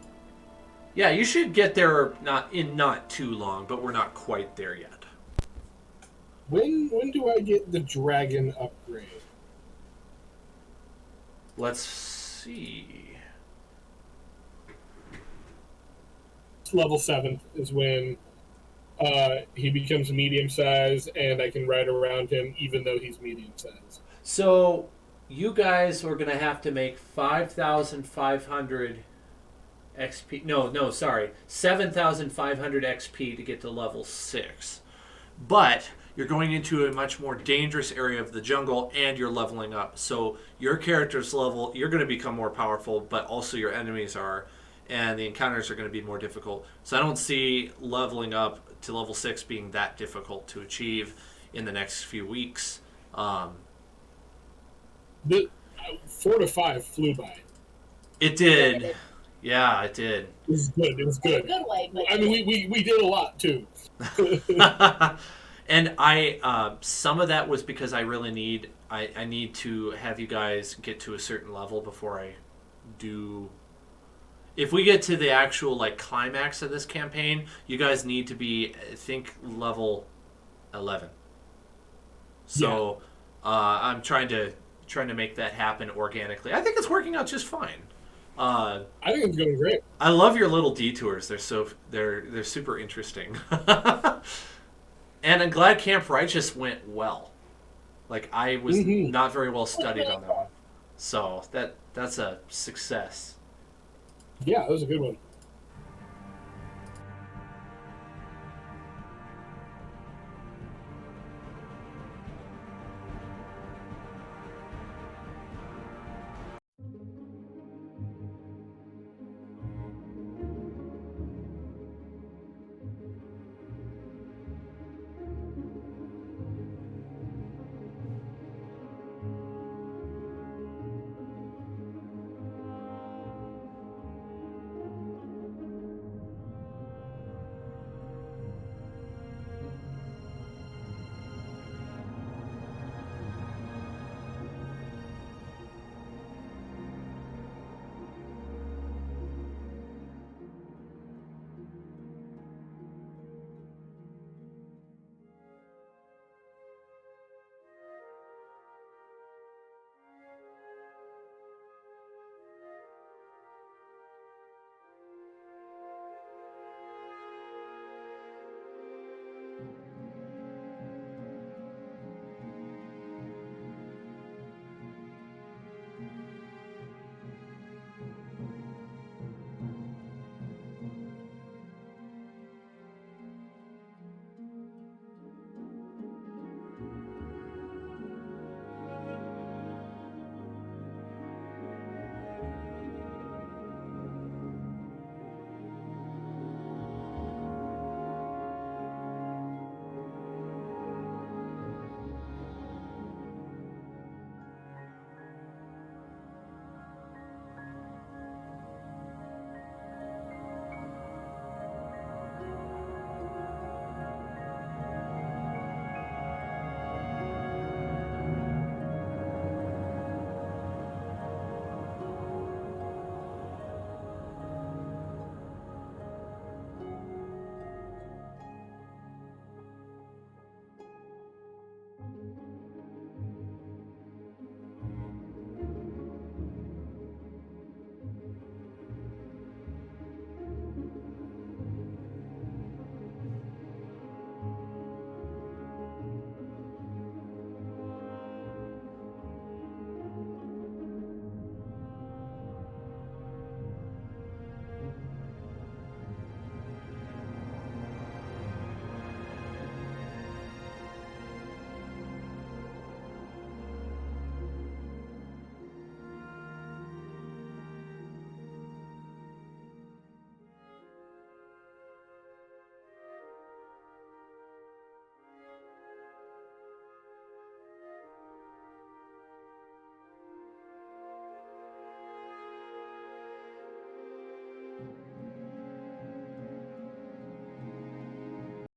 Yeah, you should get there not too long, but we're not quite there yet. When do I get the dragon upgrade? Let's see. Level 7 is when he becomes medium size, and I can ride around him even though he's medium size. So you guys are going to have to make 5,500 XP. No, sorry. 7,500 XP to get to level 6. But you're going into a much more dangerous area of the jungle, and you're leveling up. So your character's level, you're going to become more powerful, but also your enemies are, and the encounters are going to be more difficult. So I don't see leveling up to level 6 being that difficult to achieve in the next few weeks. The 4 to 5 flew by. It did. Yeah, it did. It was good. It was In a good. good way, but I mean, we did a lot too. And I some of that was because I really need I need to have you guys get to a certain level before I do. If we get to the actual like climax of this campaign, you guys need to be, I think, level 11. So I'm trying to make that happen organically. I think it's working out just fine. I think it's going great. I love your little detours. They're super interesting. And I'm glad Camp Righteous went well. Like I was not very well studied on that one. So that's a success. Yeah, that was a good one.